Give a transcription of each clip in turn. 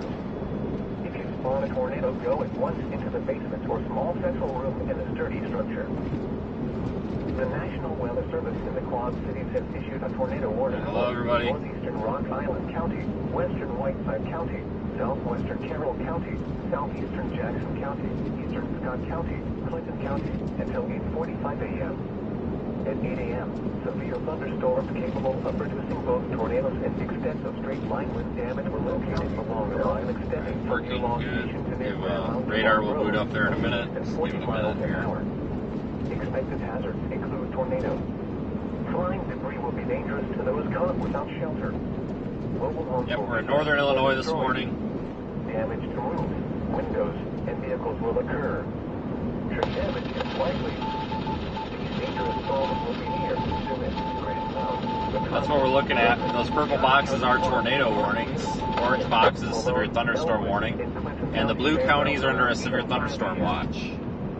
winds. If you spawn a tornado, go at once into the basement or small central room in the sturdy structure. The National Weather Service in the Quad Cities has issued a tornado warning. Hello, everybody. Northeastern Rock Island County, western Whiteside County, southwestern Carroll County, southeastern Jackson County, eastern Scott County, Clinton County, until 8:45 a.m. At 8 a.m., severe thunderstorms capable of producing both tornadoes and extensive straight-line wind damage were located along the line extending from your long station to near radar will boot up there in a minute. and Just 40 give it a miles minute an here. hour. Expected hazards include tornadoes. Flying debris will be dangerous to those caught without shelter. Mobile homes Yep, will we're be in northern damaged or Illinois this destroyed. morning. Damage to roofs, windows, and vehicles will occur. Tree damage is likely. These dangerous storms will be near Grand Mound. That's what we're looking at. Those purple boxes are tornado warnings. Orange boxes, severe thunderstorm warning. And the blue counties are under a severe thunderstorm watch.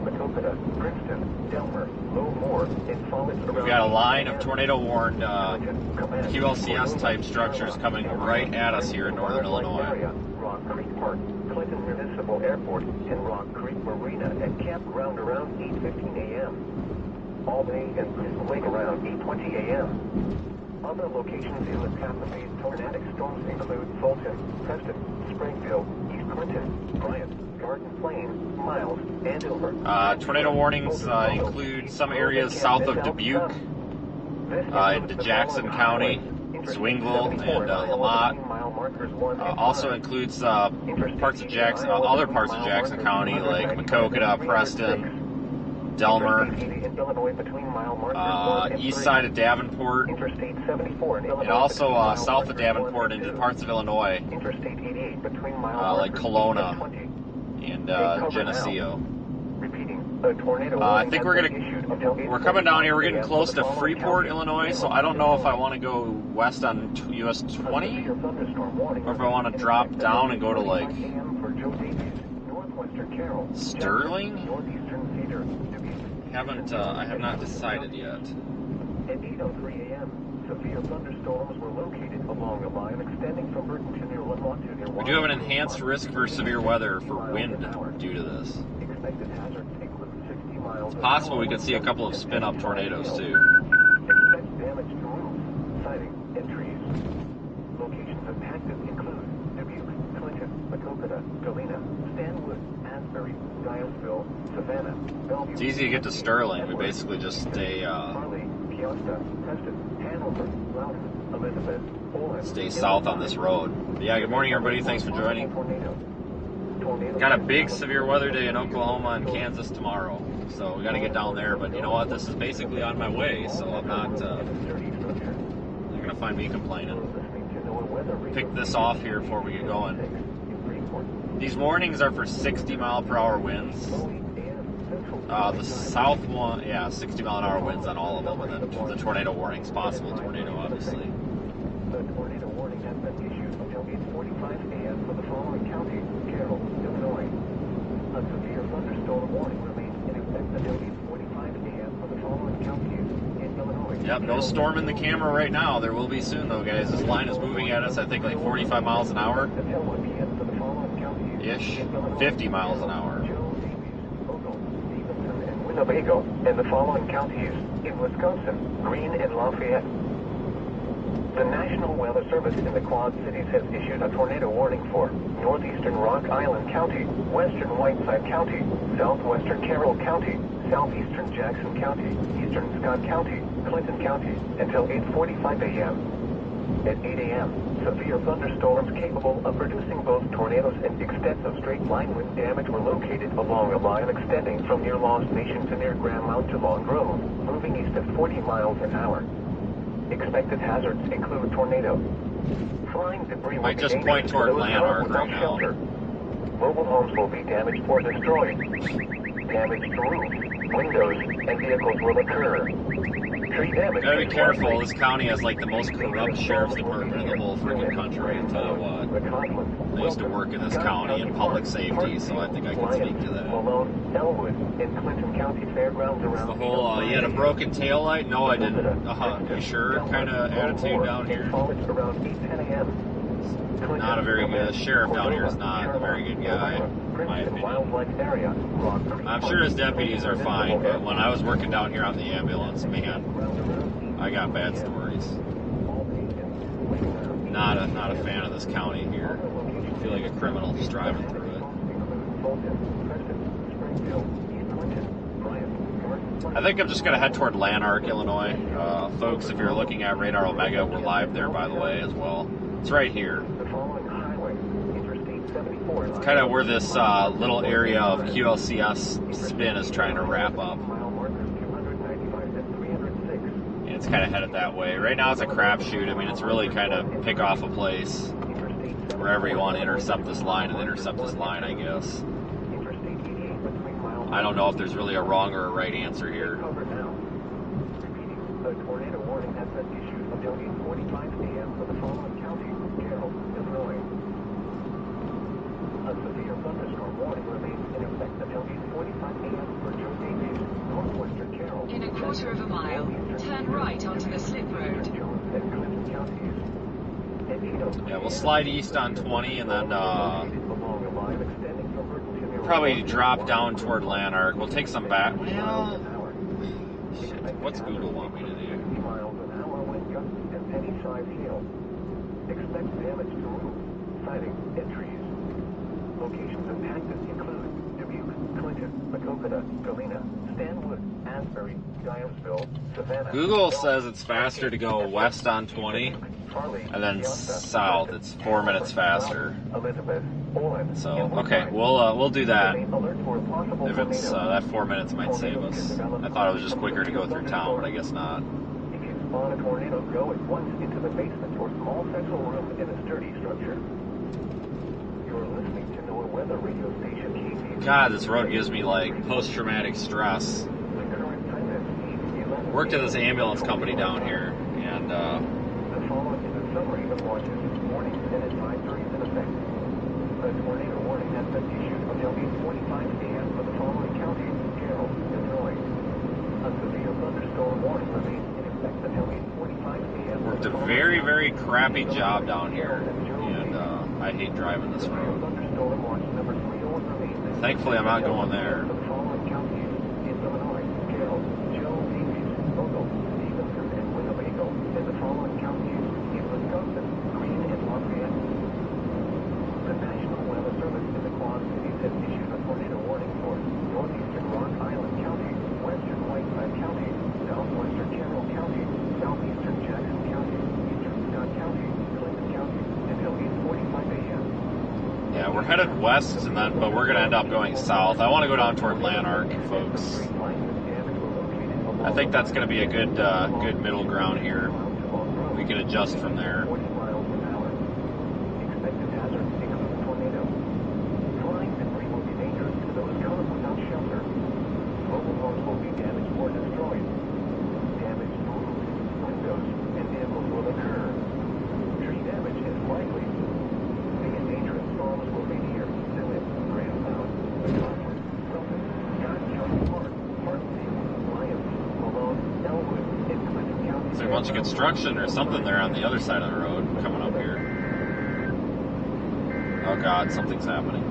Macokota, Princeton, Delmer, Lowmore, and Follett. We've got a line of tornado-warned QLCS type structures coming right at us here in northern Illinois. Rock Creek Park, Clinton Municipal Airport, and Rock Creek Marina at campground around 8:15 a.m. Albany and Crystal Lake around 8:20 a.m. Other locations in the path-of these tornadic storms include Fulton, Preston, Springfield, East Clinton, Bryant, Garden Plain, Miles, Andover. Tornado warnings include some areas south of Dubuque, into Jackson County, Zwingle, and Lamont. Also includes parts of Jackson, other parts of Jackson County like Macokota, Preston, Delmer, east side of Davenport, and also south of Davenport into parts of Illinois, like Kelowna and Geneseo. I think we're coming down here. We're getting close to Freeport, Illinois, so I don't know if I want to go west on US 20 or if I want to drop down and go to like Sterling. I have not decided yet. At 8:03 a.m., severe thunderstorms were located along a line extending from Burton to near Lamont to near. We do have an enhanced risk for severe weather for wind due to this. Expected hazards include 60 miles. It's possible we could see a couple of spin-up tornadoes too. Expect damage to roofs, siding, and trees. Locations impacted include Dubuque, Clinton, Macokota, Galena, Stanwood, Asbury, Diosville, Savannah, Bellevue. It's easy to get to Sterling. We basically just stay stay south on this road. But yeah, good morning, everybody. Thanks for joining. Got a big severe weather day in Oklahoma and Kansas tomorrow, so we got to get down there. But you know what? This is basically on my way, so I'm not. You're gonna find me complaining. Pick this off here before we get going. These warnings are for 60 mile per hour winds. The south one, 60 mile an hour winds on all of them, and then the tornado warning's possible tornado, obviously. The tornado warning has been issued until 8:45 a.m. for the following counties: Carroll, Illinois. A severe thunderstorm warning remains in effect until 8:45 a.m. for the following counties in Illinois. Yep, no storm in the camera right now. There will be soon, though, guys. This line is moving at us, I think, like 45 miles an hour. Until 1 p.m. for the following counties Ish, in Illinois. 50 miles an hour. Winnebago, and the following counties in Wisconsin, Greene and Lafayette. The National Weather Service in the Quad Cities has issued a tornado warning for northeastern Rock Island County, western Whiteside County, southwestern Carroll County, southeastern Jackson County, eastern Scott County, Clinton County, until 8:45 a.m. At 8 a.m., severe thunderstorms capable of producing both tornadoes and extensive straight-line wind damage were located along a line extending from near Lost Nation to near Grand Mount to Long Grove, moving east at 40 miles an hour. Expected hazards include tornadoes. Flying debris will Might be just dangerous point toward to those Lanark without right now. shelter. Mobile homes will be damaged or destroyed. Damage to roofs, windows, and vehicles will occur. Tree damage. Gotta be careful. This county has like the most corrupt sheriff's department in the whole freaking country. I'll tell you what. I used to work in this county in public safety, so I think I can speak to that. Malone, Elwood, and Clinton County Fairgrounds around The whole, you had a broken tail light? No, I didn't. You sure? Kind of attitude down here. Around 8:10 a.m. Not a very good, the sheriff down here is not a very good guy, in my opinion. I'm sure his deputies are fine, but when I was working down here on the ambulance, man, I got bad stories. Not a fan of this county here. I feel like a criminal just driving through it. I think I'm just going to head toward Lanark, Illinois. Folks, if you're looking at Radar Omega, we're live there, by the way, as well. It's right here. It's kind of where this little area of QLCS spin is trying to wrap up. And it's kind of headed that way. Right now it's a crapshoot. I mean, it's really kind of pick off a place wherever you want to intercept this line and intercept this line, I guess. I don't know if there's really a wrong or a right answer here. A tornado warning has been issued until 8:45 a.m. for the following counties: Carroll, Illinois. A severe thunderstorm warning remains in effect until 8:45 a.m. for Joe Davies, northwestern Carroll. In a quarter of a mile, turn right onto the slip road. Yeah, we'll slide east on 20 and then probably drop down toward Lanark. We'll take some back. Well, shit, what's Google want me to do? Expect damage to roof, siding, and trees. Locations impacted include Dubuque, Clinton, Macokota, Galena, Stanwood, Asbury, Guyansville, Savannah. Google says it's faster to go west on 20 and then south. It's 4 minutes faster. So okay, we'll do that. If it's that 4 minutes might save us. I thought it was just quicker to go through town, but I guess not. On a tornado, go at once into the basement or small central room in a sturdy structure. You're listening to NOAA weather radio station KV. God, this road gives me like post-traumatic stress. The current time is 11. Worked at this ambulance company down here, and The following is a summary of launches, warnings, and advisories in effect. A tornado warning has been issued until 8:45 a.m. for the following counties: Carroll, Illinois. A severe thunderstorm warning remains in effect until 8:45 a.m. worked a very, very crappy job down here, and I hate driving this road. Thunderstorm watch number 301 remains. Thankfully, I'm not going there. For the following counties in Illinois: Carroll, Joe, Davies, Ogle, Stevenson, and Winnebago. And the following counties in Wisconsin: Green and Lafayette. The National Weather Service in the Quad Cities has issued a tornado warning for northeastern Rock Island County, western Whiteside County, southwestern Carroll County, southeastern Jackson County, eastern Scott County, Clinton County, until 8:45 a.m. Yeah, we're headed west, and then but we're gonna end up going south. I want to go down toward Lanark, folks. I think that's gonna be a good good middle ground here. We can adjust from there. 40 miles an hour. Expected hazards include tornado. Flying debris will be dangerous to those caught without shelter. Mobile homes will be damaged or destroyed. Damage to roofs, windows, and vehicles will occur. Tree damage is likely. Big and dangerous storms will be near Simmons, Grand Mound, Stockton, Stockton, Scott County Park, Hartsfield, Lyons, Malone, Elwood, and Clinton County. There's a bunch of construction or something there on the other side of the road coming up here. Oh God, something's happening.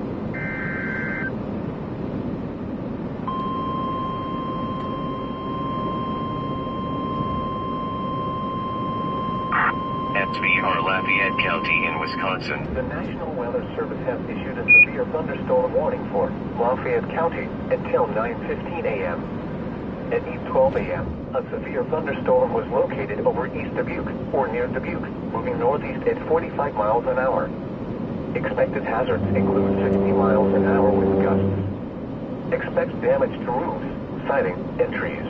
SVR Lafayette County in Wisconsin. The National Weather Service has issued a severe thunderstorm warning for Lafayette County until 9:15 a.m. At 8:12 a.m., a severe thunderstorm was located over East Dubuque or near Dubuque, moving northeast at 45 miles an hour. Expected hazards include 60 miles an hour with gusts. Expect damage to roofs, siding, and trees.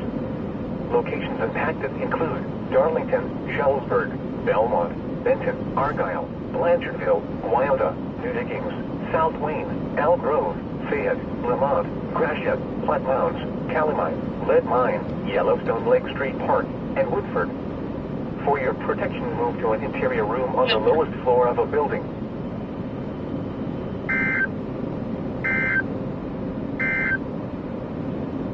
Locations impacted include Darlington, Shellisburg, Belmont, Benton, Argyle, Blanchardville, Wyandotte, New Diggings, South Wayne, Elk Grove, Fayette, Lamont, Gratiot, Platte Mounds, Calamine, Lead Mine, Yellowstone Lake Street Park, and Woodford. For your protection, move to an interior room on the lowest floor of a building.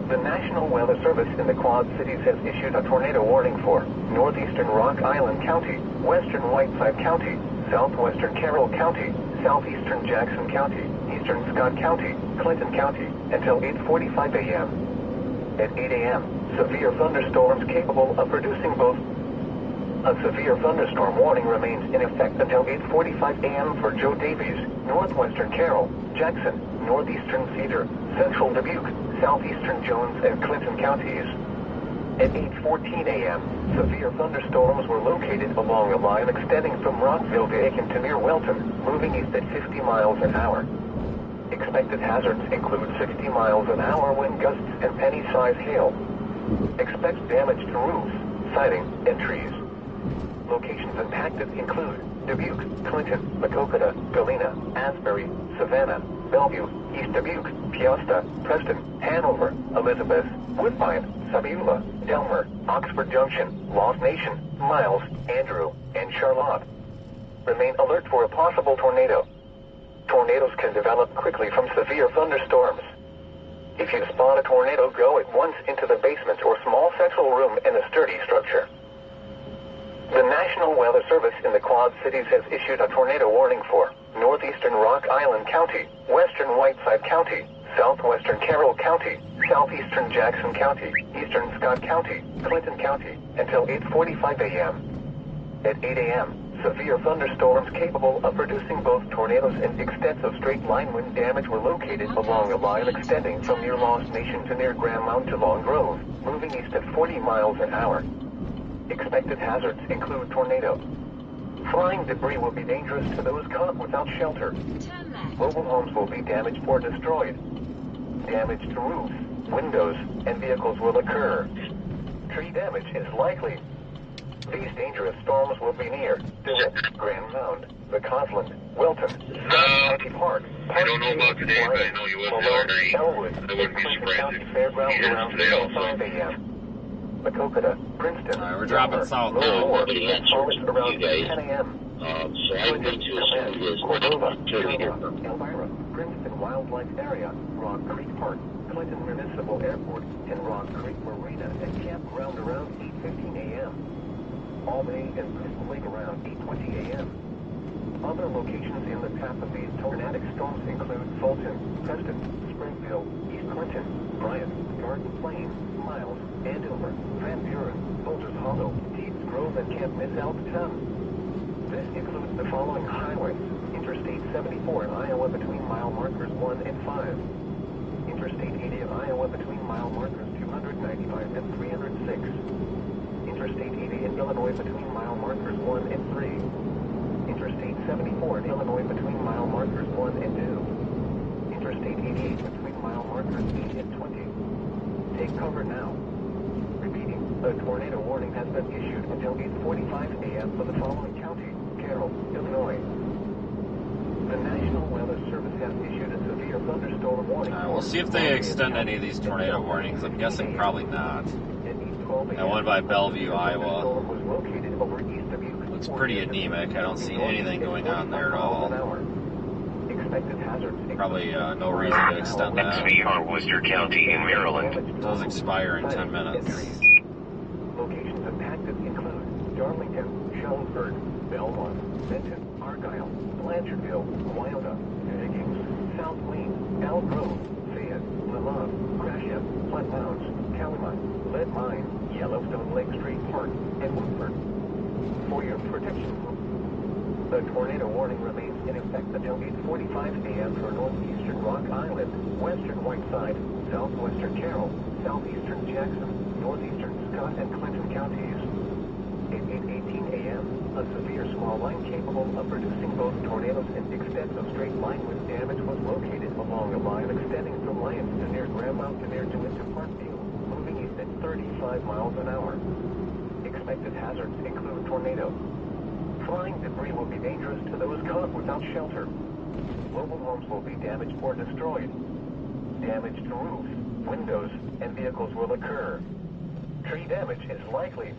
The National Weather Service in the Quad Cities has issued a tornado warning for northeastern Rock Island County, western Whiteside County, southwestern Carroll County, southeastern Jackson County, eastern Scott County, Clinton County, until 8:45 a.m. At 8 a.m., severe thunderstorms capable of producing both. A severe thunderstorm warning remains in effect until 8:45 a.m. for Joe Davies, northwestern Carroll, Jackson, northeastern Cedar, central Dubuque, southeastern Jones, and Clinton counties. At 8:14 a.m., severe thunderstorms were located along a line extending from Rockville to Aiken to near Welton, moving east at 50 miles an hour. Expected hazards include 60 miles an hour wind gusts and penny-sized hail. Expect damage to roofs, siding, and trees. Locations impacted include Dubuque, Clinton, Maquoketa, Galena, Asbury, Savannah, Bellevue, East Dubuque, Peosta, Preston, Hanover, Elizabeth, Woodbine, Sabula, Delmer, Oxford Junction, Lost Nation, Miles, Andrew, and Charlotte. Remain alert for a possible tornado. Tornadoes can develop quickly from severe thunderstorms. If you spot a tornado, go at once into the basement or small central room in a sturdy structure. The National Weather Service in the Quad Cities has issued a tornado warning for northeastern Rock Island County, western Whiteside County, southwestern Carroll County, southeastern Jackson County, eastern Scott County, Clinton County, until 8:45 a.m. At 8 a.m., severe thunderstorms capable of producing both tornadoes and extensive straight-line wind damage were located along a line extending from near Lost Nation to near Grand Mount to Long Grove, moving east at 40 miles an hour. Expected hazards include tornado. Flying debris will be dangerous to those caught without shelter. Mobile homes will be damaged or destroyed. Damage to roofs, windows, and vehicles will occur. Tree damage is likely. These dangerous storms will be near DeWitt, Grand Mound, the Cosland, Welton, County Park, I don't know about today, but I know you will Saturday. Elwood, I wouldn't be Clinton surprised County if Fairgrounds he is around today also. 5 a.m. Maquoketa, Princeton, Alright, we're dropping south now. Livermore, Nobody answers Forest around you guys. 10 a.m. So I'm going to assume this Cordova, until we hear Shelby, from Elmira, Princeton Wildlife Area, Rock Creek Park, Clinton Municipal Airport, and Rock Creek Marina and campground around 8:15 a.m. Albany and Crystal Lake around 8:20 a.m. Other locations in the path of these tornadic storms include Fulton, Preston, Springfield, East Clinton, Bryant, Garden Plain, Miles, Andover, Van Buren, Soldiers Hollow, Deeds Grove, and Camp Miss Alton. This includes the following highways: Interstate 74 in Iowa between mile markers 1 and 5. Interstate 80 in Iowa between mile markers 295 and 306. Interstate 80 in Illinois between mile markers 1 and 3. Interstate 74 in Illinois between mile markers 1 and 2. Interstate 88 between mile markers 8 and 20. Take cover now. Repeating, a tornado warning has been issued until 8:45 a.m. for the following county: Carroll, Illinois. The National Weather Service has issued a severe thunderstorm warning. We'll see if they extend any of these tornado warnings. I'm guessing probably not. That one by Bellevue, Iowa. Looks pretty anemic. I don't see anything going on there at all. Probably no reason to extend that. XV on Worcester County in Maryland. It does expire in 10 minutes. Locations impacted include Darlington, Shellenburg, Belmont, Benton, Argyle, Blanchardville, Wyandotte, Higgins, South Wayne, Elk Grove, Fayette, Lamont, Gratiot, Flat Mounds, Calumet, Lead Mine, Yellowstone Lake Street Park, and Woodford. For your protection, the tornado warning remains in effect until 8:45 a.m. for northeastern Rock Island, western Whiteside, southwestern Carroll, southeastern Jackson, northeastern Scott and Clinton counties. At 8:18 a.m., a severe small line capable of producing both tornadoes and extensive straight line wind damage was located along a line extending from Lyons to near Grand Mount to near DeWitt to Parkview, moving east at 35 miles an hour. Expected hazards include tornado. Flying debris will be dangerous to those caught without shelter. Mobile homes will be damaged or destroyed. Damage to roofs, windows, and vehicles will occur. Tree damage is likely.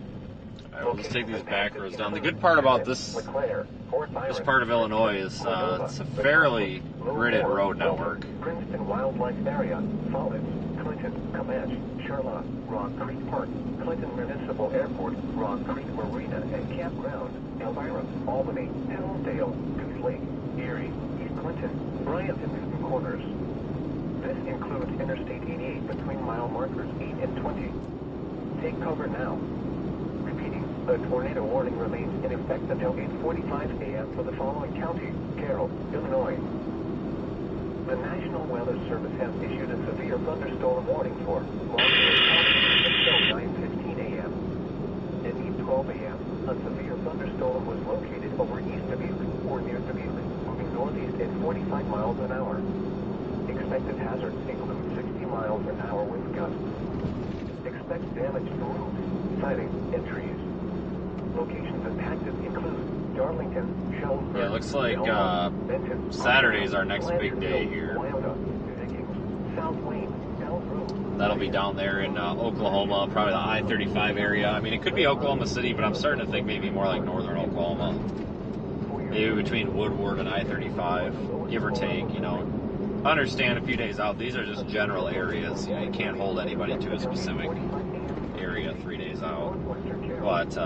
Alright, we'll just take these back roads down. The good part about this part of Illinois is it's a fairly gridded road network. Princeton Wildlife Area, Fallon, Clinton Clinton, Comanche, Sherlock, Rock Creek Park, Clinton Municipal Airport, Rock Creek Marina and Campground, Elvira, Albany, Hillsdale, Goose Lake, Erie, East Clinton, Bryant and Newton Corners. This includes Interstate 88 between mile markers 8 and 20. Take cover now. Repeating, a tornado warning remains in effect until 8:45 a.m. for the following counties: Carroll, Illinois. The National Weather Service has issued a severe thunderstorm warning for Lafayette County until 9:15 a.m. At 8:12 a.m., a severe thunderstorm was located over East Dubuque or near Dubuque, moving northeast at 45 miles an hour. Expected hazards include 60 miles an hour wind gusts. Expect damage to roofs, siding, and trees. Locations impacted include Darlington, Shelburne. Yeah, it looks like Benton, Saturday's our next big day here. Wyoming, Dickens, South Wayne, Elk Grove. That'll be down there in Oklahoma, probably the I-35 area. I mean, it could be Oklahoma City, but I'm starting to think maybe more like northern Oklahoma. Maybe between Woodward and I-35, give or take, you know. Understand a few days out, these are just general areas. You know, you can't hold anybody to a specific area 3 days out. But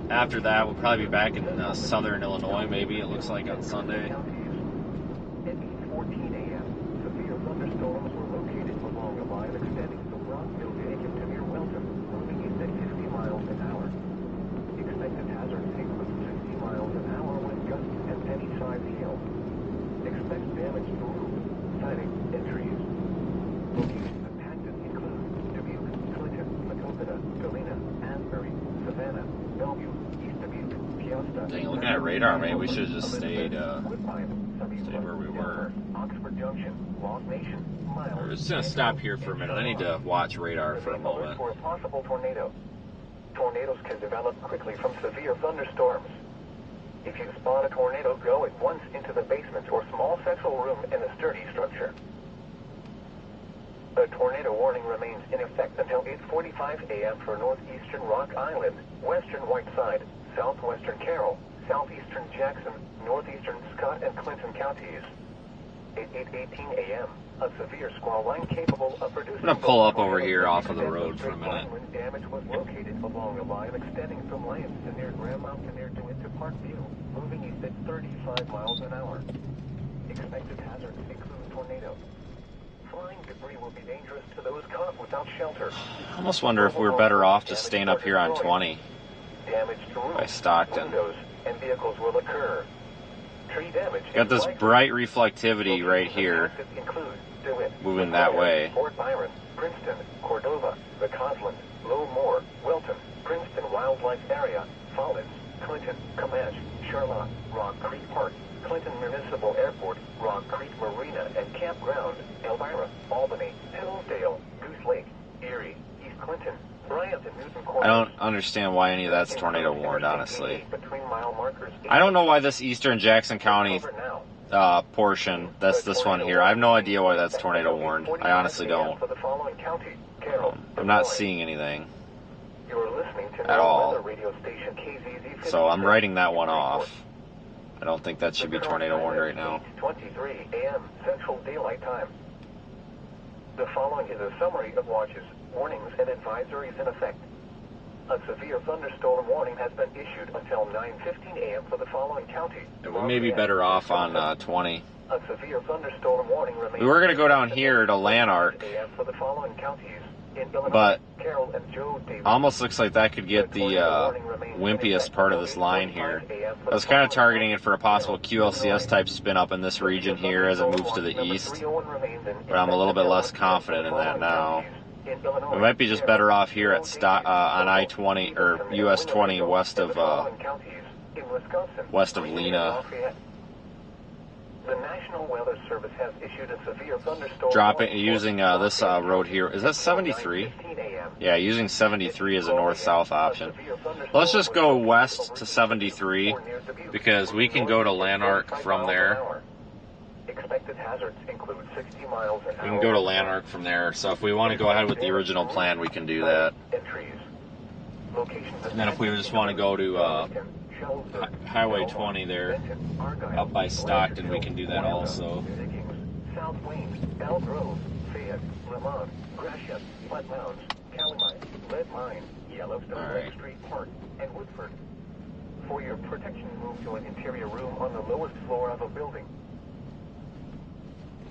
after that, we'll probably be back in southern Illinois, maybe, it looks like on Sunday. At 8:14 a.m., severe thunderstorms were located along a line extending from Rockville to near Waelti, moving east at 50 miles an hour. Expected hazards include 60 miles an hour wind gusts and penny-sized hail. Expect damage to roofs, siding, and trees. Locations impacted include Dubuque, Clinton, Maquoketa, Galena, Asbury, Savannah, Bellevue, East Dubuque, Piasta. Dang, looking at radar, maybe we should have just stayed where we were. Oxford Junction, Lost Nation, Miles. We're just going to stop here for a minute. I need to watch radar for a moment. For a possible tornado. Tornadoes can develop quickly from severe thunderstorms. If you spot a tornado, go at once into the basement or small central room in a sturdy structure. A tornado warning remains in effect until 8:45 a.m. for northeastern Rock Island, western Whiteside, southwestern Carroll, southeastern Jackson, northeastern Scott and Clinton counties. At 8:18 a.m., a severe squall line capable of producing... I'm going to pull up over here off of the road for a minute. Wind damage was located along a line extending from Lanston near Grand Mountaineer to into Parkview, moving east at 35 miles an hour. Expected hazards include tornadoes. Flying debris will be dangerous to those caught without shelter. I almost wonder if we're better off just staying up here on 20 Damage to roofs, by Stockton. windows, and vehicles will occur. Tree damage Got this is likely. bright reflectivity right here, Impacted include DeWitt, moving that way. Fort Byron, Princeton, Cordova, the Cosland, Low Moor, Wilton, Princeton Wildlife Area, Fallins, Clinton, Comanche, Sherlock, Rock Creek Park, Clinton Municipal Airport, Rock Creek Marina and Campground, Elvira, Albany, Hillsdale, Goose Lake, Erie, East Clinton, Bryant and Newton Corners. I don't understand why any of that's tornado warned, honestly. Between mile markers I don't know why this eastern Jackson County portion, that's this one here, I have no idea why that's tornado warned. I honestly don't. For the following county, Carroll, I'm not seeing anything You're listening to at all. weather radio station KZZ So I'm writing that one off. I don't think that should be tornado warned right now. 8:23 a.m. Central Daylight Time. The following is a summary of watches, warnings, and advisories in effect. A severe thunderstorm warning has been issued until 9:15 a.m. for the following county. We may be better off on 20. A severe thunderstorm warning remains. We were going to go down here to Lanark, for the following counties in Illinois, but Carroll and Joe Davis. almost looks like that could get the wimpiest part of this line here. I was kind of targeting it for a possible QLCS type spin up in this region here as it moves to the east, but I'm a little bit less confident in that now. We might be just better off here at on I-20 or US 20 west of Lena. The National Weather Service has issued a severe thunderstorm. Using this road here. Is that 73? Yeah, using 73 as a north-south option. Let's just go west to 73 because we can go to Lanark from there. Expected hazards include 60 miles an hour. We can go to Lanark from there. So if we want to go ahead with the original plan, we can do that. And then if we just want to go to Highway 20 there, up by Stockton, we can do that also. South Wayne, Elk Grove, Lafayette, Lemont, Gratiot, Flat Mounds, Calamine, Lead Mine, Yellowstone Lake Street Park, and Woodford. For your protection, move to an interior room on the lowest floor of a building.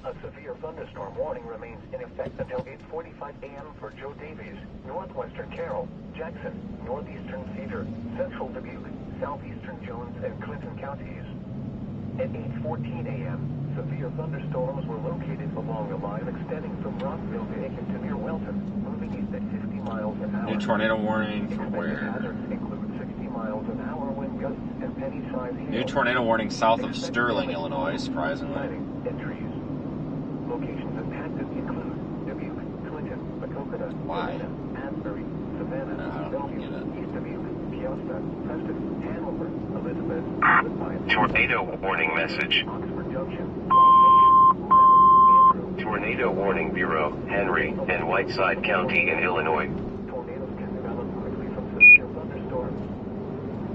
A severe thunderstorm warning remains in effect until 8:45 a.m. for Joe Davies, northwestern Carroll, Jackson, northeastern Cedar, central Dubuque, southeastern Jones, and Clinton counties. At 8:14 a.m., severe thunderstorms were located along a line extending from Rockville to Aiken to near Welton, moving east at 50 miles an hour. New tornado warning from where? Hazards include 60 miles an hour wind gusts and penny-sized hail. New tornado warning south of Sterling, Illinois, surprisingly. And trees. Locations impacted include Dubuque, Clinton, Macokota, Why? Asbury, Savannah, I don't get it. East Dubuque, Peosta, Preston, Hanover, Elizabeth, Woodbine, Tornado warning message. Oxford Junction, Andrew. Tornado warning bureau, Henry and Whiteside County in Illinois. Tornadoes can develop quickly from severe thunderstorms.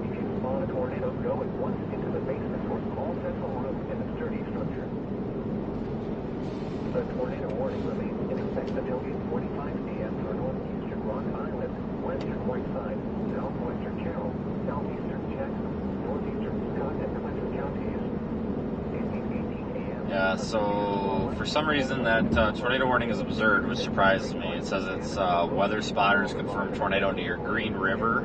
If you spawn a tornado, go at once into the basement or small central room in a sturdy structure. The tornado warning remains in effect until 8:45 a.m. for northeastern Rock Island, western Whiteside, southwestern Carroll, southeastern Jackson, northeastern Scott, and Clinton counties. At 8:18 a.m. Yeah, so for some reason that tornado warning is observed, which surprises me. It says it's weather spotters confirm tornado near Green River,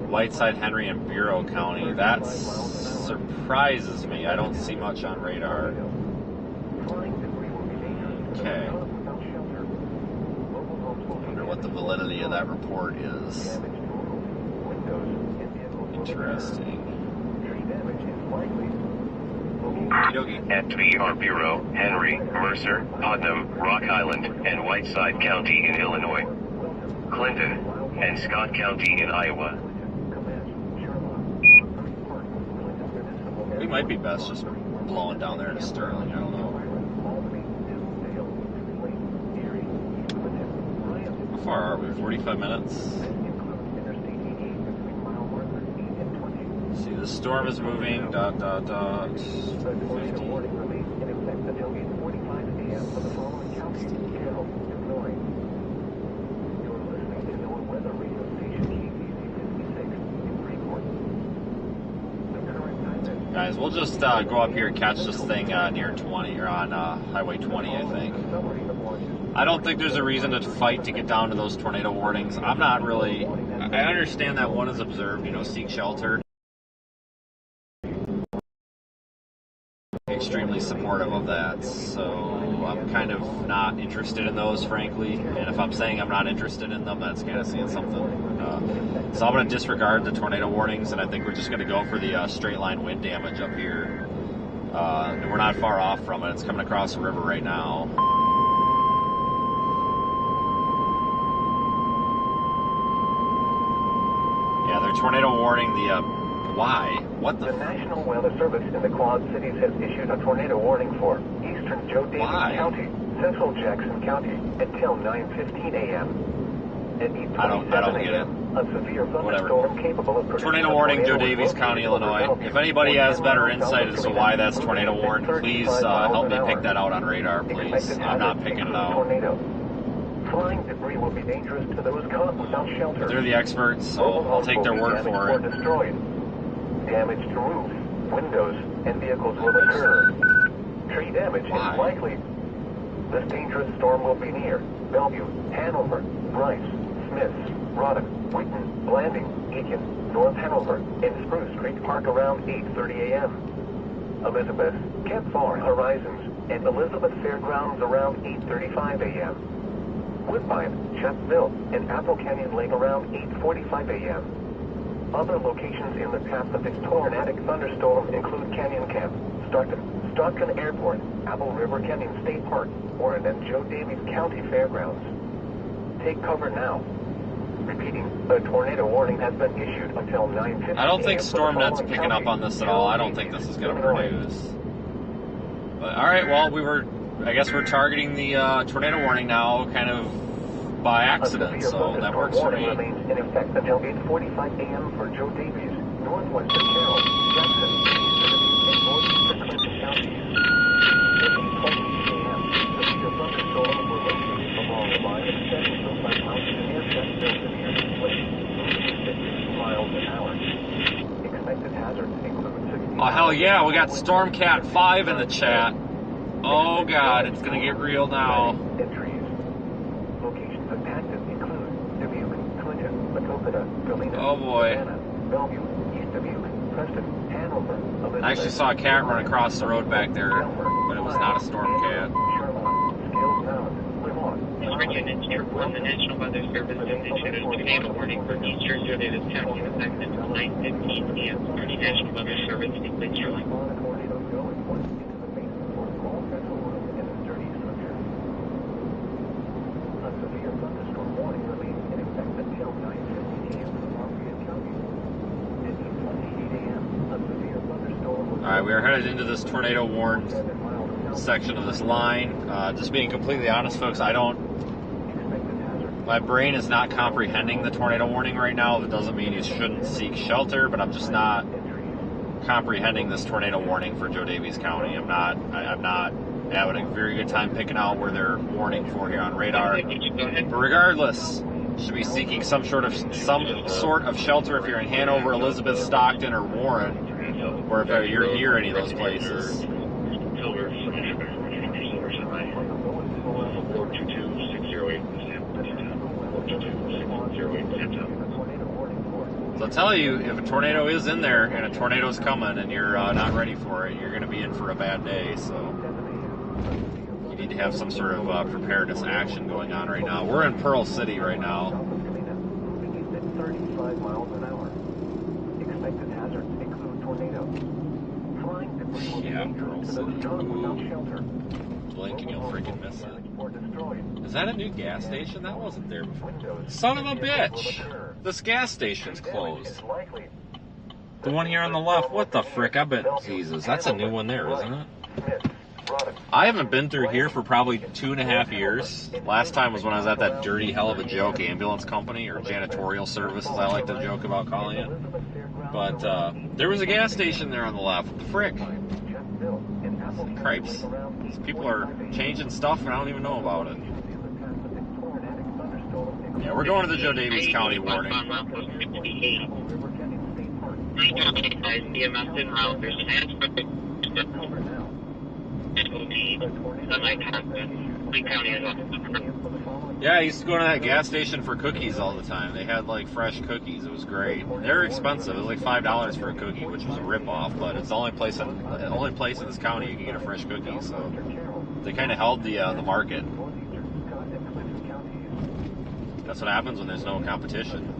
Whiteside, Henry, and Bureau County. That surprises me. I don't see much on radar. Okay. Wonder what the validity of that report is. Interesting. FVR Bureau, Henry, Mercer, Putnam, Rock Island, and Whiteside County in Illinois. Clinton and Scott County in Iowa. We might be best just blowing down there to Sterling. I don't know. How far are we? 45 minutes? See, the storm is moving. ... 50. Guys, we'll just go up here and catch this thing near 20, or on Highway 20, I think. I don't think there's a reason to fight to get down to those tornado warnings. I'm not really... I understand that one is observed, seek shelter. Extremely supportive of that, so I'm kind of not interested in those, frankly. And if I'm saying I'm not interested in them, that's kind of saying something. So I'm going to disregard the tornado warnings, and I think we're just going to go for the straight line wind damage up here. And we're not far off from it. It's coming across the river right now. Yeah, their tornado warning, why? What the? The National Weather Service in the Quad Cities has issued a tornado warning for eastern Joe Davies County, central Jackson County, until 9:15 a.m. At 8:27 I don't get it. A severe thunderstorm capable of tornado warning, Joe Davies County, Illinois. If anybody has better insight as to why that's tornado warned, please help me pick that out on radar, please. I'm not picking it out. Flying debris will be dangerous to those caught without shelter. They're the experts, so I'll take their word for it. Destroyed. Damage to roofs, windows, and vehicles will occur. Tree damage is likely. This dangerous storm will be near Bellevue, Hanover, Bryce, Smiths, Roddick, Wheaton, Blanding, Aiken, North Hanover, and Spruce Creek Park around 8:30 a.m. Elizabeth, Camp Far Horizons, and Elizabeth Fairgrounds around 8:35 a.m. Woodbine, Chatsville, and Apple Canyon Lake around 8:45 a.m. Other locations in the path of this tornadic thunderstorm include Canyon Camp, Stockton Airport, Apple River Canyon State Park, and Joe Davies County Fairgrounds. Take cover now. Repeating, a tornado warning has been issued until 9:50. I don't think StormNet's picking up on this at all. I don't think this is going to produce. But all right, well, I guess we're targeting the tornado warning now, kind of by accident, so that works for me. Remains in effect until 8:45 a.m. for Joe Davies, northwestern Carroll, Jackson, and northeastern Clinton counties. At 8:20 a.m., the thunderstorm will yeah, we got Stormcat 5 in the chat. Oh God, it's gonna get real now. Entries. Locations impacted include Dubuque, Clinton, Matopita, Galena, Oh boy. Savannah, Bellevue, East Dubuque, Preston, Hanover, Elizabeth, I actually saw a cat run across the road back there, but it was not a Stormcat. Charlotte, Scales Mound, Lamont, District units, Troop 1, the National Weather Service has issued a tornado warning for eastern United County effective 9:15 p.m. The National Weather Service completes your line. tornadoes go at once into the basement for all central rooms and sturdy structures. A severe thunderstorm warning remains in effect until 9:50 a.m. for Lafayette County. At 8:28 a.m., a severe thunderstorm was All right, we are headed into this tornado warned section of this line. Just being completely honest, folks, I don't. My brain is not comprehending the tornado warning right now. That doesn't mean you shouldn't seek shelter, but I'm just not comprehending this tornado warning for Joe Davies County. I'm not having a very good time picking out where they're warning for here on radar. But regardless, you should be seeking some sort of shelter if you're in Hanover, Elizabeth, Stockton, or Warren, or if you're near any of those places. So I'll tell you, if a tornado is in there and a tornado's coming and you're not ready for it, you're going to be in for a bad day. So you need to have some sort of preparedness action going on right now. We're in Pearl City right now. 35 miles an hour. Expected hazards include tornadoes. Flying debris will be dangerous to those not without shelter. Blink and you'll freaking miss it. Is that a new gas station? That wasn't there before. Son of a bitch! This gas station's closed. The one here on the left, what the frick? I bet, Jesus, that's a new one there, isn't it? I haven't been through here for probably 2.5 years. Last time was when I was at that dirty hell of a joke ambulance company, or janitorial service, as I like to joke about calling it. But there was a gas station there on the left. What the frick? Cripes. These people are changing stuff and I don't even know about it. Yeah, we're going to the Joe Davies County warning. Yeah, I used to go to that gas station for cookies all the time. They had like fresh cookies. It was great. They were expensive. It was like $5 for a cookie, which was a ripoff. But it's the only place in this county you can get a fresh cookie. So they kind of held the market. That's what happens when there's no competition.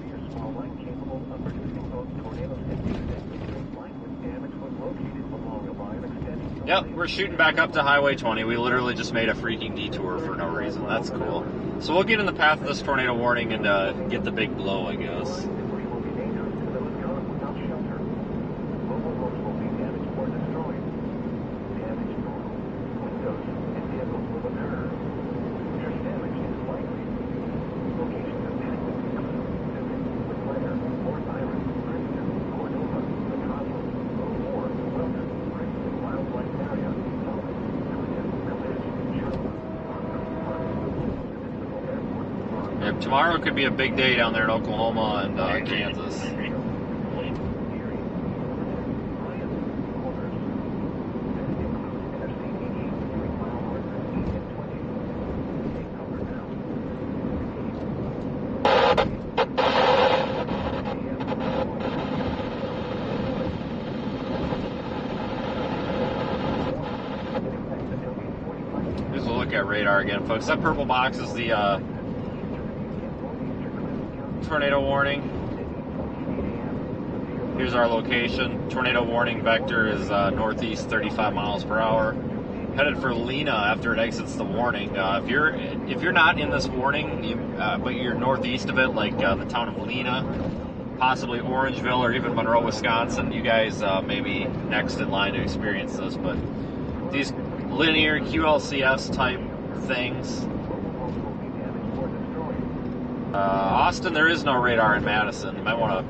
Yep, we're shooting back up to Highway 20. We literally just made a freaking detour for no reason. That's cool. So we'll get in the path of this tornado warning and get the big blow, I guess. Tomorrow could be a big day down there in Oklahoma and Kansas. Here's a look at radar again, folks. That purple box is the tornado warning. Here's our location. Tornado warning vector is northeast 35 miles per hour. Headed for Lena after it exits the warning. If you're not in this warning, but you're northeast of it, like the town of Lena, possibly Orangeville or even Monroe, Wisconsin, you guys may be next in line to experience this. But these linear QLCS type things. Austin, there is no radar in Madison. You might want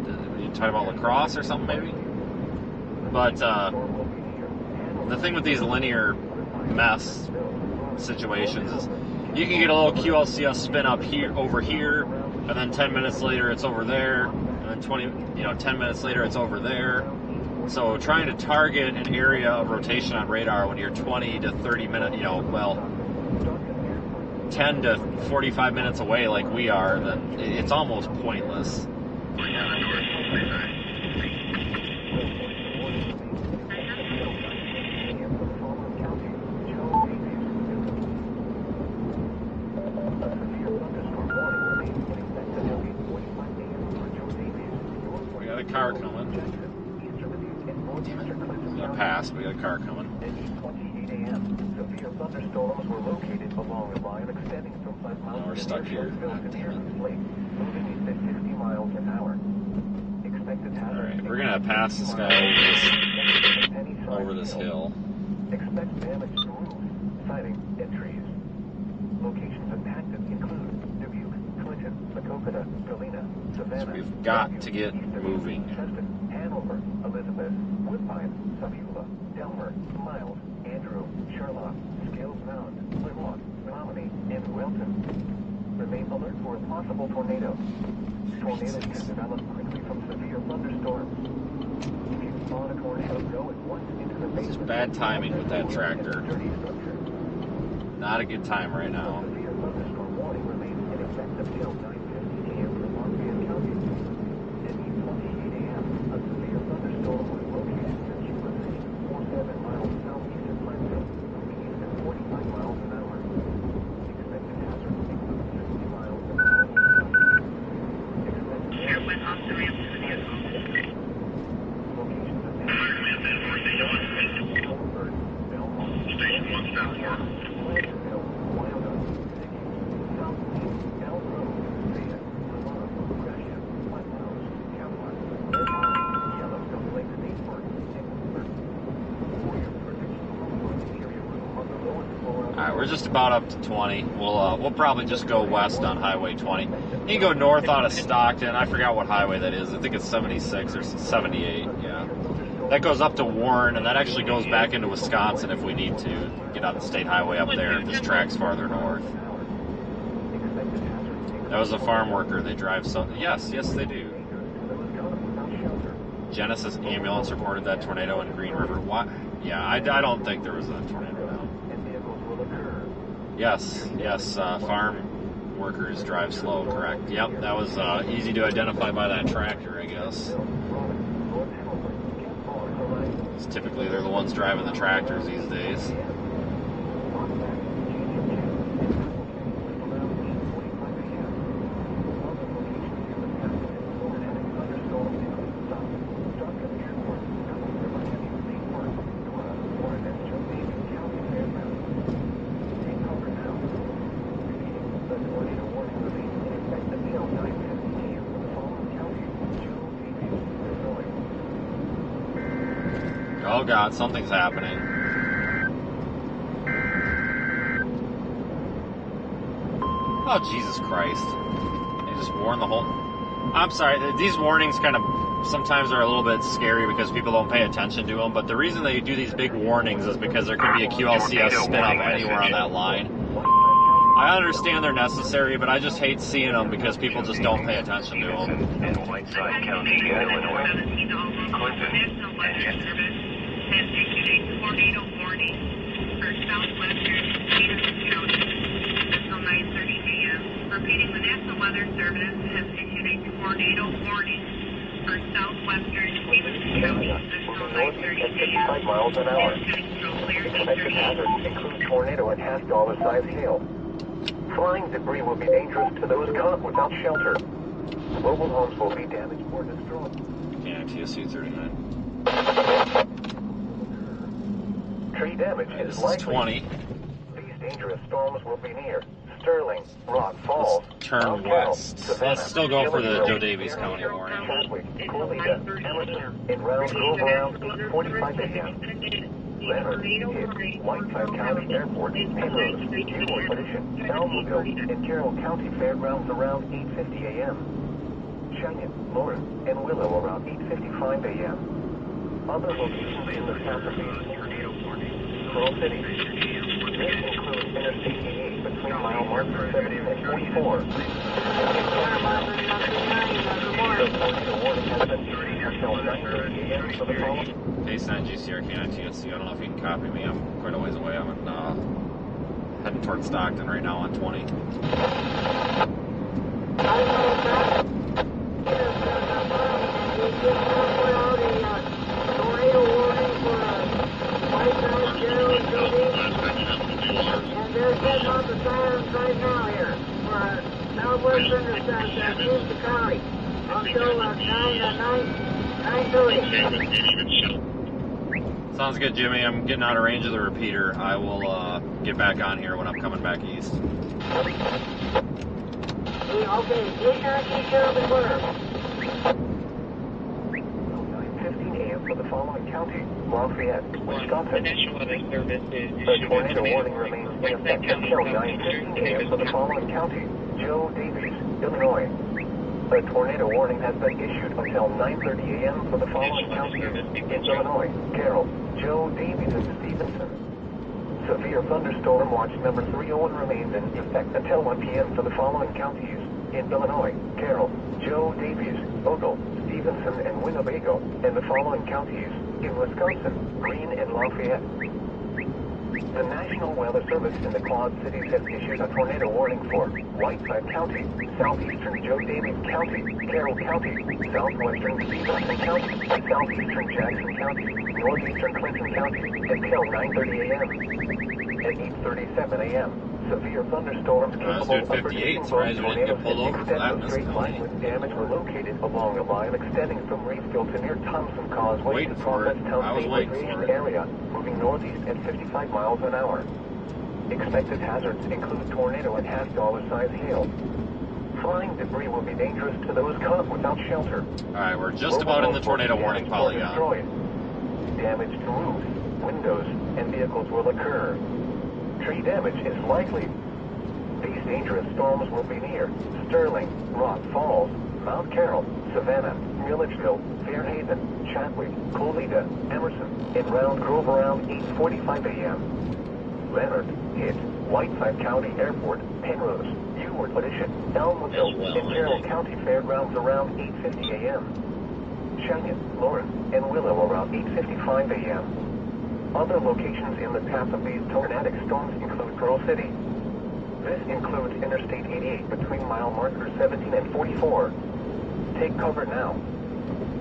to talk about lacrosse or something, maybe. But the thing with these linear mess situations is you can get a little QLCS spin up here, over here, and then 10 minutes later it's over there, and then 10 minutes later it's over there. So trying to target an area of rotation on radar when you're 20 to 30 minutes, 10 to 45 minutes away like we are, then it's almost pointless. We got a car coming. Damn it. We got past. We got a car coming. Thunderstorms were located along the line extending from Pleasant Mountain. We're stuck here. God damn it. Moving at 50 miles an hour. Expected hazard. Alright, we're gonna pass this guy over this hill. Expect damage to roofs, siding, and trees. Locations impacted include Dubuque, Clinton, Maquoketa, Galena, Savannah. So we've got to get moving. Cheston, Hanover, Elizabeth, Woodbine, Sabula, Delmer, Miles, Andrew, Sherlock, Scales Mound, Whitlock, Menominee, and Waelti. Remain alert for a possible tornado. Tornadoes can develop quickly from severe thunderstorms. If you spawn a tornado, go at once into the basement. Just bad timing with that tractor. Not a good time right now. Severe thunderstorm warning remains in effect until 9:50 a.m. for Lafayette County. At 8:28 a.m., a severe thunderstorm was located near Cuba City, 47 miles southeast of Plainville, moving east at 45 miles an hour. Expected hazard includes 60 miles an hour. Here went off the ramp to the vehicle. Locations of Goldberg, Belmont, Station 174. Placerville, Wyandotte, Sickey, South Lee, Elk Grove, Fayette, Vermont, Gresham, White House, Camelot, Red Pine, Yellowstone Lake State Park, and Woodford. For your perfect home interior room on the lowest floor of the Alright, we're just about up to 20. We'll probably just go west on Highway 20. You can go north out of Stockton. I forgot what highway that is. I think it's 76 or 78. Yeah. That goes up to Warren, and that actually goes back into Wisconsin if we need to get on the state highway up there if this track's farther north. That was a farm worker. They drive so. Yes, they do. Genesis ambulance reported that tornado in Green River. What? Yeah, I don't think there was a tornado now. Yes, farm workers drive slow, correct. Yep, that was easy to identify by that tractor, I guess. Typically, they're the ones driving the tractors these days. Oh God, something's happening. Oh Jesus Christ. They just warn the whole... I'm sorry, these warnings kind of sometimes are a little bit scary because people don't pay attention to them, but the reason they do these big warnings is because there could be a QLCS spin-up anywhere on that line. I understand they're necessary, but I just hate seeing them because people just don't pay attention to them. And Whiteside County, Illinois. Clinton and Has issued a tornado warning for southwestern Peterson County until 9:30 a.m. Repeating, the National Weather Service has issued a tornado warning for southwestern Peterson County until 9:30 a.m. 55 miles an hour. Expected Expected hazards include tornado and half-dollar-sized hail. Flying debris will be dangerous to those caught without shelter. Mobile homes will be damaged or destroyed. Yeah, TSU 39. Tree damage This is is likely. 20. These dangerous storms will be near Sterling, Rock Falls, Let's turn Mount Carroll, west. Savannah, Let's still go for the Gillette, Joe Davies County warning. Chadwick, Colita, Emerson, and Round Grove around 45 a.m. Leonard, Hitt, Whiteside County Airport, Penrose, Newport Edition, Alphaville, and Carroll County Fairgrounds around 8:50 a.m. Cheyenne, Lauren, and Willow around 8:55 a.m. Other locations in the southeast. Pearl City, This includes Interstate 88 between mile markers 70 and 44. The tornado warning has been issued until 9:30 a.m. for the following. Baseline GCRK TSC. I don't know if you can copy me. I'm quite a ways away. I'm heading towards Stockton right now on 20. And they're setting off the sirens right now here for southwestern to the county until 9:30. Sounds good, Jimmy. I'm getting out of range of the repeater. I will get back on here when I'm coming back east. Okay, take care of the quarter. 9:15 a.m. for the following county: Lafayette, Wisconsin. National Weather Service is The tornado warning remains in effect until 9:15 a.m. for the following county: Joe Davies, Illinois. The tornado warning has been issued until 9:30 a.m. for the following counties: in Illinois, Carroll, Joe Davies, and Stevenson. Severe thunderstorm watch number 301 remains in effect until 1 p.m. for the following counties: in Illinois, Carroll, Joe Davies, Ogle, Stevenson, and Winnebago, and the following counties: in Wisconsin, Greene and Lafayette. The National Weather Service in the Quad Cities has issued a tornado warning for Whiteside County, southeastern Joe Davies County, Carroll County, southwestern Stevenson County, southeastern Jackson County, northeastern Clinton County, until 9:30 a.m. At 8:37 a.m., severe thunderstorms capable of producing both tornadoes and extended straight line wind damage were located along a line extending from Reevesville to near Thompson Causeway to Provincetown State Recreation Area, moving northeast at 55 miles an hour. Expected hazards include tornado and half-dollar-size hail. Flying debris will be dangerous to those caught without shelter. Alright, we're just about in the tornado warning polygon. Damage to roofs, windows, and vehicles will occur. Tree damage is likely. These dangerous storms will be near Sterling, Rock Falls, Mount Carroll, Savannah, Milledgeville, Fairhaven, Chadwick, Colita, Emerson, and Round Grove around 8:45 a.m. Leonard hit Whiteside County Airport, Penrose, Ewart Addition, Elmville, and Carroll County Fairgrounds around 8:50 a.m. Cheyenne, Lauren, and Willow around 8:55 a.m. Other locations in the path of these tornadic storms include Pearl City. This includes Interstate 88 between mile markers 17 and 44. Take cover now.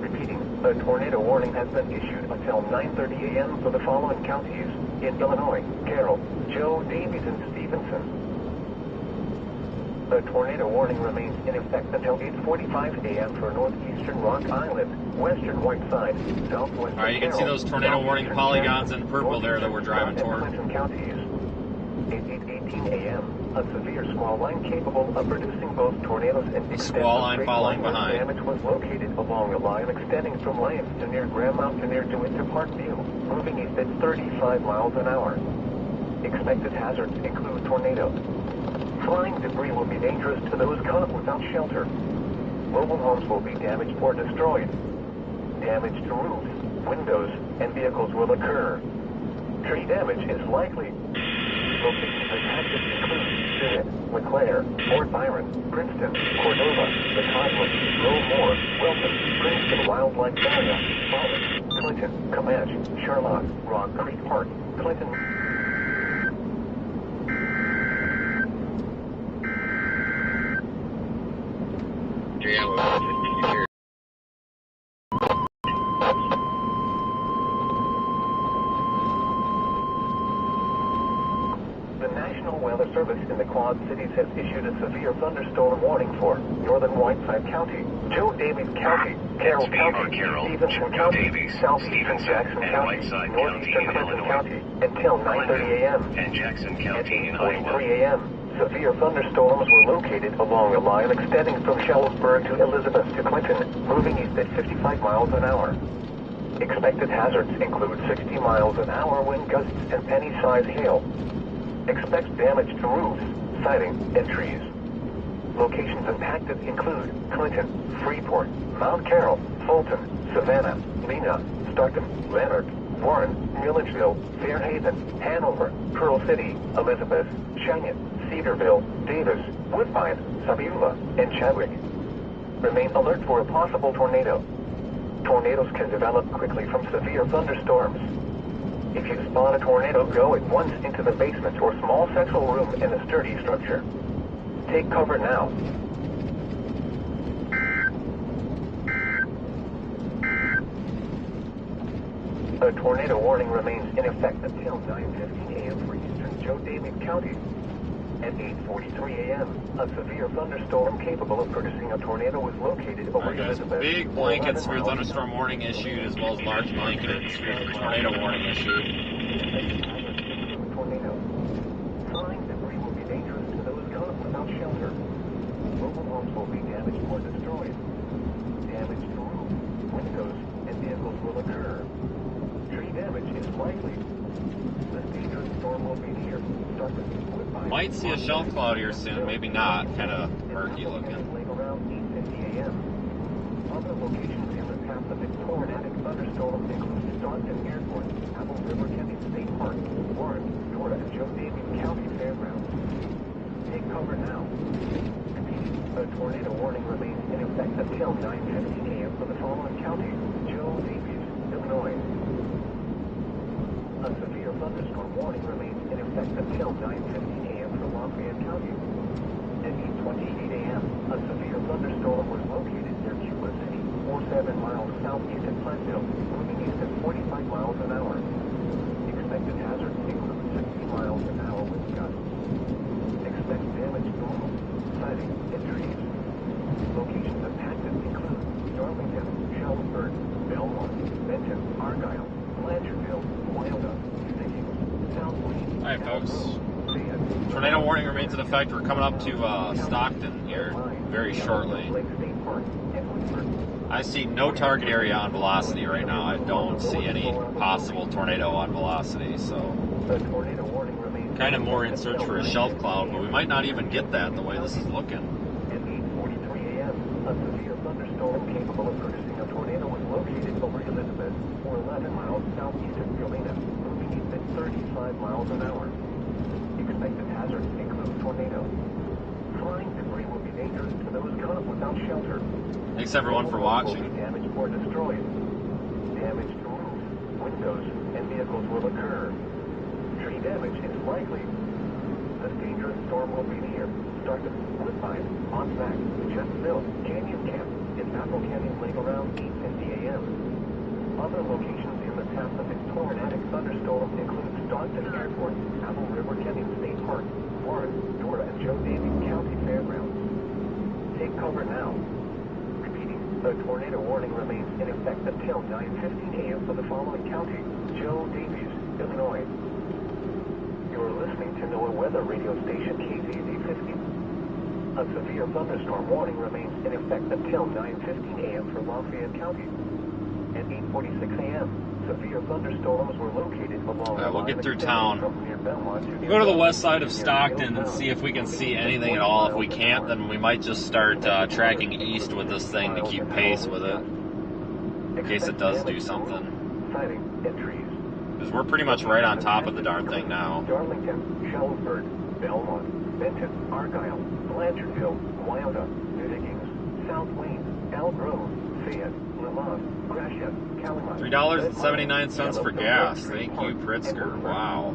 Repeating, a tornado warning has been issued until 9:30 a.m. for the following counties: in Illinois, Carroll, Joe Davies, and Stevenson. The tornado warning remains in effect until 8:45 a.m. for northeastern Rock Island, western Whiteside, southwestern. Alright, you can see those tornado warning polygons in purple there that we're driving toward. Clinton counties. At 8:18 a.m., a severe squall line capable of producing both tornadoes and extensive Squall line straight following line behind. damage was located along a line extending from Lance to near Grand Mountain to near DeWitt to Parkview, moving east at 35 miles an hour. Expected hazards include tornadoes. Flying debris will be dangerous to those caught without shelter. Mobile homes will be damaged or destroyed. Damage to roofs, windows, and vehicles will occur. Tree damage is likely. Locations impacted include Summit, LeClaire, Fort Byron, Princeton, Cordova, the Cosmos, Roe-Moore, Wilton, Princeton Wildlife Area, Falls, Clinton, Comanche, Charlotte, Rock Creek Park, Clinton. The National Weather Service in the Quad Cities has issued a severe thunderstorm warning for northern Whiteside County, Joe Davies County, Carroll County, Stevenson County, southeastern Jackson County, northeastern Clinton County, until 9:30 a.m. and Jackson At County in Iowa. 8:43 a.m., severe thunderstorms were located along a line extending from Shellisburg to Elizabeth to Clinton, moving east at 55 miles an hour. Expected hazards include 60 miles an hour wind gusts and penny-sized hail. Expect damage to roofs, siding, and trees. Locations impacted include Clinton, Freeport, Mount Carroll, Fulton, Savannah, Lena, Stockton, Leonard, Warren, Milledgeville, Fairhaven, Hanover, Pearl City, Elizabeth, Cheyenne, Cedarville, Davis, Woodbine, Sabula, and Chadwick. Remain alert for a possible tornado. Tornadoes can develop quickly from severe thunderstorms. If you spot a tornado, go at once into the basement or small central room in a sturdy structure. Take cover now. A tornado warning remains in effect until 9:15 a.m. for eastern Joe Daviess County. At 8:43 a.m., a severe thunderstorm capable of producing a tornado was located over Alright guys, Elizabeth. big blanket severe thunderstorm warning issued, as well as large blanket severe tornado warning issued. Tornado. Flying debris will be dangerous to those caught without shelter. Mobile homes will be damaged or destroyed. Damage to roofs, windows, and vehicles will occur. Tree damage is likely. This dangerous storm will be near. Might see a shelf cloud here soon, maybe not. Kind of murky looking. Around 8:50 a.m. Other locations in the path of this tornadic thunderstorm include Stockton Airport, Apple River Canyon State Park, Warren, Florida, and Joe Daviess County Fairgrounds. Take cover now. A tornado warning remains in effect until 9:15 a.m. for the following counties: Joe Daviess, Illinois. A severe thunderstorm warning remains in effect until 9:15 a.m. for Lafayette County. At 8:28 a.m., a severe thunderstorm was located near Cuba City, 47 miles southeast of Platteville, moving east at 45 miles an hour. Expected hazards include 60 miles an hour wind gusts. Expect damage to roofs, siding, and trees. Locations impacted include Darlington, Shelburne, Belmont, Benton, Argyle, Blanchardville, Waelti, South Wayne. Alright folks, tornado warning remains in effect. We're coming up to Stockton here very shortly. I see no target area on velocity right now. I don't see any possible tornado on velocity, so kind of more in search for a shelf cloud, but we might not even get that the way this is looking. At 8:43 a.m., a severe thunderstorm capable of producing a tornado was located over Elizabeth, or 11 miles southeast of Galena, moving east at 35 miles an hour. Expected hazards include tornado. Flying debris will be dangerous to those caught without shelter. Thanks everyone for watching. Damaged or destroyed. Damage to roofs, windows, and vehicles will occur. Tree damage is likely. This dangerous storm will be near. Stockton, Woodbine, Monsac, Jetsville, Canyon Camp, and Apple Canyon Lake around 8:50 a.m. Other locations in the path of this tornadic thunderstorm include Stockton Airport, Apple River Canyon State Park, Warren, Florida, and Joe Daviess County Fairgrounds. Take cover now. Repeating, a tornado warning remains in effect until 9:15 a.m. for the following county: Joe Daviess, Illinois. You're listening to NOAA Weather Radio Station KZZ 50. A severe thunderstorm warning remains in effect until 9:15 a.m. for Lafayette County. At 8:46 a.m., severe thunderstorms were located along We'll get through town. We'll go to the west side of Stockton and see if we can see anything at all. If we can't, then we might just start tracking east with this thing to keep pace with it, in case it does do something. Because we're pretty much right on top of the darn thing now. Darlington, Shelburne, Belmont, Benton, Argyle, Blanchardville, Waelti, Diggings, South Wayne, Elk Grove, Fayette, Lamont, Gratiot, Calumet. $3.79 for gas. Thank you, Pritzker. Wow.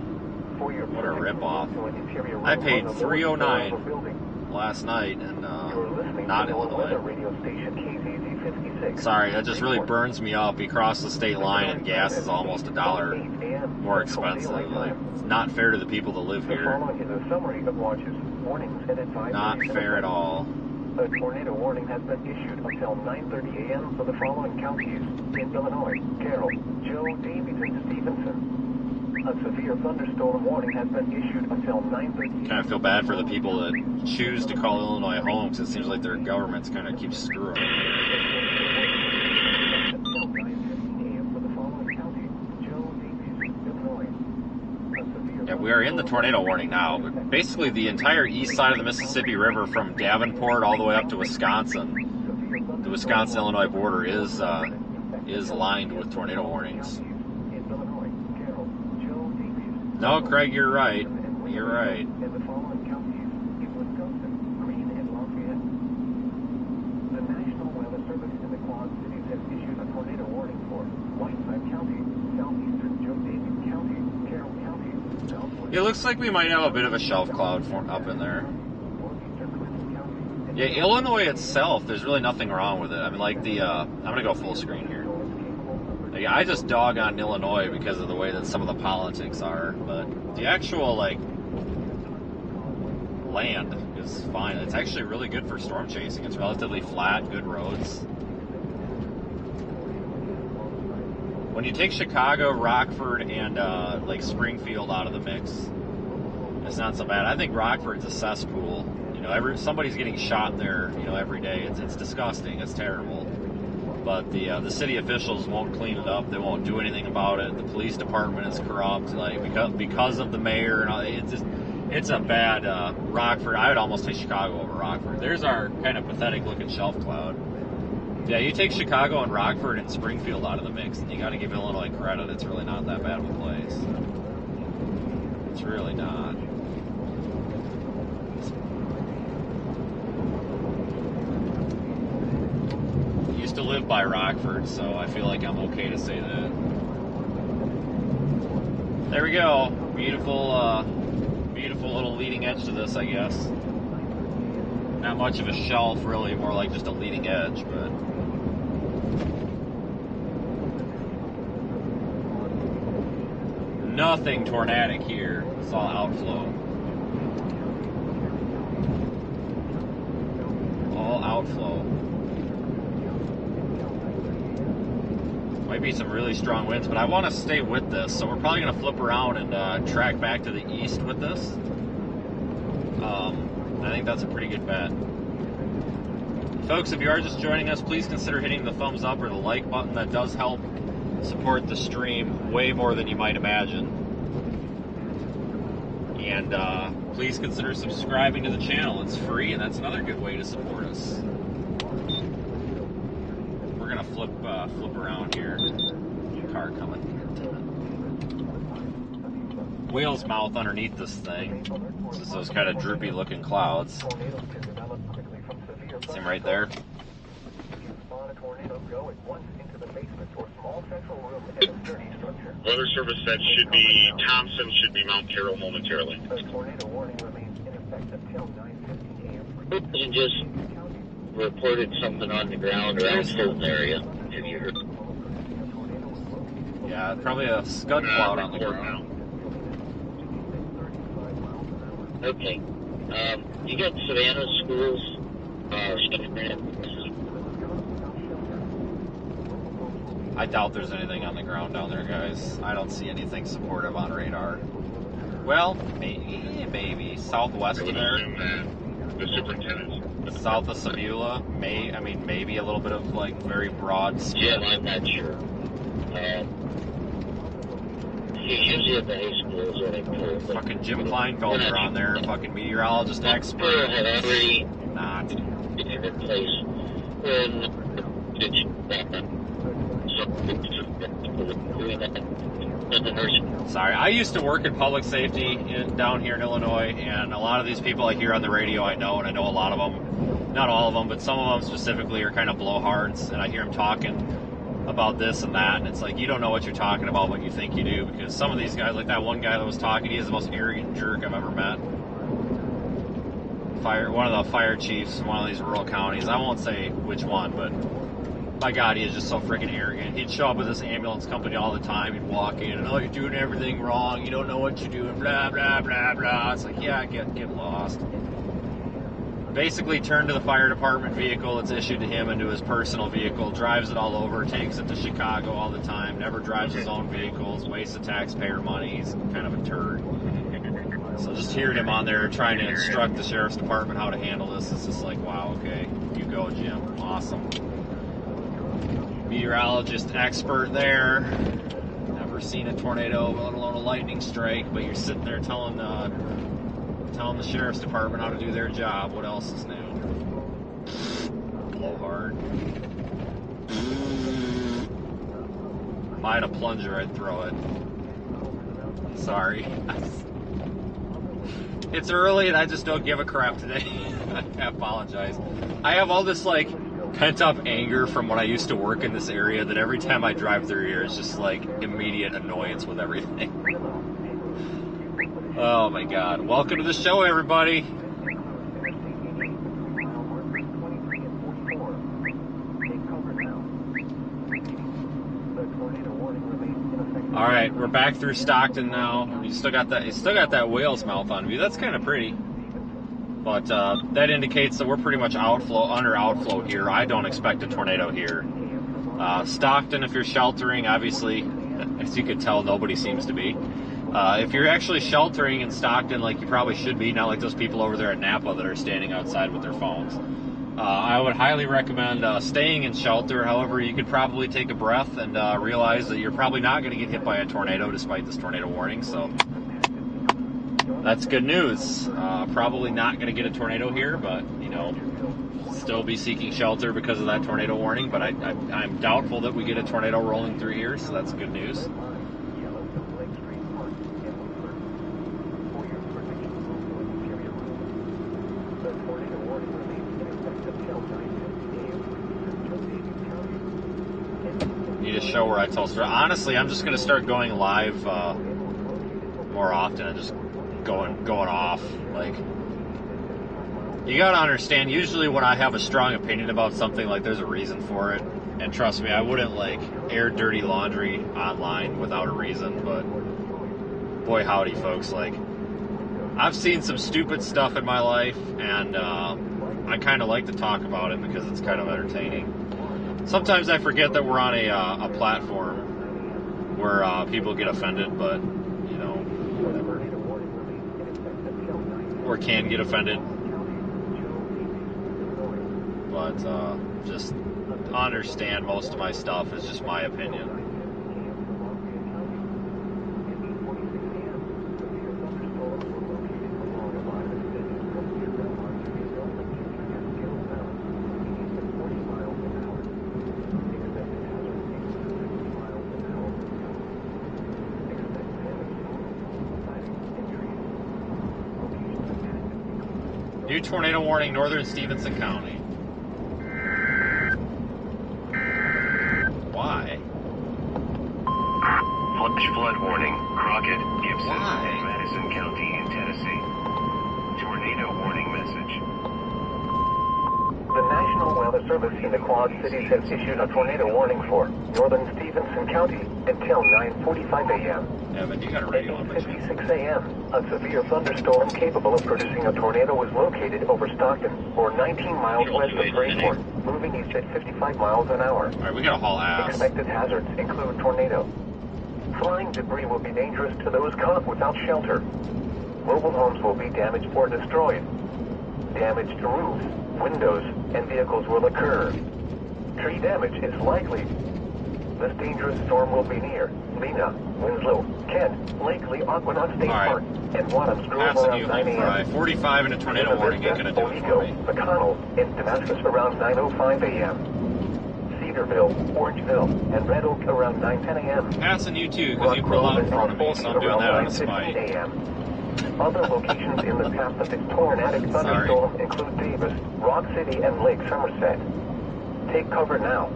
What a ripoff. I paid $3.09 last night in not Illinois. Sorry, that just really burns me up. We crossed the state line and gas is almost $1 more expensive. Like, it's not fair to the people that live here. Not fair at all. A tornado warning has been issued until 9:30 a.m. for the following counties in Illinois: Carroll, Joe Daviess, and Stevenson. A severe thunderstorm warning has been issued until 9:30. Kind of feel bad for the people that choose to call Illinois home, because it seems like their governments kind of keep screwing. Yeah, we are in the tornado warning now. Basically, the entire east side of the Mississippi River from Davenport all the way up to Wisconsin. The Wisconsin-Illinois border is lined with tornado warnings. No, Craig, you're right. You're right. In the following counties in Wisconsin, Greene and Lafayette. The National Weather Service in the Quad Cities has issued a tornado warning for Whiteside County, southeastern Joe Davies County, Carroll County, southwest. It looks like we might have a bit of a shelf cloud up in there. Northeastern Clinton County. Yeah, Illinois itself, there's really nothing wrong with it. I mean, like I'm going to go full screen here. Like, I just dog on Illinois because of the way that some of the politics are, but the actual, like, land is fine. It's actually really good for storm chasing. It's relatively flat, good roads. When you take Chicago, Rockford, and, like, Springfield out of the mix, it's not so bad. I think Rockford's a cesspool. You know, somebody's getting shot there, you know, every day. It's disgusting. It's terrible. But the city officials won't clean it up. They won't do anything about it. The police department is corrupt, like because of the mayor and all. It's a bad Rockford. I would almost take Chicago over Rockford. There's our kind of pathetic looking shelf cloud. Yeah, you take Chicago and Rockford and Springfield out of the mix, and you got to give Illinois credit. It's really not that bad of a place. It's really not. Used to live by Rockford, so I feel like I'm okay to say that. There we go. Beautiful, beautiful little leading edge to this, I guess. Not much of a shelf, really, more like just a leading edge, but nothing tornadic here. It's all outflow. All outflow. Might be some really strong winds, but I want to stay with this, so we're probably going to flip around and track back to the east with this. I think that's a pretty good bet. Folks, if you are just joining us, please consider hitting the thumbs up or the like button. That does help support the stream way more than you might imagine. And please consider subscribing to the channel. It's free, and that's another good way to support us. We're gonna flip around here. Car coming. Whale's mouth underneath this thing. Just those kind of droopy looking clouds. See him right there? Weather Service said should be Thompson, should be Mount Carroll momentarily. You just reported something on the ground around Stockton area. Have you heard? Yeah, probably a scud cloud on the ground. Okay. You got Savannah schools. I doubt there's anything on the ground down there, guys. I don't see anything supportive on radar. Well, maybe. Southwest of there. The superintendent. South of Sebula. Maybe a little bit of, like, very broad Jim, I'm not sure. He's usually at the high schools when I told. Fucking Jim Kleinfelder on there, fucking meteorologist expert. Had already Not. been in place when Sorry, I used to work in public safety down here in Illinois, and a lot of these people I hear on the radio I know, and I know a lot of them, not all of them, but some of them specifically are kind of blowhards, and I hear them talking about this and that, and it's like, you don't know what you're talking about when you think you do, because some of these guys, like that one guy that was talking, he is the most arrogant jerk I've ever met. One of the fire chiefs in one of these rural counties, I won't say which one, but my God, he is just so freaking arrogant. He'd show up with this ambulance company all the time. He'd walk in and, oh, you're doing everything wrong. You don't know what you're doing, blah, blah, blah, blah. It's like, yeah, get lost. Basically turned to the fire department vehicle that's issued to him into his personal vehicle, drives it all over, takes it to Chicago all the time, never drives his own vehicles, wastes the taxpayer money. He's kind of a turd. So just hearing him on there trying to instruct the sheriff's department how to handle this, it's just like, wow, okay, you go, Jim. Awesome. Meteorologist expert there. Never seen a tornado, let alone a lightning strike, but you're sitting there telling the sheriff's department how to do their job. What else is new? Blow hard. If I had a plunger, I'd throw it. Sorry. It's early and I just don't give a crap today. I apologize. I have all this like pent-up anger from when I used to work in this area that every time I drive through here, it's just like immediate annoyance with everything. Oh my God. Welcome to the show, everybody. All right, we're back through Stockton now. You still got that whale's mouth on view. That's kind of pretty. But that indicates that we're pretty much under outflow here. I don't expect a tornado here. Stockton, if you're sheltering, obviously, as you can tell, nobody seems to be. If you're actually sheltering in Stockton, like you probably should be, not like those people over there at Napa that are standing outside with their phones. I would highly recommend staying in shelter. However, you could probably take a breath and realize that you're probably not going to get hit by a tornado despite this tornado warning. So that's good news. Probably not going to get a tornado here, but still be seeking shelter because of that tornado warning. But I'm doubtful that we get a tornado rolling through here, so that's good news. Need a show where I tell stories. Honestly, I'm just going to start going live more often and just going off. Like, you got to understand, usually when I have a strong opinion about something, like, there's a reason for it. And trust me, I wouldn't, like, air dirty laundry online without a reason. But boy, howdy, folks. Like, I've seen some stupid stuff in my life, and I kind of like to talk about it because it's kind of entertaining. Sometimes I forget that we're on a platform where people get offended, but, whatever. Or can get offended. But just understand most of my stuff is just my opinion. New tornado warning, northern Stevenson County. Why? Flash flood warning, Crockett, Gibson, and Madison County in Tennessee. Tornado warning message. The National Weather Service in the Quad Cities has issued a tornado warning for northern Stevenson County until 9:45 a.m. Evan, you got a radio on. At 8:56 a.m., a severe thunderstorm capable of producing a tornado was located over Stockton, or 19 miles west of Grayport, moving east at 55 miles an hour. All right, we got a haul ass. Expected hazards include tornado. Flying debris will be dangerous to those caught without shelter. Mobile homes will be damaged or destroyed. Damage to roofs, windows, and vehicles will occur. Tree damage is likely. This dangerous storm will be near Lena, Winslow, Kent, Lakely, Aquanaut State Park, and Wadhams Grove around 9 a.m. 45 and a tornado warning ain't gonna do it for me. McConnell, and Damascus around 9:05 a.m. Cedarville, Orangeville, and Red Oak around 9:10 a.m. Passing you too, because you pull out in front of me, so I'm doing that on a spike. Other locations in the path of this tornadic thunderstorm include Davis, Rock City, and Lake Somerset. Take cover now.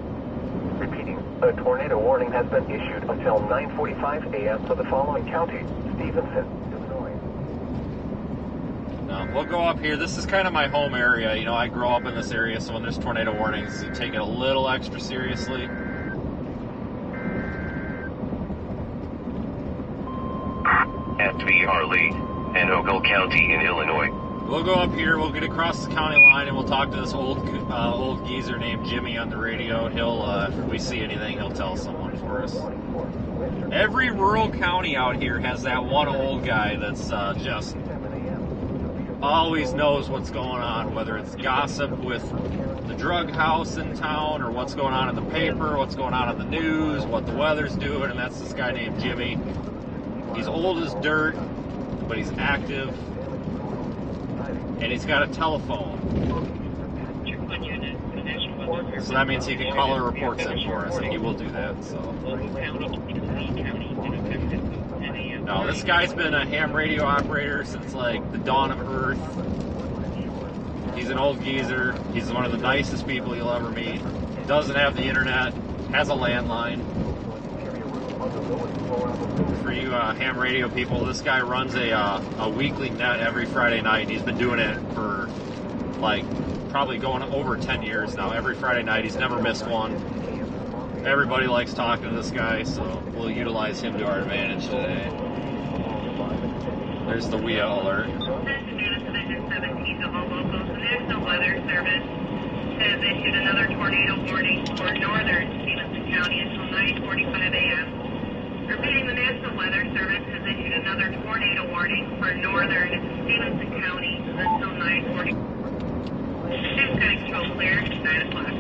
Repeating, a tornado warning has been issued until 9:45 a.m. for the following counties: Stevenson, Illinois. No, we'll go up here. This is kind of my home area. I grew up in this area, so when there's tornado warnings, you take it a little extra seriously. SV Harley, and Ogle County in Illinois. We'll go up here, we'll get across the county line, and we'll talk to this old geezer named Jimmy on the radio. He'll, if we see anything, he'll tell someone for us. Every rural county out here has that one old guy that's just always knows what's going on, whether it's gossip with the drug house in town, or what's going on in the paper, what's going on in the news, what the weather's doing, and that's this guy named Jimmy. He's old as dirt, but he's active. And he's got a telephone. So that means he can call our reports in for us, and he will do that. So. No, this guy's been a ham radio operator since like the dawn of Earth. He's an old geezer. He's one of the nicest people you'll ever meet. Doesn't have the internet. Has a landline. For you ham radio people, this guy runs a weekly net every Friday night. He's been doing it for like probably going over 10 years now. Every Friday night, he's never missed one. Everybody likes talking to this guy, so we'll utilize him to our advantage today. There's the WIA alert. Division 17 to all locals. The National Weather Service has issued another tornado warning for northern Stevenson County until 9:45 a.m. Repeating, the National Weather Service has issued another tornado warning for northern Stevenson County until 9:40. News cutting control clear, 9 o'clock.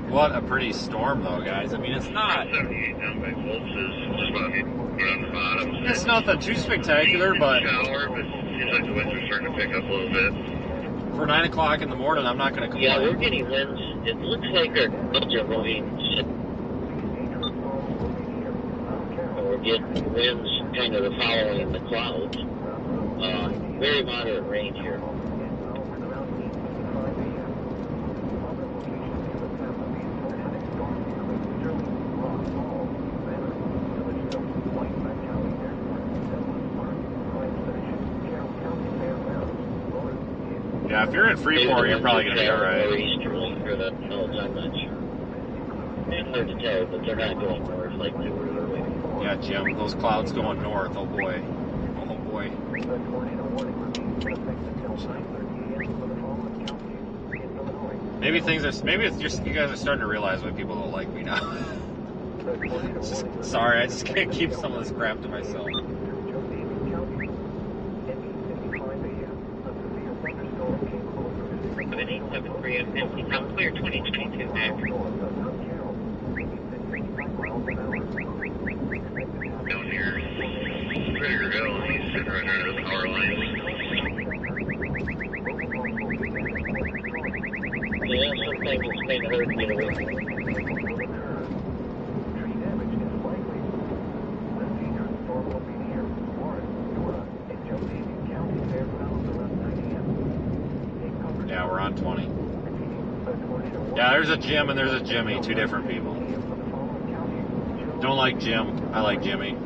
What a pretty storm, though, guys. I mean, it's not. 78 down by Wolf's is just about around the bottom. It's nothing too spectacular, but Shower, but it seems like the winds are starting to pick up a little bit. for 9 o'clock in the morning, I'm not going to Yeah, we're complain. getting winds. It looks like our clouds are moving. We're getting winds kind of following the clouds. Very moderate rain here. Yeah, if you're in Freeport, you're probably going to be all More right. easterly, or the north, I'm not sure. It's hard to tell, but they're not going north like they were earlier. Yeah, Jim, those clouds going north. Oh boy. Oh boy. Maybe it's just you guys are starting to realize why people don't like me now. Sorry, I just can't keep some of this crap to myself. 7873 and 50, now clear 2022 back. Down here, Trigger Hill, and he's sitting right under the power lines. Yeah, sometimes it's kind of hard to get away from it. Yeah, we're on 20. Yeah, there's a Jim and there's a Jimmy, two different people. Don't like Jim, I like Jimmy.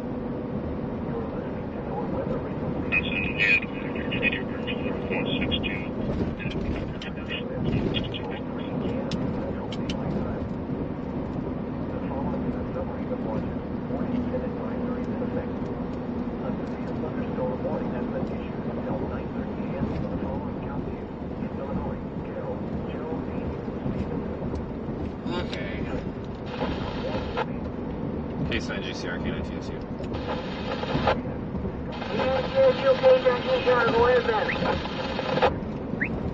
Okay. Case 9 GCR, K9 TSU.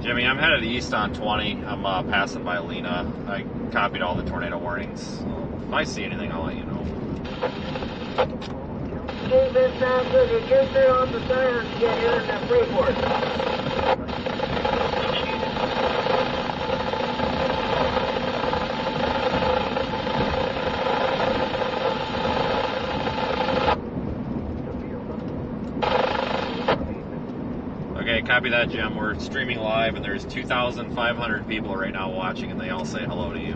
Jimmy, I'm headed east on 20. I'm passing by Lena. I copied all the tornado warnings. So if I see anything, I'll let you know. Okay, this sounds good. You just turn off the sirens to get here in the Freeport. Okay, copy that, Jim. We're streaming live, and there's 2,500 people right now watching, and they all say hello to you.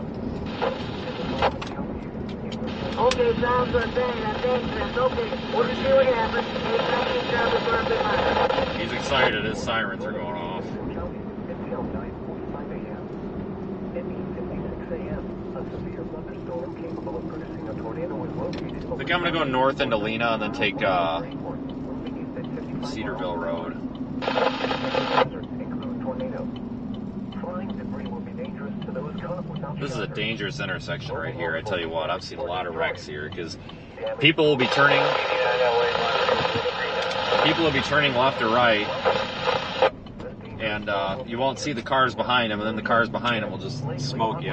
Okay, sounds good. Thanks, Chris. Okay, we'll just see what happens. He's excited. His sirens are going off. I think I'm going to go north into Lena and then take Cedarville Road. This is a dangerous intersection right here. I tell you what, I've seen a lot of wrecks here because people will be turning left or right, and you won't see the cars behind them, and then the cars behind them will just smoke you.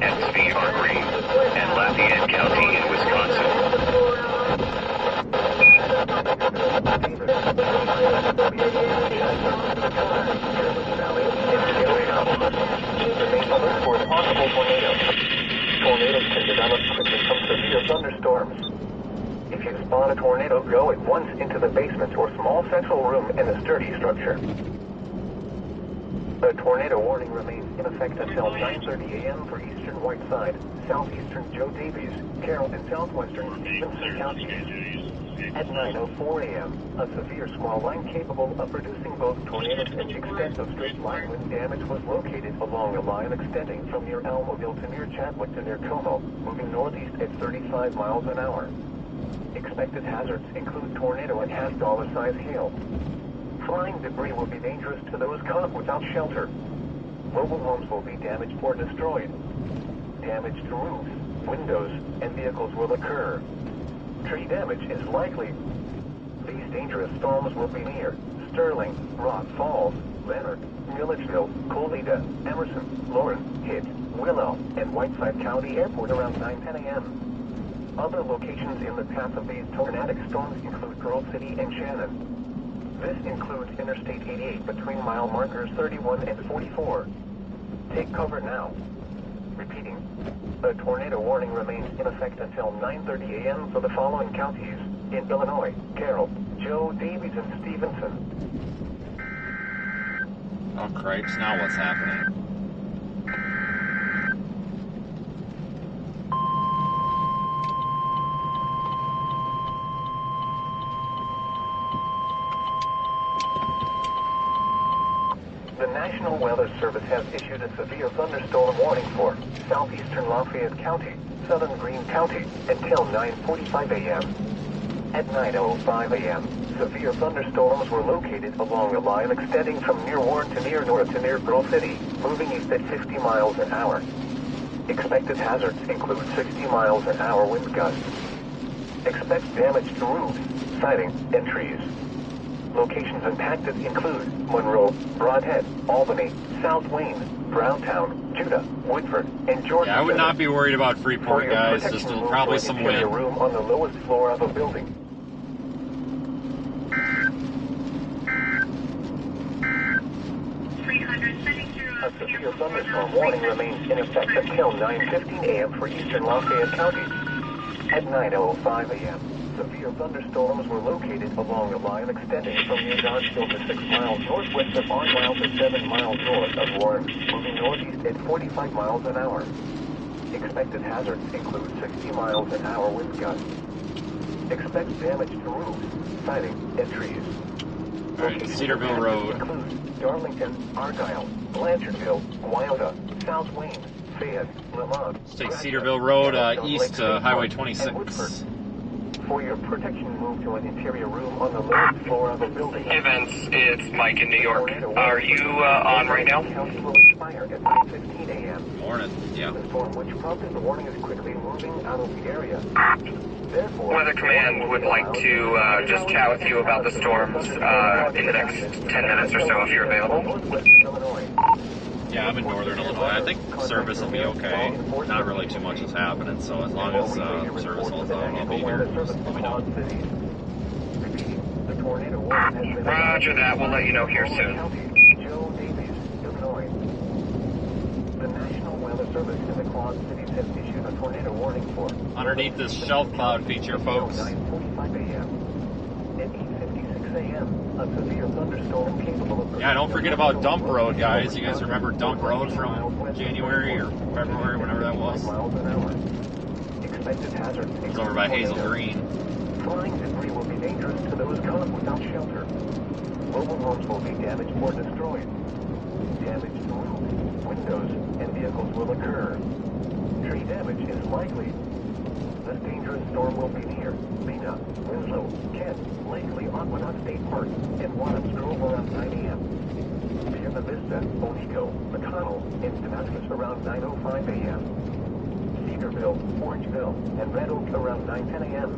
SV are green and Lafayette County in Wisconsin. For a possible tornado. Tornadoes can develop quickly from severe thunderstorms. If you spot a tornado, go at once into the basement or small central room in a sturdy structure. A tornado warning remains in effect until 9:30 a.m. for eastern Whiteside, southeastern Joe Davies, Carroll, and southwestern Stevenson counties. At 9:04 a.m., a severe squall line capable of producing both tornadoes and extent of straight line wind damage was located along a line extending from near Elmville to near Chadwick to near Como, moving northeast at 35 miles an hour. Expected hazards include tornado and half-dollar-size hail. Flying debris will be dangerous to those caught without shelter. Mobile homes will be damaged or destroyed. Damage to roofs, windows, and vehicles will occur. Tree damage is likely. These dangerous storms will be near Sterling, Rock Falls, Leonard, Milledgeville, Colita, Emerson, Lauren, Hitt, Willow, and Whiteside County Airport around 9:10 a.m. Other locations in the path of these tornadic storms include Pearl City and Shannon. This includes Interstate 88 between mile markers 31 and 44. Take cover now. Repeating, a tornado warning remains in effect until 9:30 a.m. for the following counties in Illinois: Carroll, Joe, Davies, and Stevenson. Oh, cripes, now what's happening? The National Weather Service has issued a severe thunderstorm warning for southeastern Lafayette County, southern Greene County, until 9:45 a.m. At 9:05 a.m., severe thunderstorms were located along a line extending from near Warren to near North to near Pearl City, moving east at 50 miles an hour. Expected hazards include 60 miles an hour wind gusts. Expect damage to roofs, siding, and trees. Locations impacted include Monroe, Brodhead, Albany, South Wayne, Browntown, Judah, Woodford, and Georgia. Yeah, I would not be worried about Freeport, guys. Just probably some wind. A room on the lowest floor of a building. A severe thunderstorm warning remains in effect until 9:15 a.m. for eastern Lafayette County. At 9:05 a.m., severe thunderstorms were located along a line extending from near Dodgeville to 6 miles northwest of 1 mile to 7 miles north of Warren, moving northeast at 45 miles an hour. Expected hazards include 60 miles an hour wind gusts. Expect damage to roofs, siding, and trees. All right, Cedarville Road. Include Darlington, Argyle, Blanchardville, Wyoda, South Wayne, Fayette, Lamont. Let's take Cedarville Road east to Highway 26. For your protection, move to an interior room on the lowest floor of a building. Hey Vince, it's Mike in New York. Are you on right now? County will expire at 9:15 a.m. Morning, yeah. The storm which prompted the warning is quickly moving out of the area. Therefore, Weather Command would like to just chat with you about the storms in the next 10 minutes or so if you're available. Northwestern Illinois. Yeah, I'm in northern Illinois. I think service will be okay. Not really too much is happening, so as long as service holds out, I'll be here. Just let me know. Roger that, we'll let you know here soon. Joe Davies, Illinois. The National Weather Service in the Quad Cities has issued a tornado warning for Underneath this shelf cloud feature, folks. 9:45 a.m. At 8:56 a.m., a severe thunderstorm capable of... Yeah, don't forget about Dump Road, guys. You guys remember Dump Road from January or February, whenever that was? Miles an hour. Expected hazards. It's over by Hazel Green. Flying debris will be dangerous to those caught without shelter. Mobile homes will be damaged or destroyed. Damage to roofs, windows, and vehicles will occur. Tree damage is likely. This dangerous storm will be near Lena, Winslow, Kent, Lakely, Aquanaut State Park, and Wadhams Grove around 9 a.m. Sierra Vista, Onico, McConnell, and Damascus around 9:05 a.m. Cedarville, Orangeville, and Red Oak around 9:10 a.m.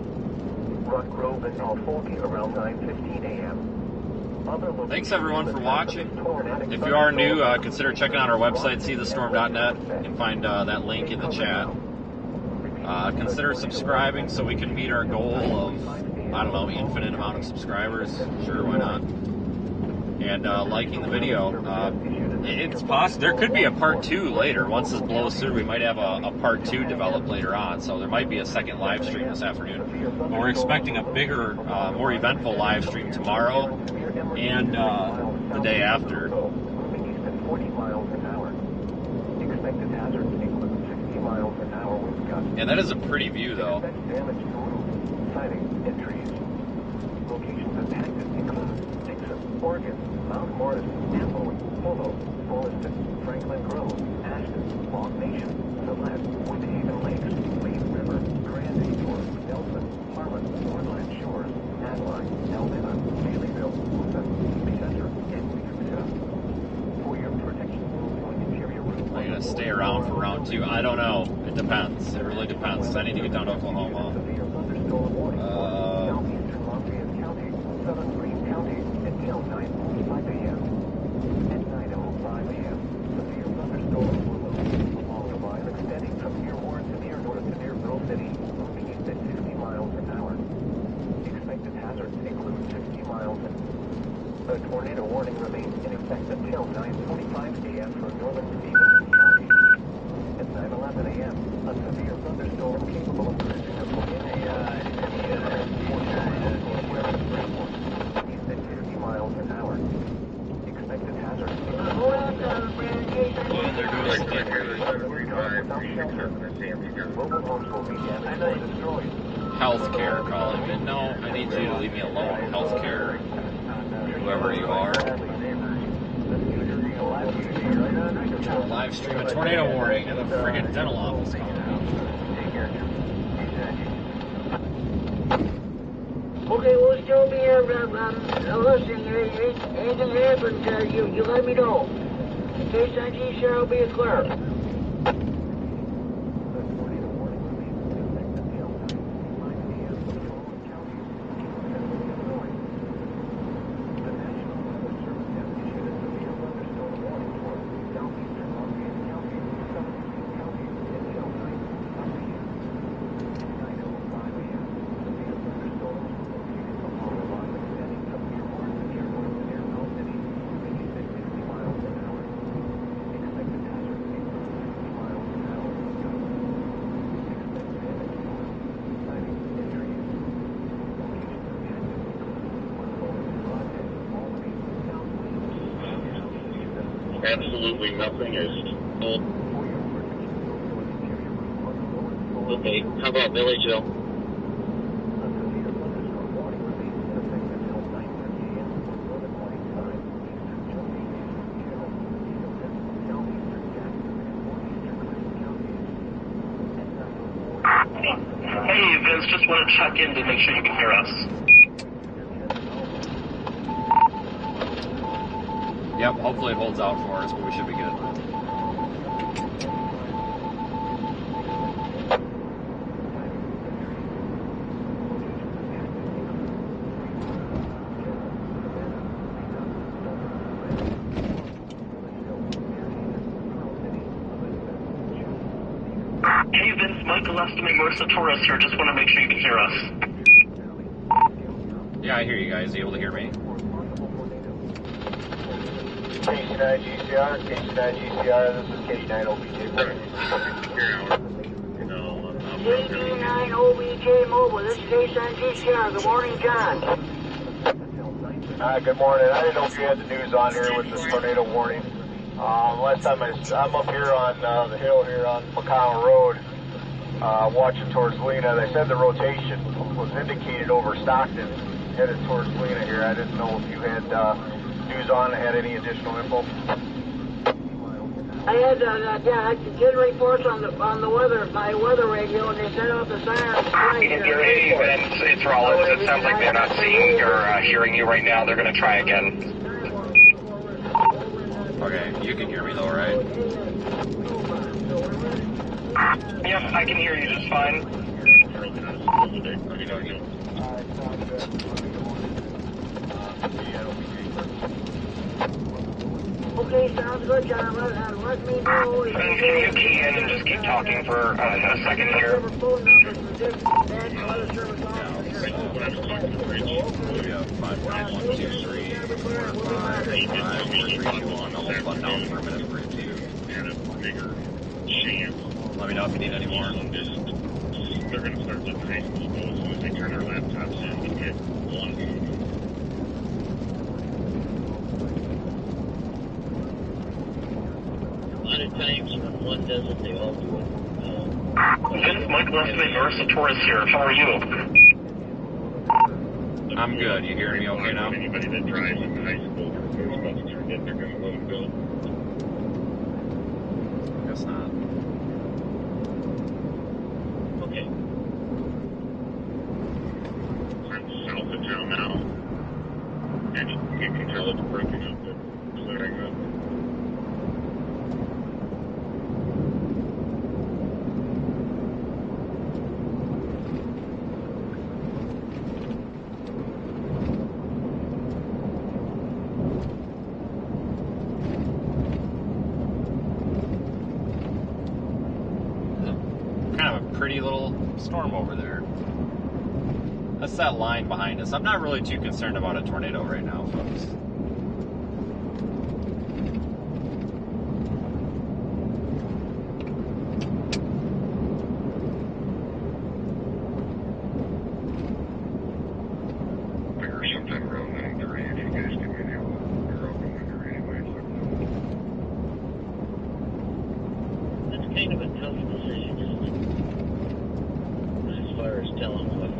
Rock Grove and Alforky around 9:15 a.m. Thanks everyone for watching. If you are new, consider checking out our website, seethestorm.net. You can find that link in the chat. Consider subscribing so we can meet our goal of, I don't know, infinite amount of subscribers. Sure, why not? And liking the video. It's possible there could be a part 2 later. Once this blows through, we might have a part 2 developed later on. So there might be a second live stream this afternoon. But we're expecting a bigger, more eventful live stream tomorrow and the day after. Moving east at 40 miles an hour. Expected hazards include 60 miles an hour wind gusts. Yeah, that is a pretty view, though. Expect damage to roofs, siding, and trees. Locations impacted include Dixon, Oregon, Mount Morris, Antelope, Polo, Fullerton, Franklin Grove, Ashton, Long Nation, Gillette, Woodhaven Lakes, Wade River, Grand Shore, Nelson, Harlan, Northland Shores, Adeline, Elmina, Baileyville, Woodland, Center, and Weaverville. For your protection along interior route. Am I going to stay around for round 2? I don't know. It depends. It really depends. I need to get down to Oklahoma. Severe thunderstorm warning for southeastern Lafayette County, southern Greene County, until 9:45 a.m. At 9:05 a.m., severe thunderstorms will move along the line extending from near Warren to near north to near Mill City, moving east at 60 miles an hour. Expected hazards include 60 miles an hour. A tornado warning remains in effect until 9:45 a.m. for northern Stevens County. At 9:11 a.m., a severe thunderstorm capable of producing a tornado east at 50 miles an hour. Expected hazards mobile homes will be damaged or destroyed. Healthcare calling me. No, I need you to leave me alone. Healthcare, whoever you are. Live stream a tornado warning and the friggin' dental office calling. Okay, we'll still be here, listen, anything happens, you let me know. Case on G, sure, I'll be clear. Absolutely nothing is told. Okay, how about Villageville? Hey, Vince, just want to check in to make sure you can hear us. Yep, hopefully it holds out for us, but we should be good. Hey, Vince, Michael Estimate Marissa Torres here. Just want to make sure you can hear us. Yeah, I hear you guys. Are you able to hear me? KC9 GCR, this is K9 OBJ. KC9 OBJ Mobile, this is Case on GCR. Good morning, John. Good morning. I didn't know if you had the news on here with this tornado warning. Last time I'm up here on the hill here on McConnell Road, watching towards Lena. They said the rotation was indicated over Stockton, headed towards Lena here. I didn't know if you had news on it, had any additional info. I had I did reports on the weather, my weather radio, and they set off the sirens twice. Hey, Vince, it's Rollins. It sounds like they're not seeing or hearing you right now. They're going to try again. Okay, you can hear me though, right? Yep, I can hear you just fine. Okay, sounds good, John. Let me know. Vince, can you key in and just keep talking for a second here? We have 5.123, 4.5, I'll hold down for a minute for you too. Let me know if you need any more. They're going to start letting high school go as soon as they turn their laptops in and get one. A lot of times when one does it, they all do it. Vince, Michael Estimate Marissa Torres here. How are you? I'm good. You hearing me okay now? Anybody that drives in high school or is about to turn in, they're going to let them go. Guess not. Okay. I'm south of town now. And you can tell it's breaking up and clearing up. Pretty little storm over there. That's that line behind us. I'm not really too concerned about a tornado right now, folks. Figure sometime around 9:30 if you guys give me the you're open window anyway. That's kind of a tough decision, isn't it? As far as telling what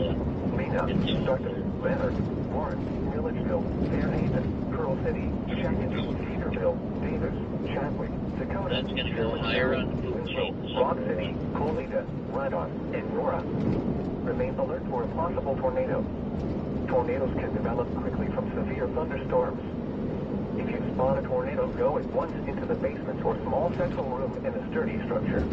Lena, Stockton, Leonard, Warren, Milledgeville, Fairhaven, Pearl City, Checkers, Cedarville, Davis, Chadwick, Dakota, That's going to go higher on the food chain. Rock City, Colita, Radon, and Nora. Remain alert for a possible tornado. Tornadoes can develop quickly from severe thunderstorms. If you spot a tornado, go at once into the basement or small central room in a sturdy structure.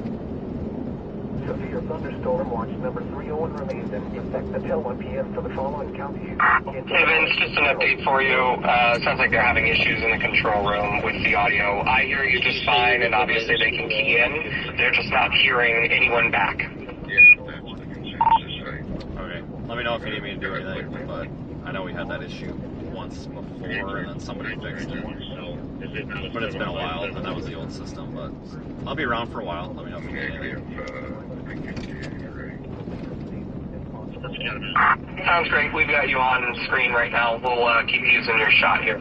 Severe thunderstorm watch number 301 remains in effect until 1 p.m. for the following counties. Hey, Vince, just an update for you. Sounds like they're having issues in the control room with the audio. I hear you just fine, and obviously they can key in. They're just not hearing anyone back. Yeah, that's the consensus, right? Okay. Let me know if you need me to do anything, but I know we had that issue once before, and then somebody fixed it. But it's been a while, and that was the old system, but I'll be around for a while. Let me know if you need anything. Sounds great. We've got you on screen right now. We'll keep using your shot here.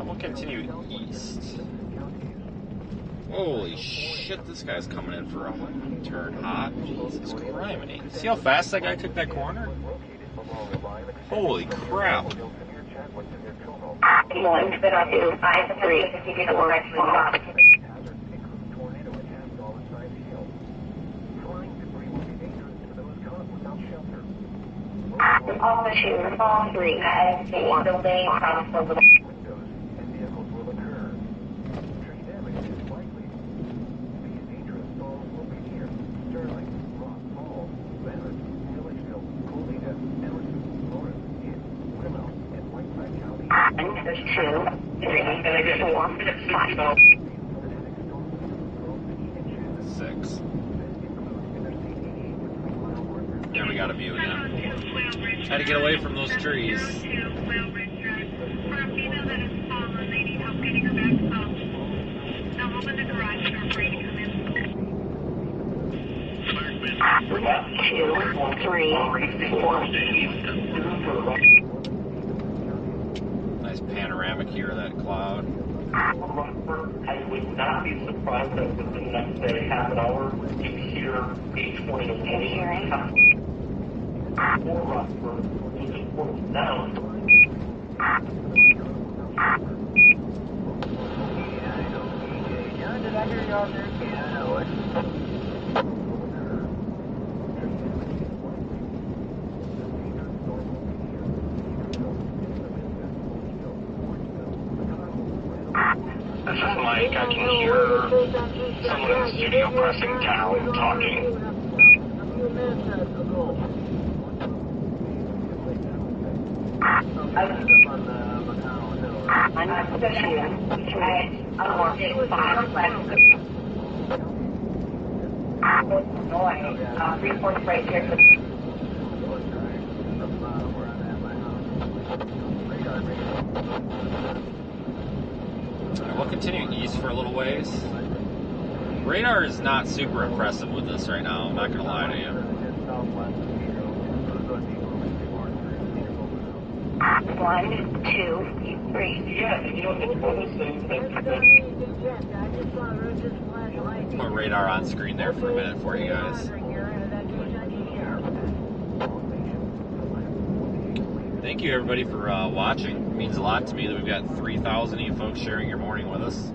We'll continue east. Holy shit, this guy's coming in for a turn hot. Jesus criminy. See how fast that guy took that corner? Holy crap. 1-2-5-3. All 2, all 3, and 4, building across over the there's 2, 3, 4, 5. 6. Yeah, we got a view again. Try to get away from those trees. open the garage door for you to come in. Left 2, 3, 4. Nice panoramic here of that cloud. I would not be surprised that within the next, say, half an hour, you hear H20 or Rockford, which is working down. Did I hear y'all there? Yeah, I know it. This is Mike. I can hear someone in the studio pressing down, talking. A few minutes ago. I'm not especially unwanted 5 left. Noise. Reports right here. We'll continue east for a little ways. Radar is not super impressive with this right now, I'm not going to lie to you. 1, 2, 3. Yeah, you know, it's one of those things that... Put radar on screen there for a minute for you guys. Thank you everybody for watching. It means a lot to me that we've got 3,000 of you folks sharing your morning with us.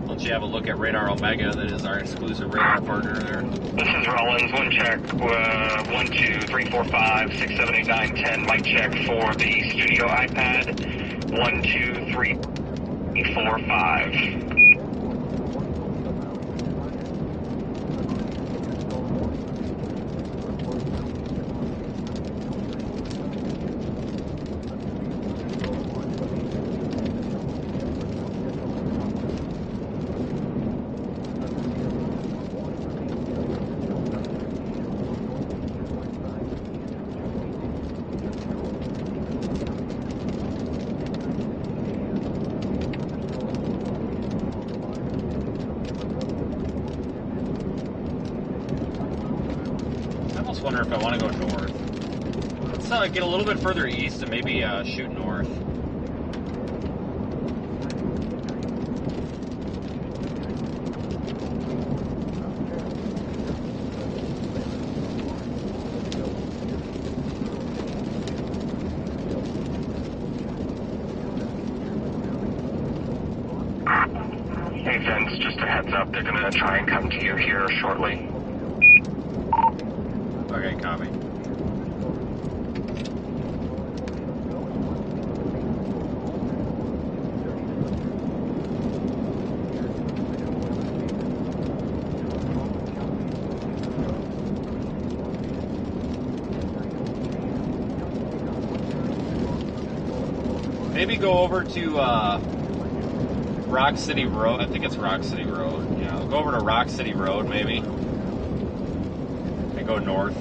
Let you have a look at Radar Omega, that is our exclusive radar partner there. This is Rollins. One check. 1, 2, 3, 4, 5, 6, 7, 8, 9, 10. Mic check for the studio iPad. 1, 2, 3, 4, 5. I wonder if I want to go north. Let's get a little bit further east and maybe shoot north. Hey Vince, just a heads up, they're going to try and come to you here shortly. Okay, copy. Maybe go over to Rock City Road. I think it's Rock City Road. Yeah, I'll go over to Rock City Road maybe. And go north.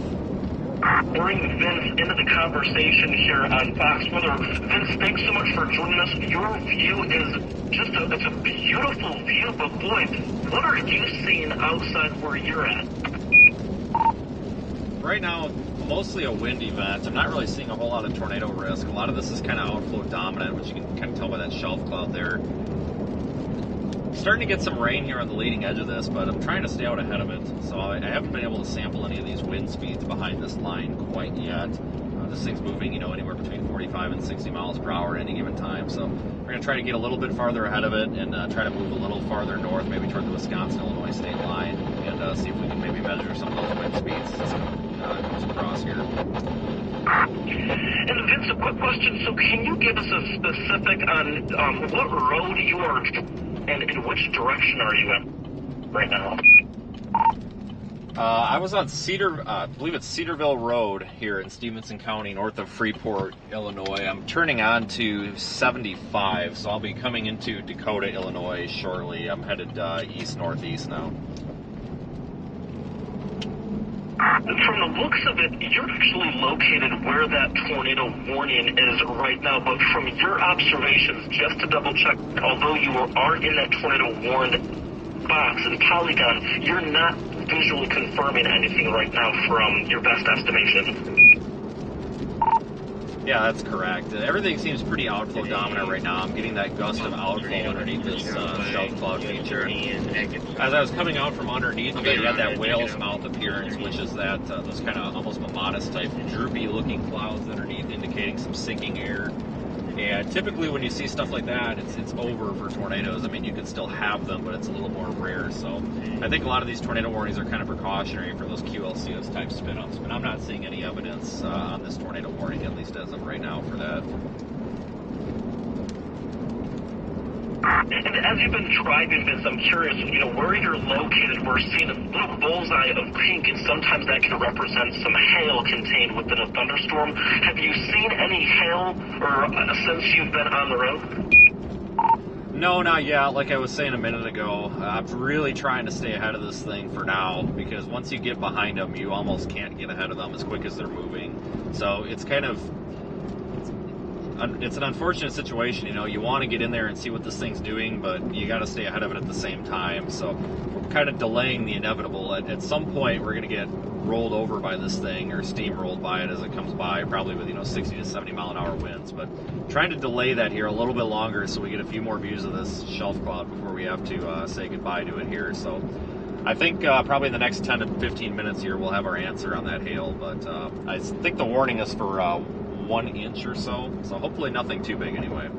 Bring Vince into the conversation here on Fox Weather. Vince, thanks so much for joining us. Your view is just it's a beautiful view, but boy, what are you seeing outside where you're at? Right now, mostly a wind event. I'm not really seeing a whole lot of tornado risk. A lot of this is kind of outflow dominant, which you can kind of tell by that shelf cloud there. Starting to get some rain here on the leading edge of this, but I'm trying to stay out ahead of it. So I haven't been able to sample any of these wind speeds behind this line quite yet. This thing's moving, anywhere between 45 and 60 miles per hour at any given time. So we're going to try to get a little bit farther ahead of it and try to move a little farther north, maybe toward the Wisconsin-Illinois state line, and see if we can maybe measure some of those wind speeds as it comes across here. And Vince, a quick question. So can you give us a specific on what road you are and in which direction are you in right now? I was on I believe it's Cedarville Road here in Stevenson County, north of Freeport, Illinois. I'm turning on to 75, so I'll be coming into Dakota, Illinois shortly. I'm headed east-northeast now. From the looks of it, you're actually located where that tornado warning is right now, but from your observations, just to double check, although you are in that tornado warned box and polygon, you're not visually confirming anything right now from your best estimation. Yeah, that's correct. Everything seems pretty outflow dominant right now. I'm getting that gust of outflow underneath this shelf cloud feature. As I was coming out from underneath of it, you had that whale's mouth appearance, which is that those kind of almost mammatus type droopy looking clouds underneath indicating some sinking air. And typically when you see stuff like that, it's over for tornadoes. I mean, you can still have them, but it's a little more rare. So I think a lot of these tornado warnings are kind of precautionary for those QLCS type spin-ups, but I'm not seeing any evidence on this tornado warning, at least as of right now, for that. And as you've been driving, Vince, I'm curious, where you're located, we're seeing a little bullseye of pink, and sometimes that can represent some hail contained within a thunderstorm. Have you seen any hail since you've been on the road? No, not yet. Like I was saying a minute ago, I'm really trying to stay ahead of this thing for now, because once you get behind them, you almost can't get ahead of them as quick as they're moving. So it's kind of... it's an unfortunate situation, you want to get in there and see what this thing's doing, but you got to stay ahead of it at the same time. So we're kind of delaying the inevitable. At some point, we're going to get rolled over by this thing or steamrolled by it as it comes by, probably with 60 to 70 mile an hour winds. But trying to delay that here a little bit longer so we get a few more views of this shelf cloud before we have to say goodbye to it here. So I think probably in the next 10 to 15 minutes here we'll have our answer on that hail. But I think the warning is for 1 inch or so hopefully nothing too big anyway.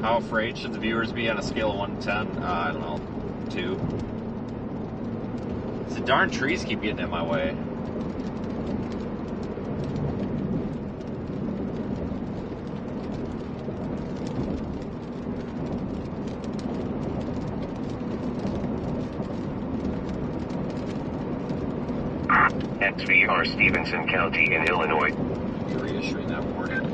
How afraid should the viewers be on a scale of 1 to 10? I don't know, 2. The darn trees keep getting in my way. XVR Stevenson County in Illinois. Reissuing that warning.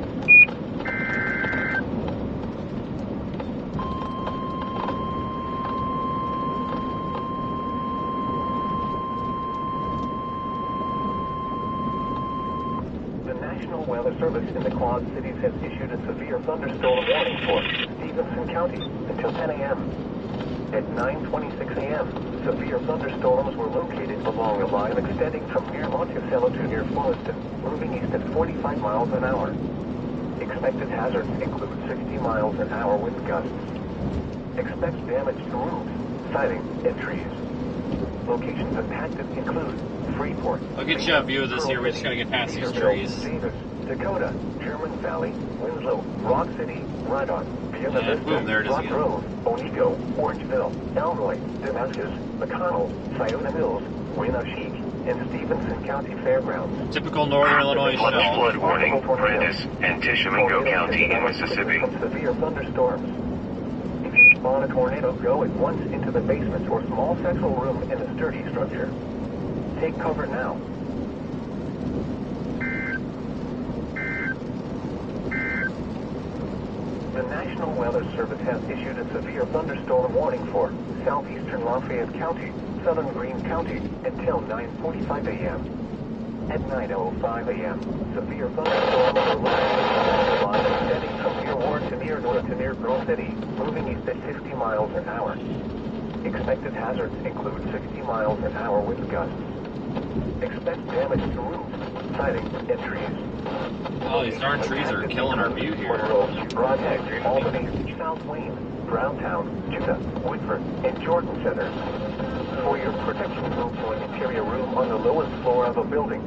The National Weather Service in the Quad Cities has issued a severe thunderstorm warning for Stevenson County until 10 a.m. At 9:26 a.m., severe thunderstorms were located along a line extending from near Monticello to near Fullerton, moving east at 45 miles an hour. Expected hazards include 60 miles an hour wind gusts. Expect damage to roofs, siding, and trees. Locations impacted include Freeport. I'll get you a view of this here. We just gotta get past these trees. Davis, Dakota, Sherman Valley, Winslow, Rock City, Rydon, And boom, there it is Rock again. Grove, Onego, Orangeville, Elroy, Damascus, McConnell, Scioto Mills, Winneshiek, and Stevenson County Fairgrounds. Typical northern Illinois Flash shell. flood warning, Prentice and Tishomingo County in Mississippi. From severe thunderstorms. If you spawn a tornado, go at once into the basement or small central room in a sturdy structure. Take cover now. The National Weather Service has issued a severe thunderstorm warning for southeastern Lafayette County, southern Greene County until 9:45 a.m. At 9:05 a.m., severe thunderstorms were located along the line extending from near Ward to near North to near Grove City, moving east at 50 miles an hour. Expected hazards include 60 miles an hour wind gusts. Expect damage to roofs, siding, and trees. Oh, these darn trees are killing our view here. Broadhead, Albany, South Wayne, Browntown, Judah, Woodford, and Jordan Center. For your protection, move to an interior room on the lowest floor of a building.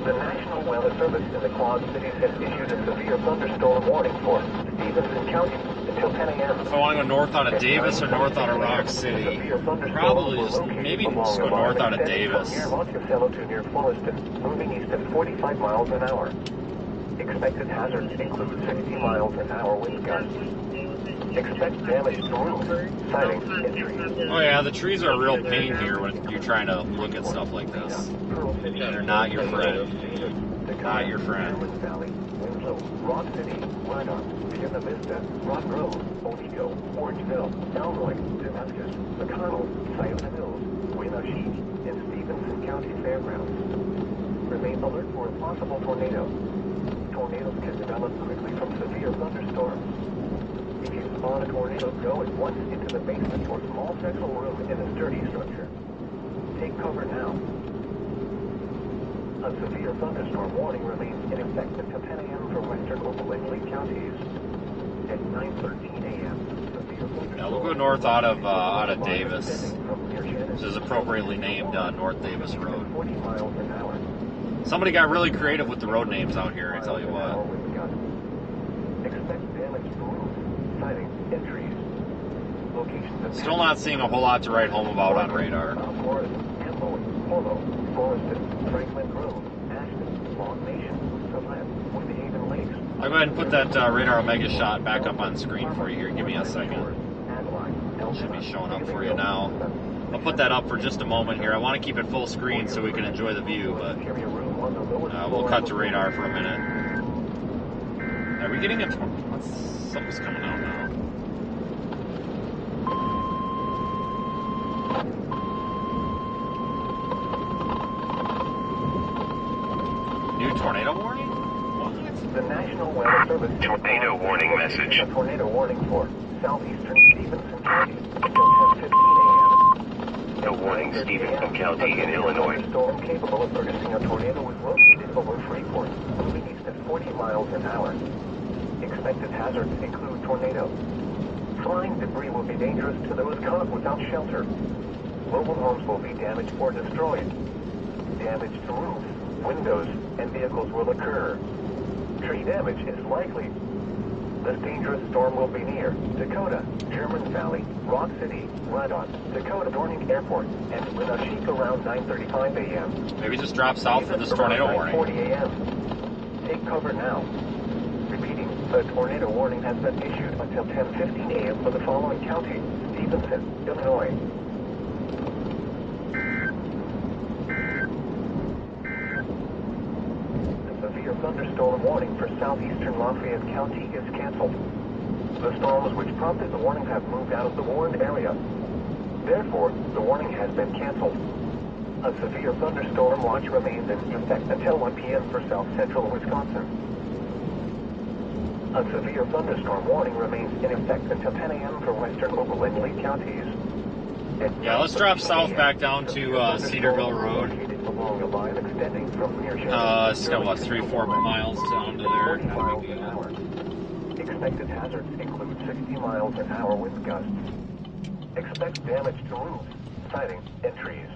The National Weather Service in the Quad Cities has issued a severe thunderstorm warning for Stevenson County until 10 a.m. If I want to go north out of Davis or north out of Rock City, probably just maybe just go north out of Davis. From near Monticello to near Fullerton, moving east at 45 miles an hour. Expected hazards include 60 miles an hour wind gusts. Expect damage to roof, siding, and trees. Oh yeah, the trees are a real pain here when you're trying to look at stuff like this. They're not your friend. Not your friend. Valley, Winslow, Rock City, Rydon, Vienna Vista, Rock Grove, Otsego, Orangeville, Elroy, Damascus, McConnell, Sayona Hills, Wenatchee, and Stevenson County Fairgrounds. Remain alert for a possible tornado. Tornadoes can develop quickly from severe thunderstorms. If you spawn a tornado, go at once into the basement or small central room in a sturdy structure. Take cover now. A severe thunderstorm warning remains in effect until 10 a.m. for western Opal and Lake counties. At 9:13 a.m., severe thunderstorm. Now we'll go north out of Davis. This is appropriately named North Davis Road. 40 miles an hour. Somebody got really creative with the road names out here, I tell you what. Expect damage to roofs, siding, and trees. Locations. Still not seeing a whole lot to write home about on radar. Mount Morris, Amboy, Polo, Foreston, Franklin Grove, Ashton, Long Nation, Sublette, Windy Haven Lakes. I'll go ahead and put that radar Omega shot back up on screen for you here. Give me a second. Should be showing up for you now. I'll put that up for just a moment here. I want to keep it full screen so we can enjoy the view, but we'll cut to radar for a minute. Are we getting a... Something's coming out now. New tornado warning? What? The National Weather Service Tornado warning message. A tornado warning for southeastern Stevenson County until 10:15 a.m. No warning, Stevenson County in Illinois. A storm capable of producing a tornado was located over Freeport, moving east at 40 miles an hour. Expected hazards include tornado. Flying debris will be dangerous to those caught without shelter. Mobile homes will be damaged or destroyed. Damage to roofs, windows, and vehicles will occur. Tree damage is likely. This dangerous storm will be near Dakota, German Valley, Rock City, Rydon, Dakota Dorning Airport, and Wenatchee around 9:35 a.m. Maybe just drop south for this tornado warning. 9:40 a.m. Take cover now. Repeating, a tornado warning has been issued until 10:15 a.m. for the following counties: Stevenson, Illinois. Severe thunderstorm warning for southeastern Lafayette County is canceled. The storms which prompted the warning have moved out of the warned area. Therefore, the warning has been canceled. A severe thunderstorm watch remains in effect until 1 p.m. for south central Wisconsin. A severe thunderstorm warning remains in effect until 10 a.m. for western Opal and Lake counties. Yeah, let's drop south back down to Cedarville Road. Along a line extending from near It's got what, 3-4 miles down to there. miles an hour. Expected hazards include 60 miles an hour wind gusts. Expect damage to roofs, siding, and trees.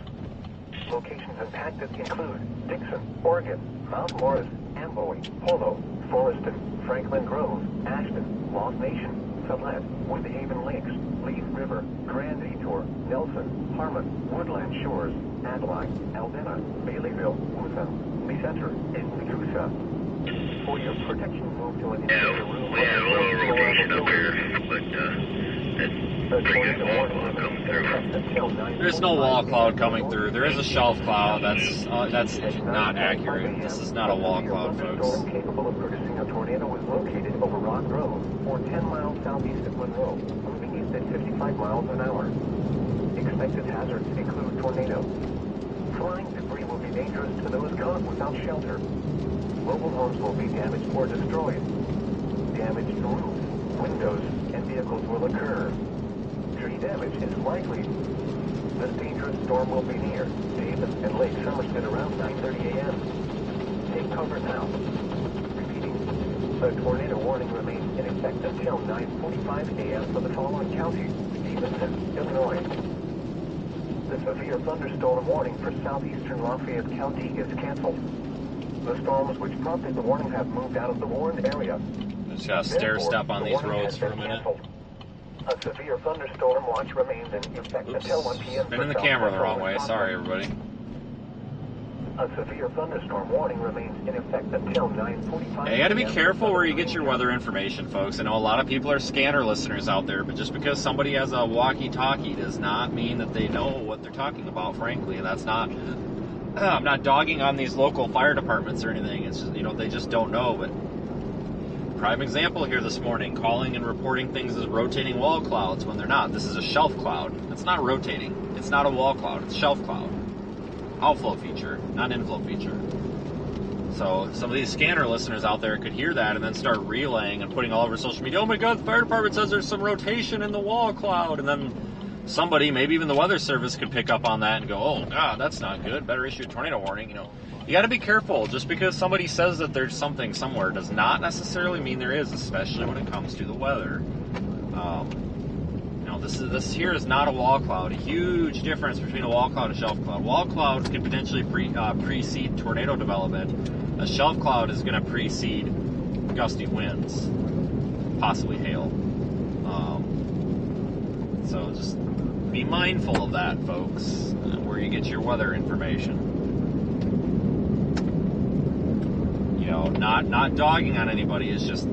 Locations impacted include Dixon, Oregon, Mount Morris, Amboy, Polo, Foreston, Franklin Grove, Ashton, Lost Nation, Sublette, Windy Haven Lakes, Leaf River, Grand Detour, Nelson, Harmon, Woodland Shores, Adeline, Aldena, Baileyville, Wootham, Lee Center, and Lechusa. For your protection, move to an interior room. We had a little rotation up here, but that's pretty good wall cloud coming through. There's no wall cloud coming through. There is a shelf cloud. That's not accurate. This is not a wall cloud, folks. Storm capable of producing a tornado was located over Rock Grove, or 10 miles southeast of Monroe, moving east at 55 miles an hour. Expected hazards include tornado. Flying debris will be dangerous to those caught without shelter. Mobile homes will be damaged or destroyed. Damage to roofs, windows, and vehicles will occur. Tree damage is likely. This dangerous storm will be near Davis and Lake Somerset around 9:30 a.m. Take cover now. Repeating, a tornado warning remains in effect until 9:45 a.m. for the following counties: Stevenson, Illinois. The severe thunderstorm warning for southeastern Lafayette County is canceled. The storms which prompted the warning have moved out of the warned area. Just gotta stair step on these roads for a minute. A severe thunderstorm watch remains in effect until 1 p.m. Spinning the camera the wrong way. Sorry, everybody. A severe thunderstorm warning remains in effect until 9:45. You got to be careful where you get your weather information, folks. I know a lot of people are scanner listeners out there, but just because somebody has a walkie-talkie does not mean that they know what they're talking about, frankly. And that's not... I'm not dogging on these local fire departments or anything. It's just, they just don't know. But prime example here this morning, calling and reporting things as rotating wall clouds when they're not. This is a shelf cloud. It's not rotating. It's not a wall cloud. It's a shelf cloud. Outflow feature, not inflow feature. So some of these scanner listeners out there could hear that and then start relaying and putting all over social media, oh my God, the fire department says there's some rotation in the wall cloud. And then somebody, maybe even the weather service, could pick up on that and go, oh God, that's not good. Better issue a tornado warning. You got to be careful. Just because somebody says that there's something somewhere does not necessarily mean there is, especially when it comes to the weather. This here is not a wall cloud. A huge difference between a wall cloud and a shelf cloud. Wall clouds can potentially precede tornado development. A shelf cloud is going to precede gusty winds, possibly hail. So just be mindful of that, folks, where you get your weather information. Not dogging on anybody. Is just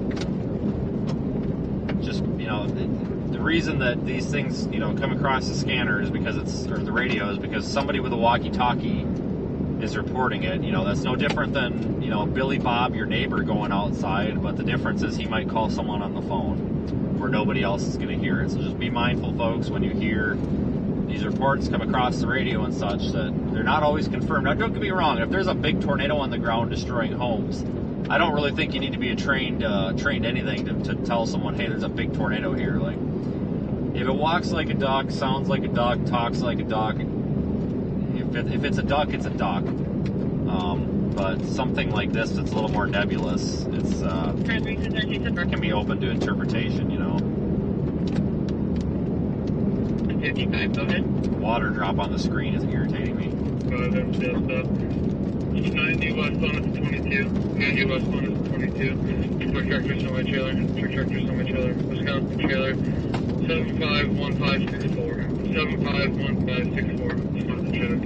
the reason that these things come across the scanner is because or the radio is because somebody with a walkie-talkie is reporting it. That's no different than Billy Bob, your neighbor, going outside, but the difference is he might call someone on the phone where nobody else is going to hear it. So just be mindful, folks, when you hear these reports come across the radio and such, that they're not always confirmed. Now, don't get me wrong, if there's a big tornado on the ground destroying homes, I don't really think you need to be a trained anything to tell someone, hey, there's a big tornado here. Like, if it walks like a duck, sounds like a duck, talks like a duck, if it's a duck, it's a duck. But something like this that's a little more nebulous, it can be open to interpretation, 55, go ahead. Water drop on the screen is irritating me. 90 westbound is 22. 90 westbound is 22. Truck tractor, semi trailer. Truck tractor, semi trailer. Wisconsin trailer. 751564. 751564. Wisconsin trailer.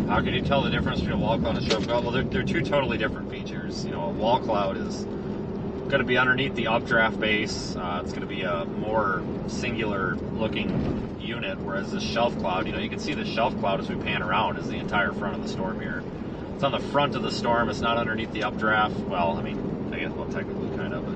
How can you tell the difference between a wall cloud and a shelf cloud? Well, they're two totally different features. A wall cloud is going to be underneath the updraft base. It's going to be a more singular looking unit, whereas the shelf cloud, you can see the shelf cloud as we pan around is the entire front of the storm here. It's on the front of the storm. It's not underneath the updraft. Well, I guess technically kind of, but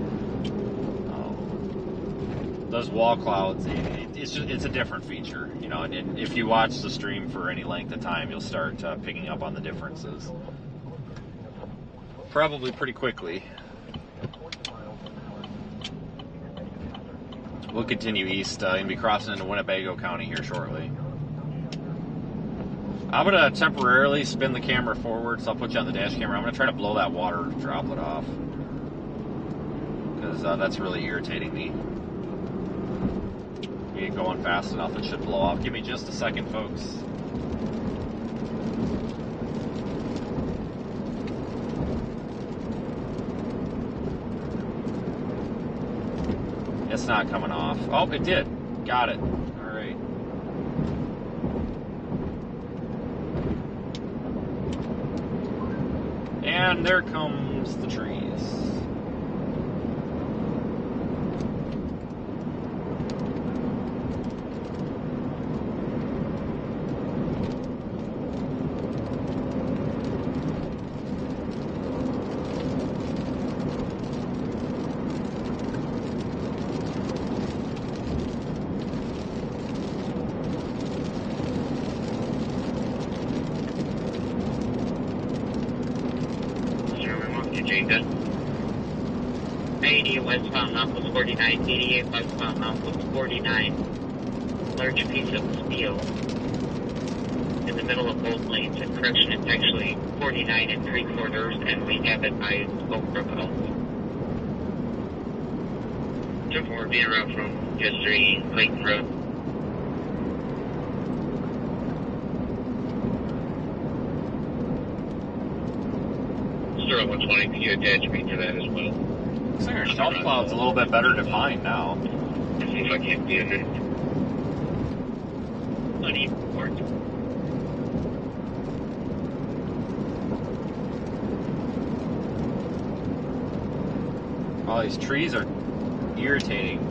those wall clouds, it's a different feature, and if you watch the stream for any length of time, you'll start picking up on the differences. Probably pretty quickly. We'll continue east and be crossing into Winnebago County here shortly. I'm going to temporarily spin the camera forward, so I'll put you on the dash camera. I'm going to try to blow that water droplet off, because that's really irritating me. We ain't going fast enough. It should blow off. Give me just a second, folks. It's not coming off. Oh, it did. Got it. All right. And there comes the trees. Jada. 80 westbound Northwest 49, 88 westbound Northwest 49. Large piece of steel in the middle of both lanes. And correction, it's actually 49 and 3/4, and we have it by both criminals. 2-4, be around from history, Clayton Road. Star 120, can you attach me to that as well? Looks like our shelf cloud's a little bit better defined now. Let's see if I can't be in it. All these trees are irritating.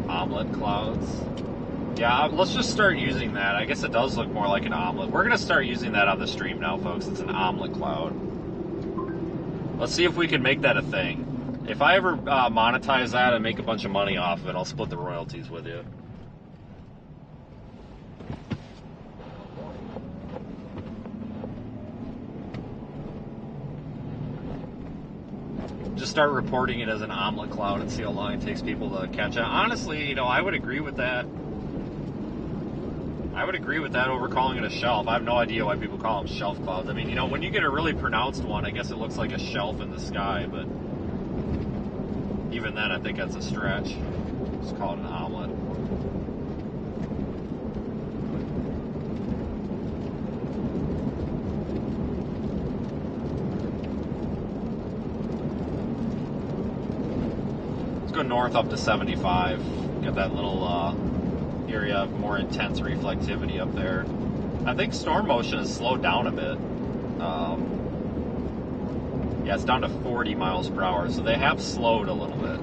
Omelet clouds. Yeah, let's just start using that. I guess it does look more like an omelet. We're going to start using that on the stream now, folks. It's an omelet cloud. Let's see if we can make that a thing. If I ever monetize that and make a bunch of money off of it, I'll split the royalties with you. Just start reporting it as an omelet cloud and see how long it takes people to catch on. Honestly, you know, I would agree with that. I would agree with that over calling it a shelf. I have no idea why people call them shelf clouds. I mean, you know, when you get a really pronounced one, I guess it looks like a shelf in the sky, but even then, I think that's a stretch. Just call it an omelet. Let's go north up to 75. Get that little area of more intense reflectivity up there. I think storm motion has slowed down a bit. Yeah, it's down to 40 miles per hour, so they have slowed a little bit.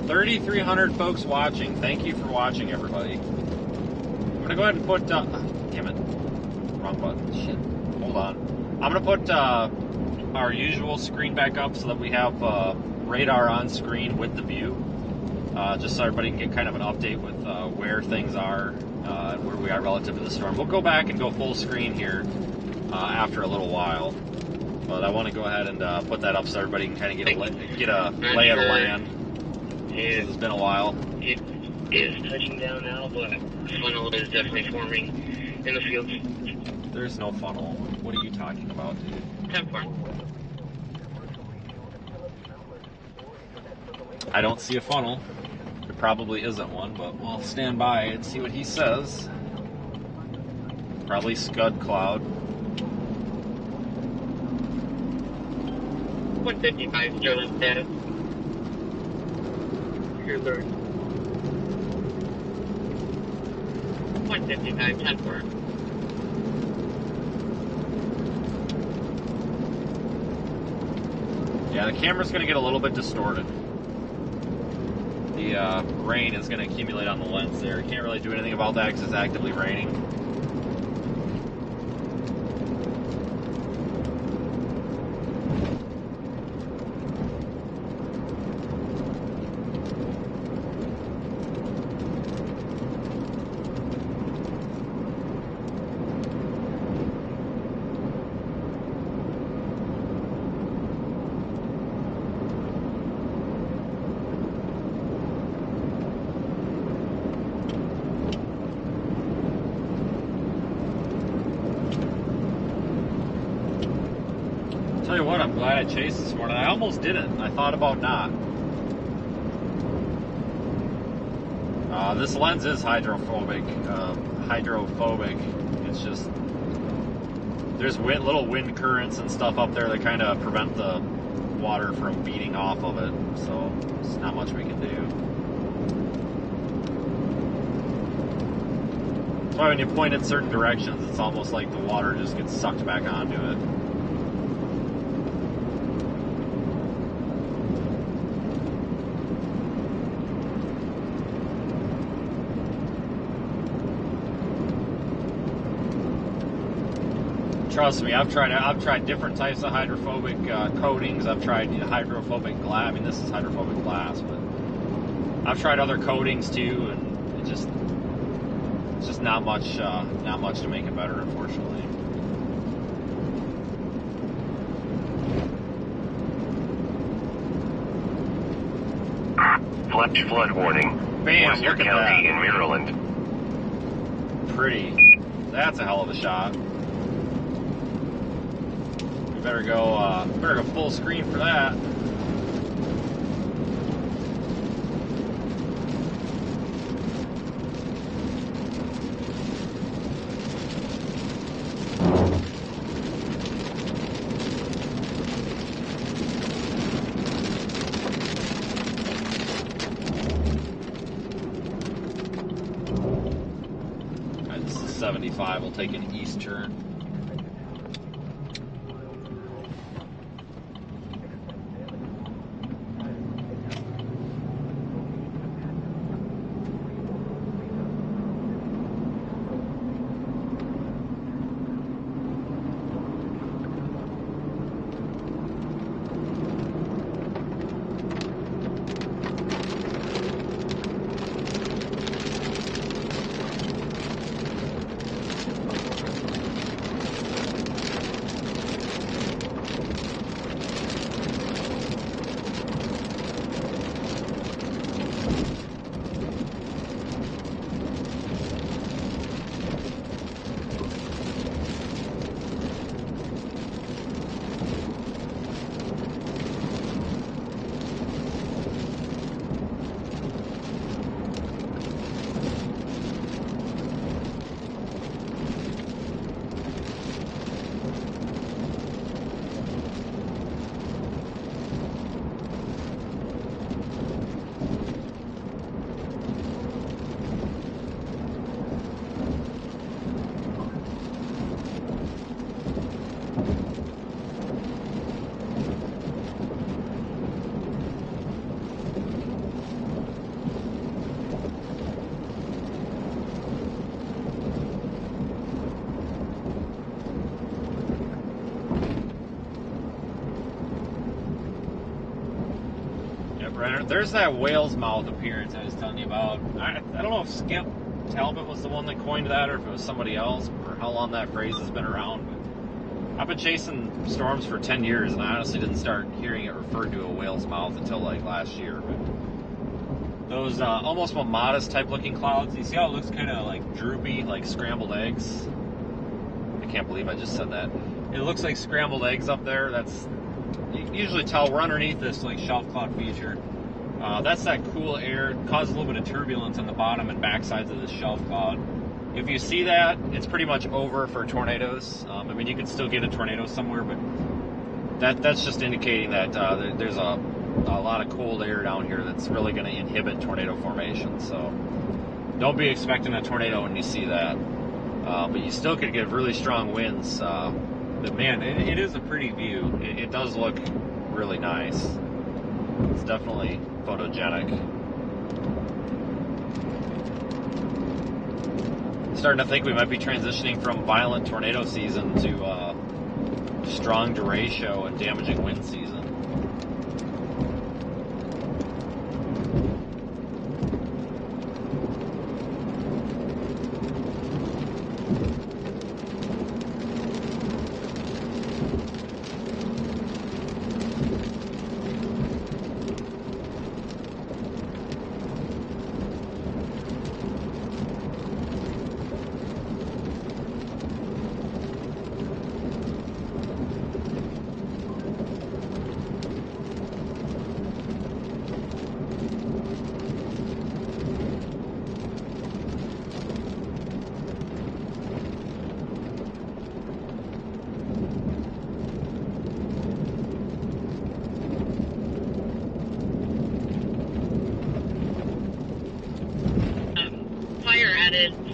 $3,300 folks watching. Thank you for watching, everybody. I'm gonna go ahead and put. Damn it, wrong button. Shit. Hold on. I'm gonna put our usual screen back up so that we have radar on screen with the view, just so everybody can get kind of an update with where things are, where we are relative to the storm. We'll go back and go full screen here after a little while, but I want to go ahead and put that up so everybody can kind of get a lay of the land. It's been a while. It is touching down now, but funnel is definitely forming in the field. There's no funnel. What are you talking about, dude? 10-4. I don't see a funnel. There probably isn't one, but we'll stand by and see what he says. Probably scud cloud. 155 Sterling status. Here, Lord. 155, 10-4. Yeah, the camera's going to get a little bit distorted. The rain is going to accumulate on the lens there. Can't really do anything about that because it's actively raining. Tell you what, I'm glad I chased this morning. I almost didn't. I thought about not. This lens is hydrophobic. It's just there's little wind currents and stuff up there that kind of prevent the water from beating off of it. So there's not much we can do. That's why when you point in certain directions, it's almost like the water just gets sucked back onto it. Trust me, I've tried different types of hydrophobic coatings. I've tried hydrophobic glass. I mean, this is hydrophobic glass, but I've tried other coatings too, and it's just not much to make it better, unfortunately. Flash flood warning. Bam! Worcester Look at County that. in Maryland. Pretty. That's a hell of a shot. We better go full screen for that. Alright, this is 75. We'll take an east turn. There's that whale's mouth appearance I was telling you about. I don't know if Skip Talbot was the one that coined that or if it was somebody else, or how long that phrase has been around. But I've been chasing storms for 10 years, and I honestly didn't start hearing it referred to a whale's mouth until like last year. But those almost modest type looking clouds, you see how it looks kind of like droopy, like scrambled eggs? I can't believe I just said that. It looks like scrambled eggs up there. You can usually tell we're underneath this like shelf cloud feature. That's that cool air. It causes a little bit of turbulence on the bottom and back sides of this shelf cloud. If you see that, it's pretty much over for tornadoes. I mean, you can still get a tornado somewhere, but that's just indicating that there's a lot of cold air down here that's really going to inhibit tornado formation. So don't be expecting a tornado when you see that. But you still could get really strong winds. But man, it is a pretty view. It does look really nice. It's definitely photogenic. Starting to think we might be transitioning from violent tornado season to strong derecho and damaging wind season.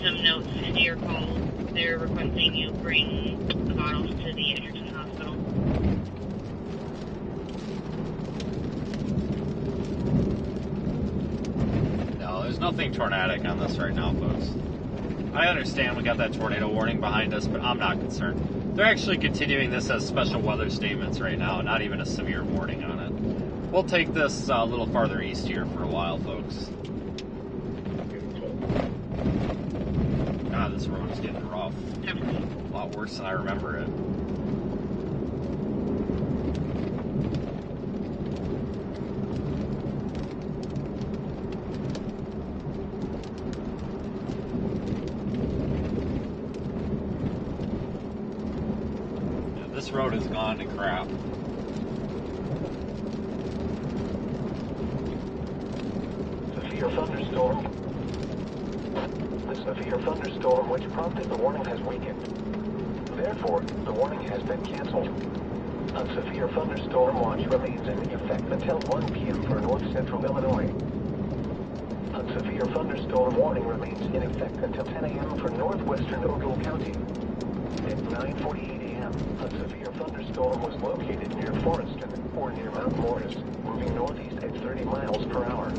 Some notes into your call. They're requesting you bring the bottles to the Edgerton Hospital. No, there's nothing tornadic on this right now, folks. I understand we got that tornado warning behind us, but I'm not concerned. They're actually continuing this as special weather statements right now, not even a severe warning on it. We'll take this a little farther east here for a while, folks. God, this road is getting rough. A lot worse than I remember it. This road has gone to crap. Severe thunderstorm. The severe thunderstorm which prompted the warning has weakened. Therefore, the warning has been canceled. A severe thunderstorm watch remains in effect until 1 p.m. for north central Illinois. A severe thunderstorm warning remains in effect until 10 a.m. for northwestern Ogle County. At 9:48 a.m., a severe thunderstorm was located near Foreston or near Mount Morris, moving northeast at 30 miles per hour.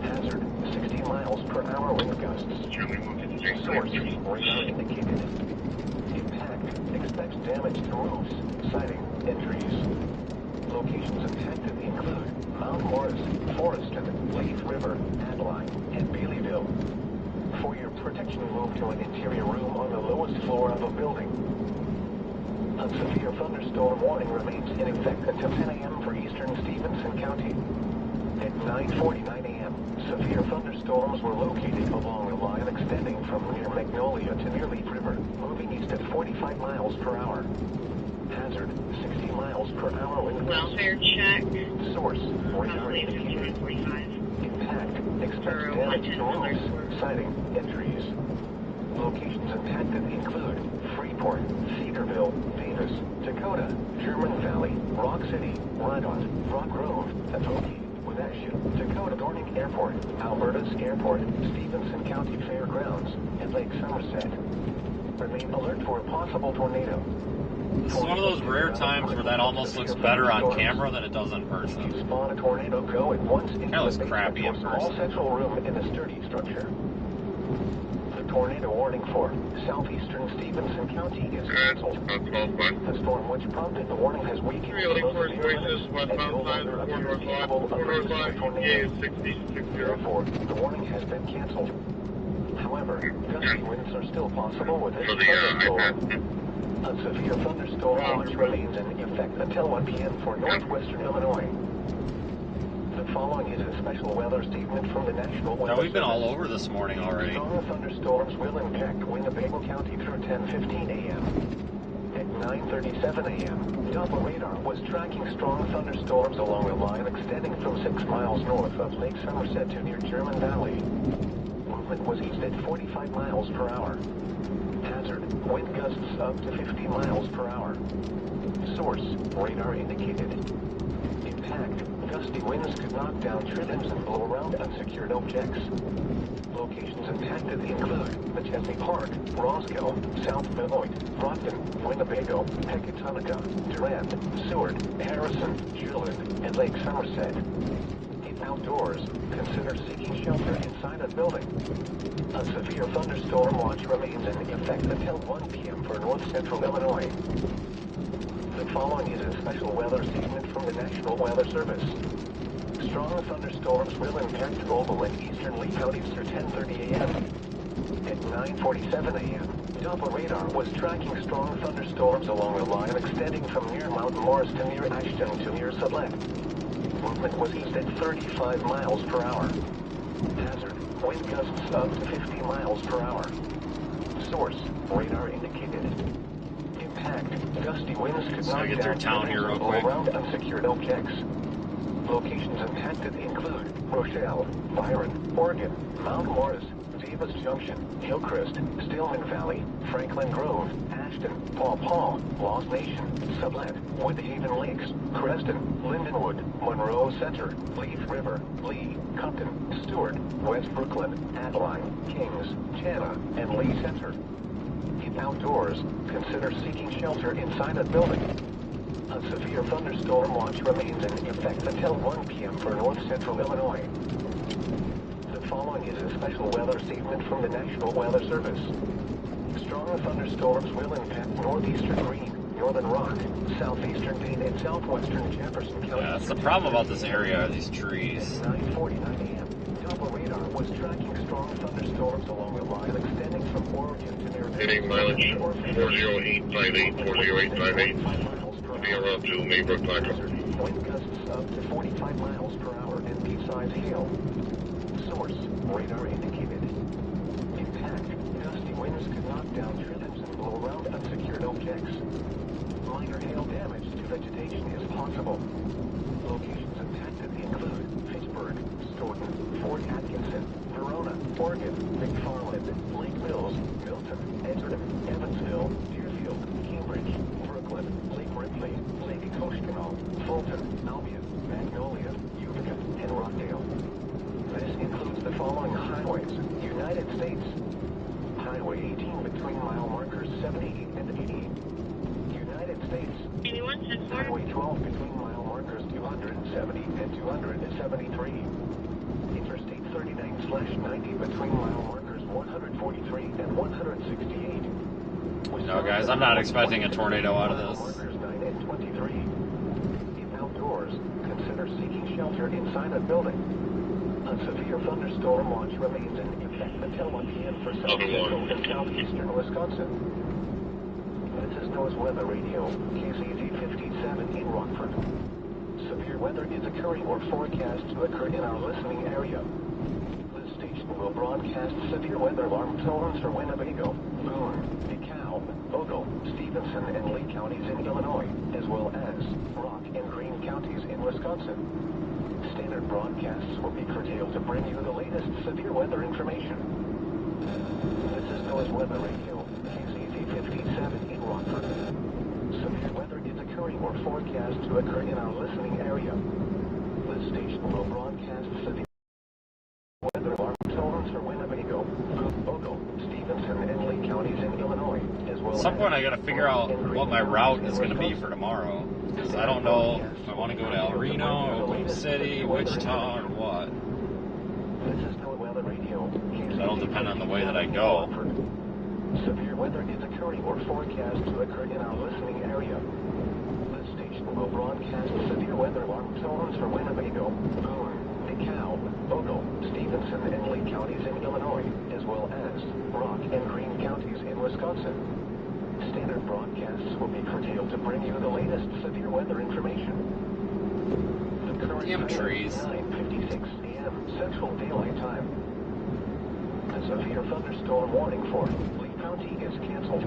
Hazard, 60 miles per hour wind gusts. Source, radar indicated. Impact, expects damage to roofs, siding, and trees. Locations impacted include Mount Morris, Foreston, Leaf River, Adeline, and Baileyville. For your protection, move to an interior room on the lowest floor of a building. A severe thunderstorm warning remains in effect until 10 a.m. for eastern Stephenson County. At 9:49 a.m., severe thunderstorms were located along a line extending from near Magnolia to near Leaf River, moving east at 45 miles per hour. Hazard, 60 miles per hour wind gusts. Welfare check. Source, radar indicated. Impact, expects damage to roofs, siding, and trees. Locations impacted include Freeport, Cedarville, Davis, Dakota, German Valley, Rock City, Rydot, Rock Grove, Atoki, Wenatchee, Dakota Dorning Airport, Alberta's Airport, Stephenson County Fairgrounds, and Lake Somerset. Remain alert for a possible tornado. This is one of those rare times where that almost looks better on camera than it does in person. Spawn a tornado go at once into That was the crappy in small person. central room in a sturdy structure. The tornado warning for southeastern Stephenson County is canceled. The storm which prompted the warning has weakened. Force Voices, westbound side, 4 north left, 4 north left, ETA 6060. Therefore, the warning has been canceled. However, gusty winds are still possible with this thunderstorm. A severe thunderstorm watch remains in effect until 1 p.m. for northwestern Illinois. The following is a special weather statement from the National Weather Now, we've been all Service. over this morning already. Strong thunderstorms will impact Winnebago County through 10:15 a.m. At 9:37 a.m., Doppler radar was tracking strong thunderstorms along a line extending from 6 miles north of Lake Somerset to near German Valley. Movement was east at 45 miles per hour. Hazard, wind gusts up to 50 miles per hour. Source, radar indicated. Impact, gusty winds could knock down trims and blow around unsecured objects. Locations impacted include Machesney Park, Roscoe, South Beloit, Brockton, Winnebago, Pecatonica, Durand, Seward, Harrison, Julian, and Lake Somerset. If outdoors, consider seeking shelter inside a building. A severe thunderstorm watch remains in effect until 1 p.m. for north central Illinois. The following is a special weather statement from the National Weather Service. Strong thunderstorms will impact Ogle and eastern Lee counties through 10:30 a.m. At 9:47 a.m., Doppler radar was tracking strong thunderstorms along a line extending from near Mount Morris to near Ashton to near Sublette. Movement was east at 35 miles per hour. Hazard, wind gusts up to 50 miles per hour. Source, radar indicated. Impact, gusty winds could So knock I get through down town here real quick. around unsecured objects. Locations impacted include Rochelle, Byron, Oregon, Mount Morris, Davis Junction, Hillcrest, Stillman Valley, Franklin Grove, Ashton, Paw Paw, Lost Nation, Sublette, Woodhaven Lakes, Creston, Lindenwood, Monroe Center, Leaf River, Lee, Compton, Stewart, West Brooklyn, Adeline, Kings, Chana, and Lee Center. If outdoors, consider seeking shelter inside a building. A severe thunderstorm watch remains in effect until 1 p.m. for north central Illinois. The following is a special weather statement from the National Weather Service. Strong thunderstorms will impact northeastern Greene, northern Rock, southeastern Dane, and southwestern Jefferson County. Yeah, that's the problem about this area, are these trees. At 9:49 a.m., Doppler radar was tracking strong thunderstorms along the line extending from Oregon to near Hitting mileage 40858, 40858. Be around to Maybrook Plateau. Wind gusts up to 45 miles per hour and pea-sized hail. Source, radar indicated. Impact, gusty winds could knock down trimmings and blow around unsecured objects. Minor hail damage to vegetation is possible. Locations impacted include Pittsburgh, Stockton, Fort Atkinson, Verona, Oregon, McFarland, Lake Mills, Milton, Edgerton, Evansville, Deerfield, Cambridge, Brooklyn, Lake Ripley, Lake Koshkonong, Fulton, Albion, Magnolia, Utica, and Rockdale. This includes the following highways: United States, Highway 18 between mile markers 78 and 88. United States, Highway 12 between mile markers 270 and 273. Interstate 39/90 between mile markers 143 and 168. No, guys, I'm not expecting a tornado out of this. Markers 9 and 23. If outdoors, consider seeking shelter inside a building. A severe thunderstorm watch remains in effect until 1 p.m. for southeastern and southeastern Wisconsin. This is NOAA's Weather Radio, KCZ 57 in Rockford. Severe weather is occurring or forecast to occur in our listening area. This station will broadcast severe weather alarm tones for Winnebago, Boone, DeKalb, Ogle, Stevenson, and Lee counties in Illinois, as well as Rock and Greene counties in Wisconsin. Standard broadcasts will be curtailed to bring you the latest severe weather information. This is NOAA's Weather Radio, KCZ 57 in Rockford. Severe weather is occurring or forecast to occur in our listening area. This station will broadcast severe weather alarm tones for Winnebago, Ogle, Stevenson, and Lee counties in Illinois, as well as... At some point I gotta figure out what my route is gonna be for tomorrow. Because I don't know if I want to go to El Reno, Oklahoma City, Wichita, or what. This is NOAA Weather Radio. That'll depend on the way that I go. Severe weather is occurring or forecast to occur in our listening area. This station will broadcast severe weather alarm tones for Winnebago, Boone, DeKalb, Ogle, Stevenson, and Lee counties in Illinois, as well as Rock and Greene counties in Wisconsin. Standard broadcasts will be curtailed to bring you the latest severe weather information. The current Damn time trees. is 9:56 a.m. Central Daylight Time. A severe thunderstorm warning for Lee County is canceled.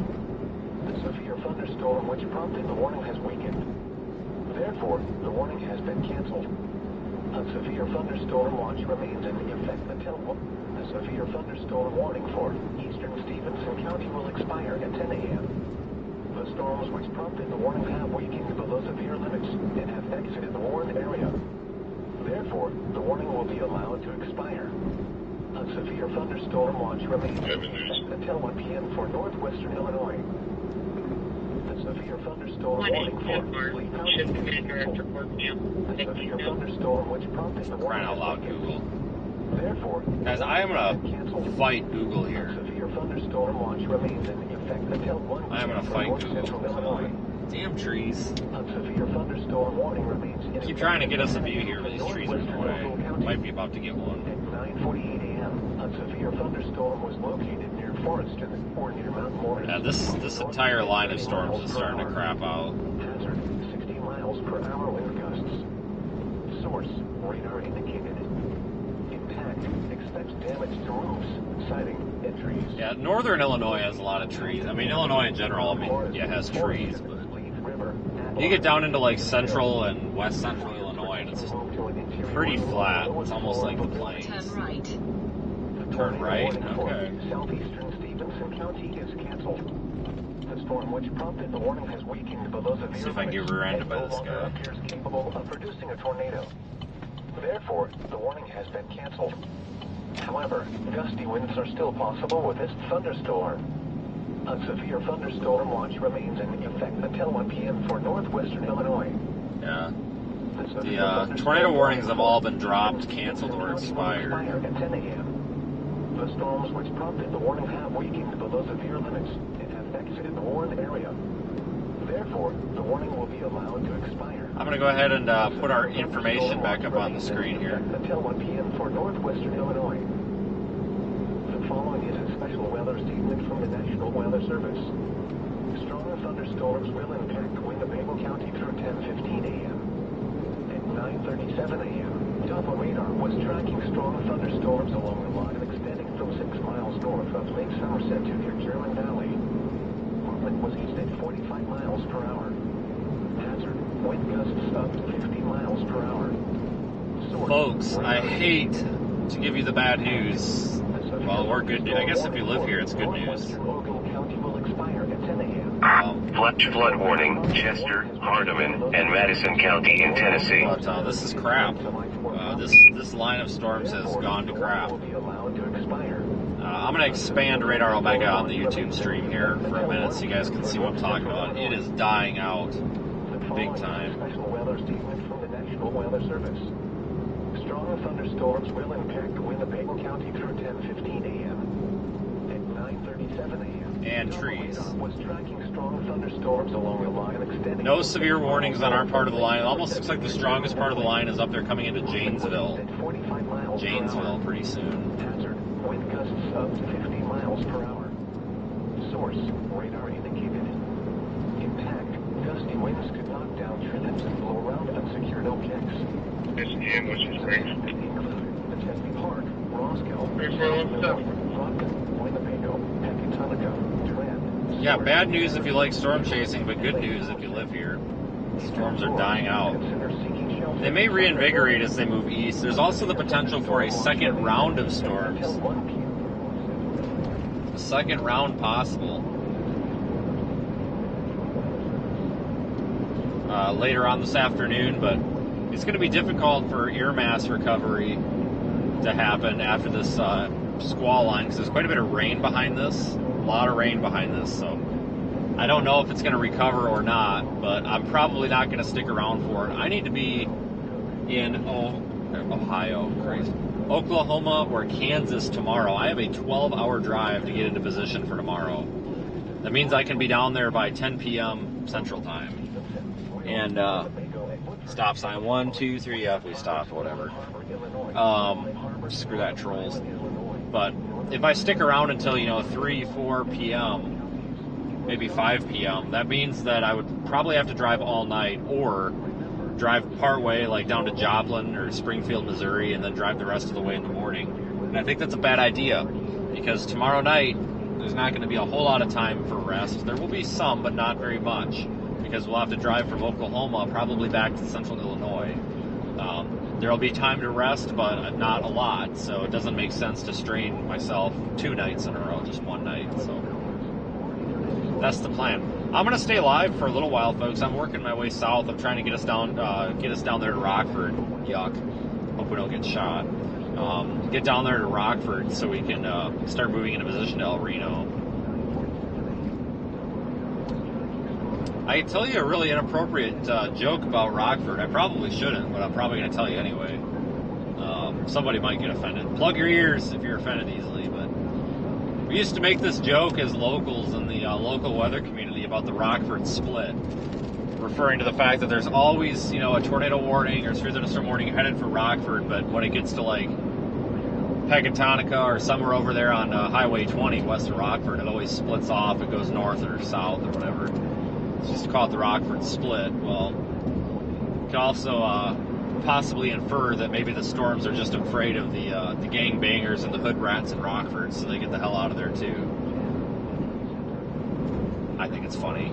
The severe thunderstorm which prompted the warning has weakened. Therefore, the warning has been canceled. A severe thunderstorm watch remains in effect until the severe thunderstorm warning for eastern Stevenson County will expire at 10 a.m. The storms which prompted the warning have weakened below severe limits and have exited the warned area. Therefore, the warning will be allowed to expire. A severe thunderstorm watch remains until 1 p.m. for northwestern Illinois. The severe thunderstorm warning for Lee County is canceled. The severe thunderstorm which prompted the warning Crying out loud, has Google. weakened. Therefore, Guys, I am gonna canceled. fight Google here. A severe thunderstorm watch remains in effect until 1 I am gonna for fight north Google. central Illinois. Damn trees. A severe thunderstorm warning remains in Keep effect trying to get us a until view here, but these trees are in the way. Might be about to get one. At 9:48 a.m., a severe thunderstorm was located near Foreston or near Mount Morris. Yeah, this entire line of storms is starting to crap out. Hazard 60 miles per hour wind gusts. Source radar indicated. Impact expects damage to roofs, siding, and trees. Yeah, northern Illinois has a lot of trees. I mean, Illinois in general, I mean, yeah, has trees, but you get down into like central and west central Illinois, and it's just pretty flat. It's almost like the plains. Turn right. Turn right? Okay. Southeastern Stevenson County is canceled. The storm which prompted the warning has weakened below severe See if I can get rear-ended by this guy. appears capable of producing a tornado. Therefore, the warning has been canceled. However, gusty winds are still possible with this thunderstorm. A severe thunderstorm watch remains in effect until 1 p.m. for northwestern Illinois. Yeah. The tornado warnings have all been dropped, canceled, or expired. At 10 a.m. The storms which prompted the warning have weakened below severe limits and have exited the warned area. Therefore, the warning will be allowed to expire. I'm going to go ahead and put our information back up on the screen here. Until 1 p.m. for northwestern Illinois. The following is a special weather statement from the National Weather Service. Stronger thunderstorms will impact Winnebago County through 10:15 a.m. At 9:37 a.m., Doppler radar was tracking strong thunderstorms along the line extending from 6 miles north of Lake Somerset to near German Valley. Movement was east at 45 miles per hour. Hazard, wind gusts up to 50 miles per hour. Source, Folks, I hate to give you the bad news. Well, or good news. I guess if you live here, it's good news. County will expire at 10 a.m. Flash flood warning, Chester, Hardeman, and Madison County in Tennessee. But this is crap. This line of storms has gone to crap. I'm going to expand Radar Omega on the YouTube stream here for a minute so you guys can see what I'm talking about. It is dying out big time. Special weather statement from the National Weather Service. Stronger thunderstorms will impact Winnebago County through 10:15 a.m. At 9:37 a.m. And trees. Was tracking strong thunderstorms along the line extending. No severe warnings on our part of the line. It almost looks like the strongest part of the line is up there coming into Janesville. Janesville pretty soon. Hazard, wind gusts up to 50 miles per hour. Source, radar indicated. Impact, gusty winds could knock down trimmings and blow around unsecured objects. SGM, which is great. The Chesney Park, Roscoe, Winnebago, Pecatonica, Trent. Yeah, bad news if you like storm chasing, but good news if you live here. Storms are dying out. They may reinvigorate as they move east. There's also the potential for a second round of storms. A second round possible. Later on this afternoon, but it's going to be difficult for ear mass recovery to happen after this squall line because there's quite a bit of rain behind this. A lot of rain behind this, so I don't know if it's going to recover or not, but I'm probably not going to stick around for it. I need to be in Oklahoma or Kansas tomorrow. I have a 12-hour drive to get into position for tomorrow. That means I can be down there by 10 p.m. Central Time. And stop sign 1, 2, 3. Yeah, if we stop, whatever. Screw that, trolls. But if I stick around until 3, 4 p.m., maybe 5 p.m., that means that I would probably have to drive all night or drive part way, like down to Joplin or Springfield, Missouri, and then drive the rest of the way in the morning. And I think that's a bad idea because tomorrow night there's not going to be a whole lot of time for rest. There will be some, but not very much, because we'll have to drive from Oklahoma probably back to central Illinois. There'll be time to rest, but not a lot, so it doesn't make sense to strain myself 2 nights in a row, just one night. So that's the plan. I'm going to stay live for a little while, folks. I'm working my way south. I'm trying to get us down there to Rockford. Yuck. Hope we don't get shot. Get down there to Rockford so we can start moving into position to El Reno. I tell you a really inappropriate joke about Rockford. I probably shouldn't, but I'm probably going to tell you anyway. Somebody might get offended. Plug your ears if you're offended easily. But we used to make this joke as locals in the local weather community about the Rockford split, referring to the fact that there's always, a tornado warning or severe thunderstorm warning headed for Rockford, but when it gets to like Pecatonica or somewhere over there on Highway 20 west of Rockford, it always splits off. It goes north or south or whatever. It's just called the Rockford split. Well, you can also possibly infer that maybe the storms are just afraid of the gangbangers and the hood rats in Rockford, so they get the hell out of there too. I think it's funny.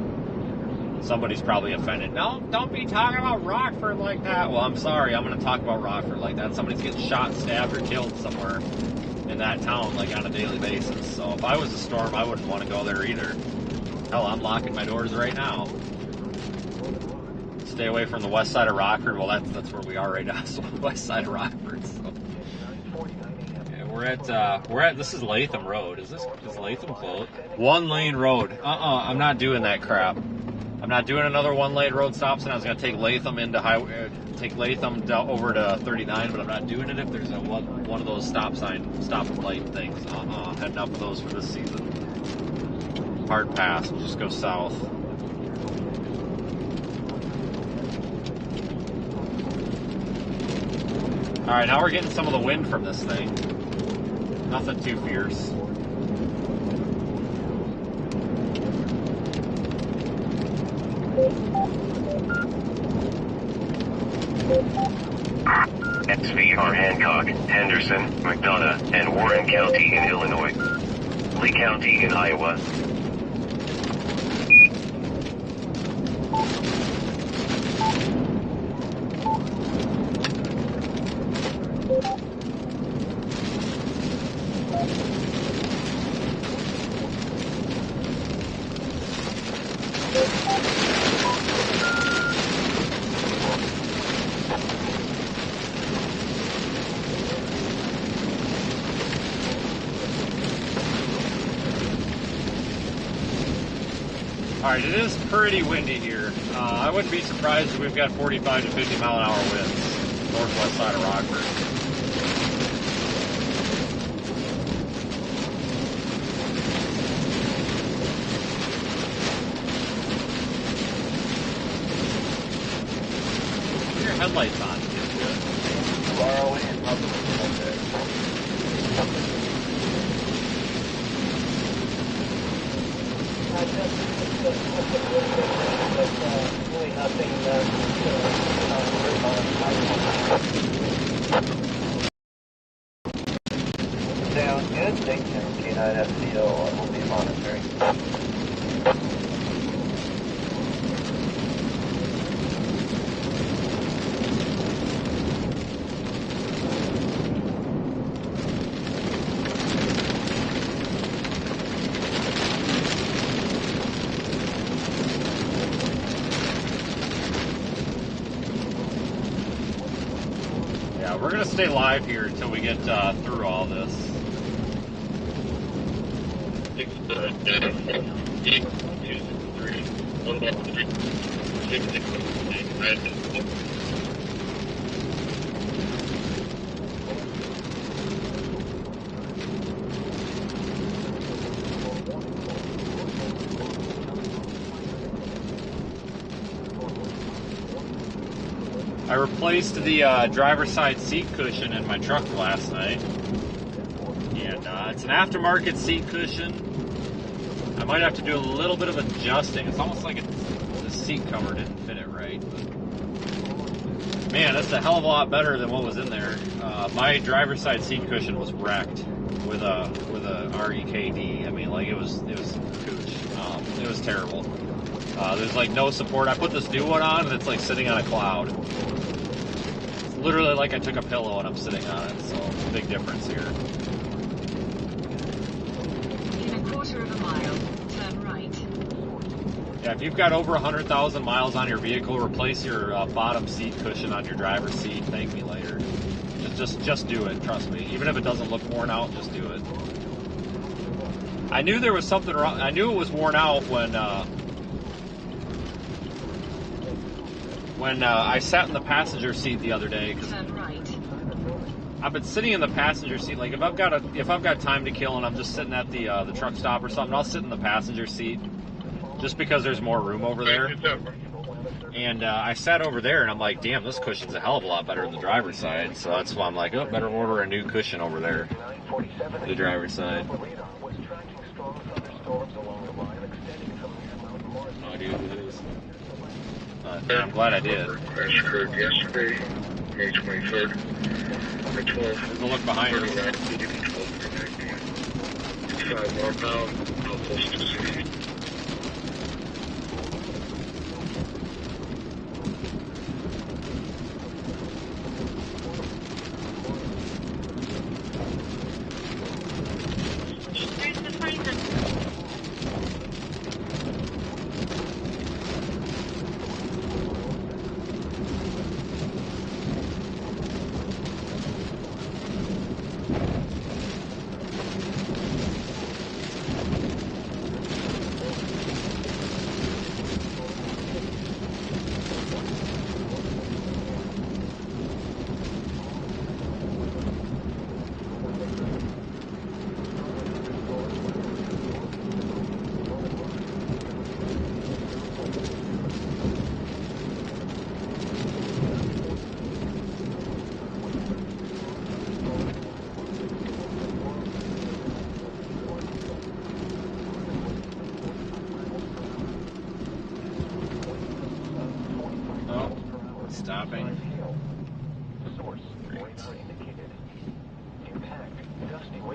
Somebody's probably offended. No, don't be talking about Rockford like that. Well, I'm sorry. I'm going to talk about Rockford like that. Somebody's getting shot, stabbed, or killed somewhere in that town, like on a daily basis. So if I was a storm, I wouldn't want to go there either. Hell, I'm locking my doors right now. Stay away from the west side of Rockford. Well, that's where we are right now. So west side of Rockford. So. Yeah, we're at. This is Latham Road. Is Latham closed? 1-lane road. I'm not doing that crap. I'm not doing another 1-lane road stop sign. I was going to take Latham into highway, take Latham down over to 39, but I'm not doing it if there's one of those stop and light things. Had enough of those for this season. Hard pass. We'll just go south. Alright, now we're getting some of the wind from this thing. Nothing too fierce. SVR Hancock, Henderson, McDonough, and Warren County in Illinois. Lee County in Iowa. Alright, it is pretty windy here. I wouldn't be surprised if we've got 45 to 50 mile an hour winds northwest side of Rockford. Keep your headlights on. Really nothing sounds good. Thank you, K9 FCO. I will be monitoring. We're going to stay live here until we get through all this. I replaced the driver's side seat cushion in my truck last night, and it's an aftermarket seat cushion. I might have to do a little bit of adjusting. It's almost like the seat cover didn't fit it right. But man, that's a hell of a lot better than what was in there. My driver's side seat cushion was wrecked with a REKD. I mean, like it was cooch. It was terrible. There's like no support. I put this new one on, and it's like sitting on a cloud. It's literally like I took a pillow and I'm sitting on it. So big difference here. In a quarter of a mile, turn right. Yeah, if you've got over 100,000 miles on your vehicle, replace your bottom seat cushion on your driver's seat. Thank me later. Just do it. Trust me. Even if it doesn't look worn out, just do it. I knew there was something wrong. I knew it was worn out when I sat in the passenger seat the other day. Turn right. I've been sitting in the passenger seat. Like if I've got time to kill and I'm just sitting at the truck stop or something, I'll sit in the passenger seat just because there's more room over there. And I sat over there and I'm like, damn, this cushion's a hell of a lot better than the driver's side. So that's why I'm like, oh, better order a new cushion over there, the driver's side. No idea who it is. I'm glad I did. Crash occurred yesterday, May 23rd, at 12. There's a look behind us. 5 northbound, outpost 260.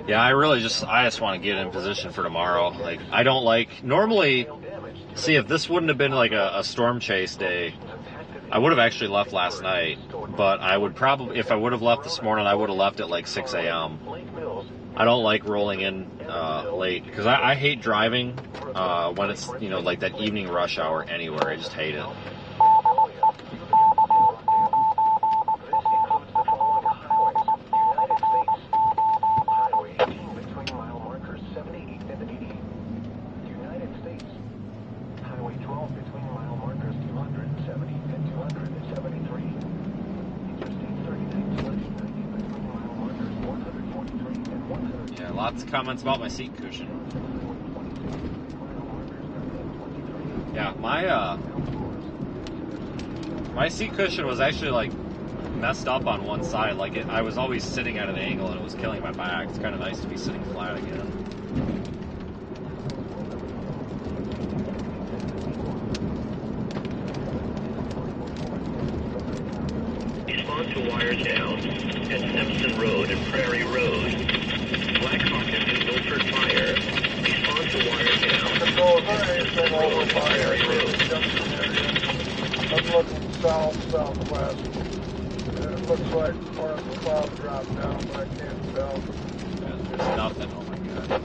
Yeah, I just want to get in position for tomorrow. Like, I don't like, normally, see, if this wouldn't have been like a storm chase day, I would have actually left last night, but I would probably, if I would have left this morning, I would have left at like 6 a.m. I don't like rolling in late, because I hate driving when it's, like that evening rush hour anywhere. I just hate it. Lots of comments about my seat cushion. Yeah, my seat cushion was actually like messed up on one side. Like I was always sitting at an angle and it was killing my back. It's kind of nice to be sitting flat again. Respond to wire down at Simpson Road and Prairie Road. Blackhawk and Milford Fire. Respond to wire down. Control fire. I'm looking southwest. It looks like part of the cloud dropped down, but I can't tell. There's nothing. Oh my god.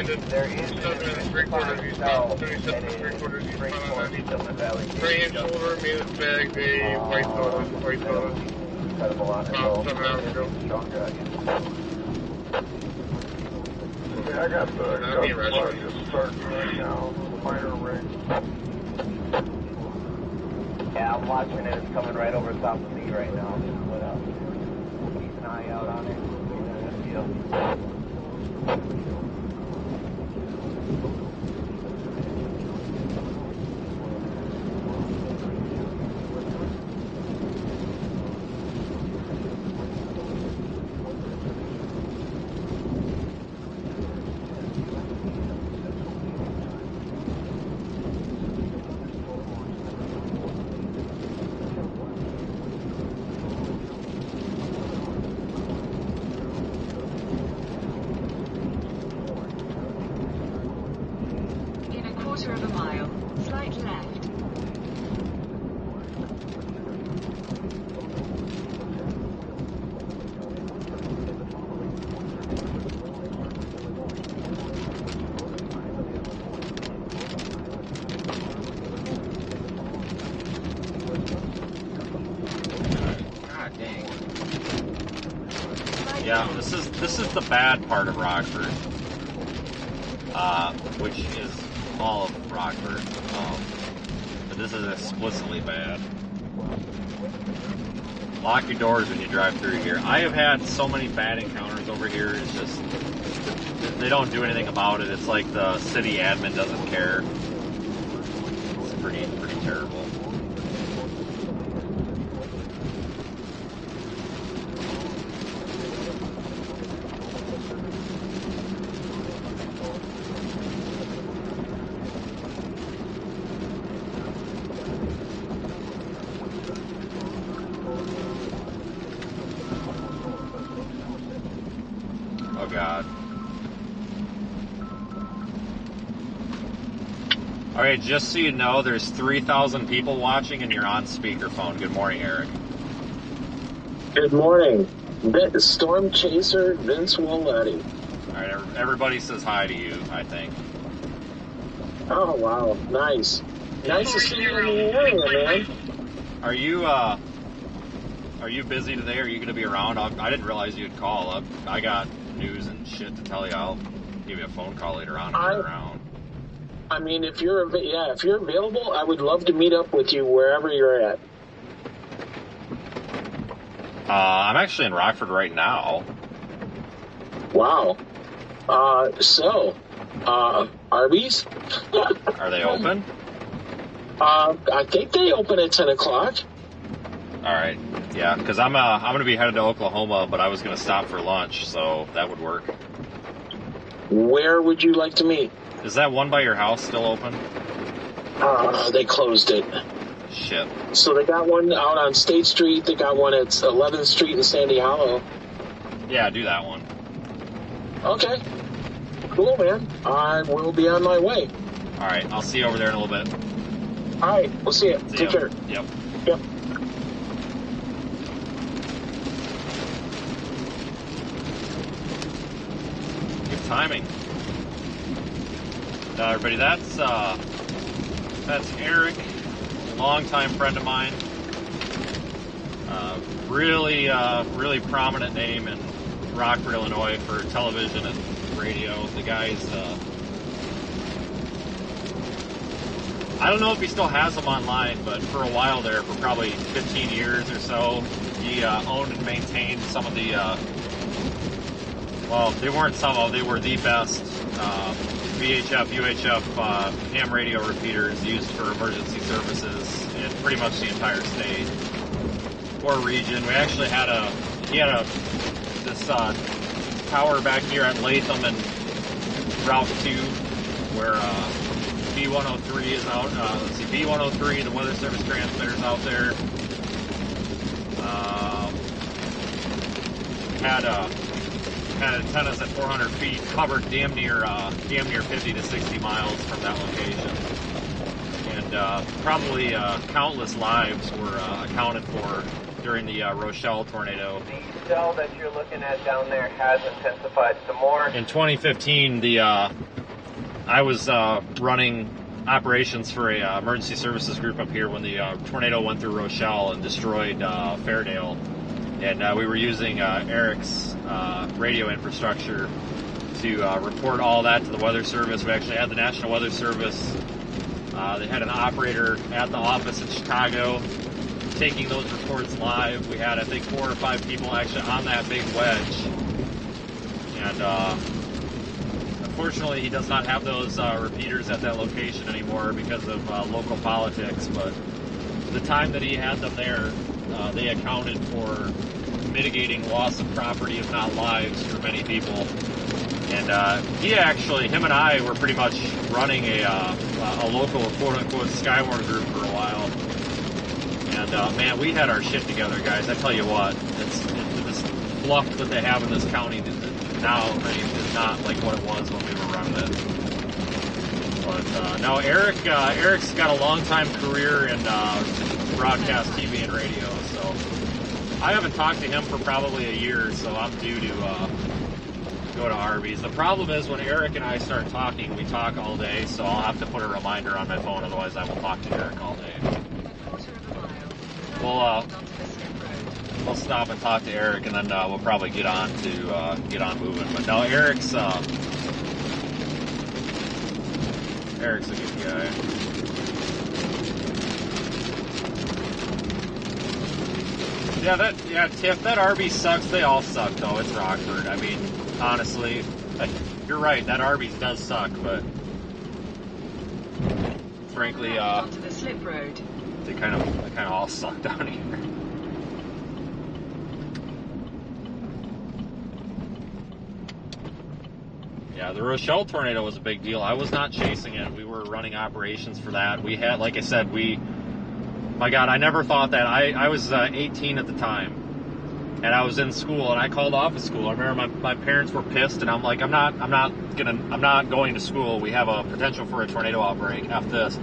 There is 7 3/4 east, 37 3/4 east, 3-inch shoulder, made bag, a white soda, about 7 hours ago. Okay, I got the plug just starting right now, minor ring. Yeah, I'm watching it. It's coming right over top of me right now. But keep an eye out on it. Quarter of a mile, slight left. God dang. Yeah, this is the bad part of Rockford, which is all of Rockford, but this is explicitly bad. Lock your doors when you drive through here. I have had so many bad encounters over here. It's just they don't do anything about it. It's like the city admin doesn't care. It's pretty terrible. Oh God. Alright, just so you know, there's 3,000 people watching and you're on speakerphone. Good morning, Eric. Good morning. Storm Chaser Vince Waelti. Alright, everybody says hi to you, I think. Oh, wow. Nice. Nice to see you in the area, man. Are you busy today? Are you going to be around? I didn't realize you'd call. I got news and shit to tell you. I'll give you a phone call later on if you're around. I mean, if you're available, I would love to meet up with you wherever you're at. I'm actually in Rockford right now. Wow. Arby's? Are they open? I think they open at 10 o'clock. All right. Yeah, because I'm going to be headed to Oklahoma, but I was going to stop for lunch, so that would work. Where would you like to meet? Is that one by your house still open? They closed it. shit. So they got one out on State Street. They got one at 11th Street in Sandy Hollow. Yeah, do that one. Okay. Cool, man. I will be on my way. All right, I'll see you over there in a little bit. All right, we'll see you. Take care. Yep. Yep. Good timing. Everybody, that's Eric, longtime friend of mine. Really prominent name in Rockford, Illinois for television and radio. The guy's, I don't know if he still has them online, but for a while there, for probably 15 years or so, he owned and maintained some of the, well, they weren't some of, they were the best VHF, UHF ham radio repeaters used for emergency services in pretty much the entire state or region. We actually had this tower back here at Latham and Route 2 where B103 is out. Let's see, B103, the Weather Service transmitter's out there. Had antennas at 400 feet, covered damn near 50 to 60 miles from that location, and probably countless lives were accounted for during the Rochelle tornado. The cell that you're looking at down there has intensified some more. In 2015, I was running operations for a emergency services group up here when the tornado went through Rochelle and destroyed Fairdale. And we were using Eric's radio infrastructure to report all that to the Weather Service. We actually had the National Weather Service. They had an operator at the office in Chicago taking those reports live. We had, I think, 4 or 5 people actually on that big wedge. And unfortunately, he does not have those repeaters at that location anymore because of local politics. But the time that he had them there, they accounted for mitigating loss of property, if not lives, for many people. And him and I were pretty much running a local quote-unquote Skywarn group for a while. And man, we had our shit together, guys. I tell you what, this fluff that they have in this county now is not like what it was when we were running it. But now Eric's got a long-time career in broadcast TV and radio, so I haven't talked to him for probably a year, so I'm due to go to Arby's. The problem is when Eric and I start talking, we talk all day, so I'll have to put a reminder on my phone, otherwise I will talk to Eric all day. We'll stop and talk to Eric, and then we'll probably get on moving. But now Eric's a good guy. Tiff, that Arby's sucks. They all suck, though. It's Rockford. I mean, honestly, you're right. That Arby's does suck, but frankly, onto the slip road. They kind of all suck down here. Yeah, the Rochelle tornado was a big deal. I was not chasing it. We were running operations for that. We had, like I said, my God, I never thought that. I was 18 at the time, and I was in school, and I called off of school. I remember my parents were pissed, and I'm like, I'm not going to school. We have a potential for a tornado outbreak after this.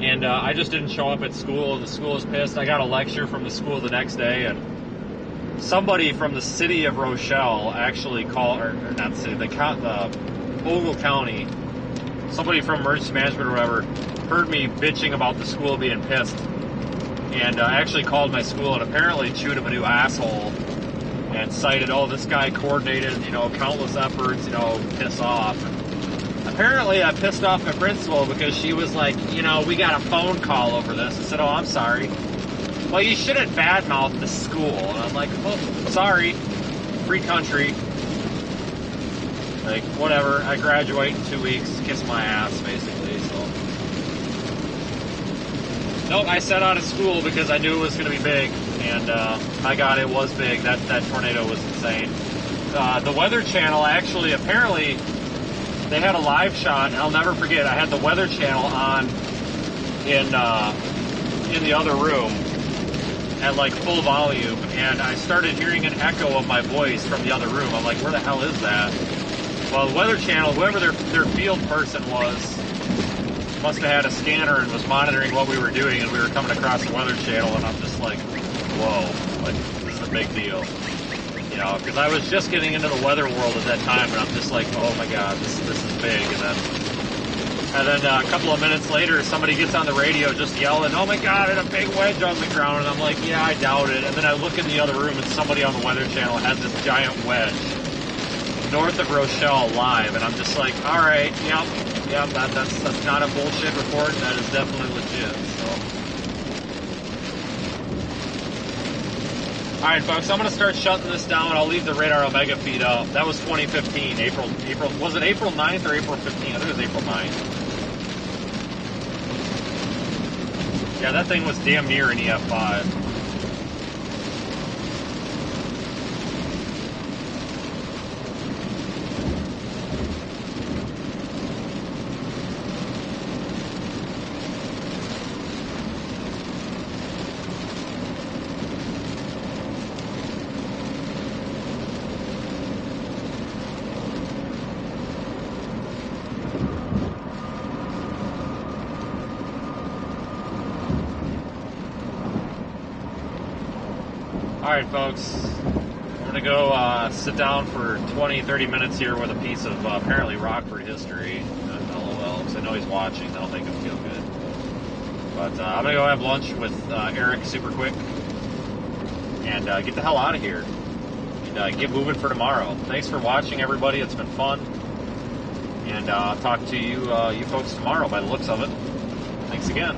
And I just didn't show up at school, and the school was pissed. I got a lecture from the school the next day, and somebody from the city of Rochelle actually called, or not the city, the Ogle County, somebody from emergency management or whatever, heard me bitching about the school being pissed, and actually called my school and apparently chewed him a new asshole and cited, oh, this guy coordinated, countless efforts, piss off. Apparently, I pissed off my principal because she was like, we got a phone call over this. I said, oh, I'm sorry. Well, you shouldn't badmouth the school. And I'm like, oh, sorry. Free country. Like, whatever. I graduate in 2 weeks. Kiss my ass, basically. So, nope, I set out of school because I knew it was going to be big. And it was big. That tornado was insane. The Weather Channel actually, apparently, they had a live shot, and I'll never forget, I had the Weather Channel on in in the other room at like full volume, and I started hearing an echo of my voice from the other room. I'm like, where the hell is that? Well, the Weather Channel, whoever their field person was, must have had a scanner and was monitoring what we were doing, and we were coming across the Weather Channel, and I'm just like, whoa, like, this is a big deal. You know, because I was just getting into the weather world at that time, and I'm just like, oh my god, this is big. And then a couple of minutes later, somebody gets on the radio just yelling, oh my god, and a big wedge on the ground, and I'm like, yeah, I doubt it. And then I look in the other room, and somebody on the Weather Channel has this giant wedge north of Rochelle live, and I'm just like, all right, yep, that's not a bullshit report. That is definitely legit. So, all right, folks, I'm gonna start shutting this down. I'll leave the Radar Omega feed up. That was 2015, April. Was it April 9th or April 15th? I think it was April 9th. Yeah, that thing was damn near an EF5. Alright, folks, I'm going to go sit down for 20-30 minutes here with a piece of apparently Rockford history. LOL, because I know he's watching. That'll make him feel good. But I'm going to go have lunch with Eric super quick and get the hell out of here and get moving for tomorrow. Thanks for watching, everybody. It's been fun. And I'll talk to you folks tomorrow by the looks of it. Thanks again.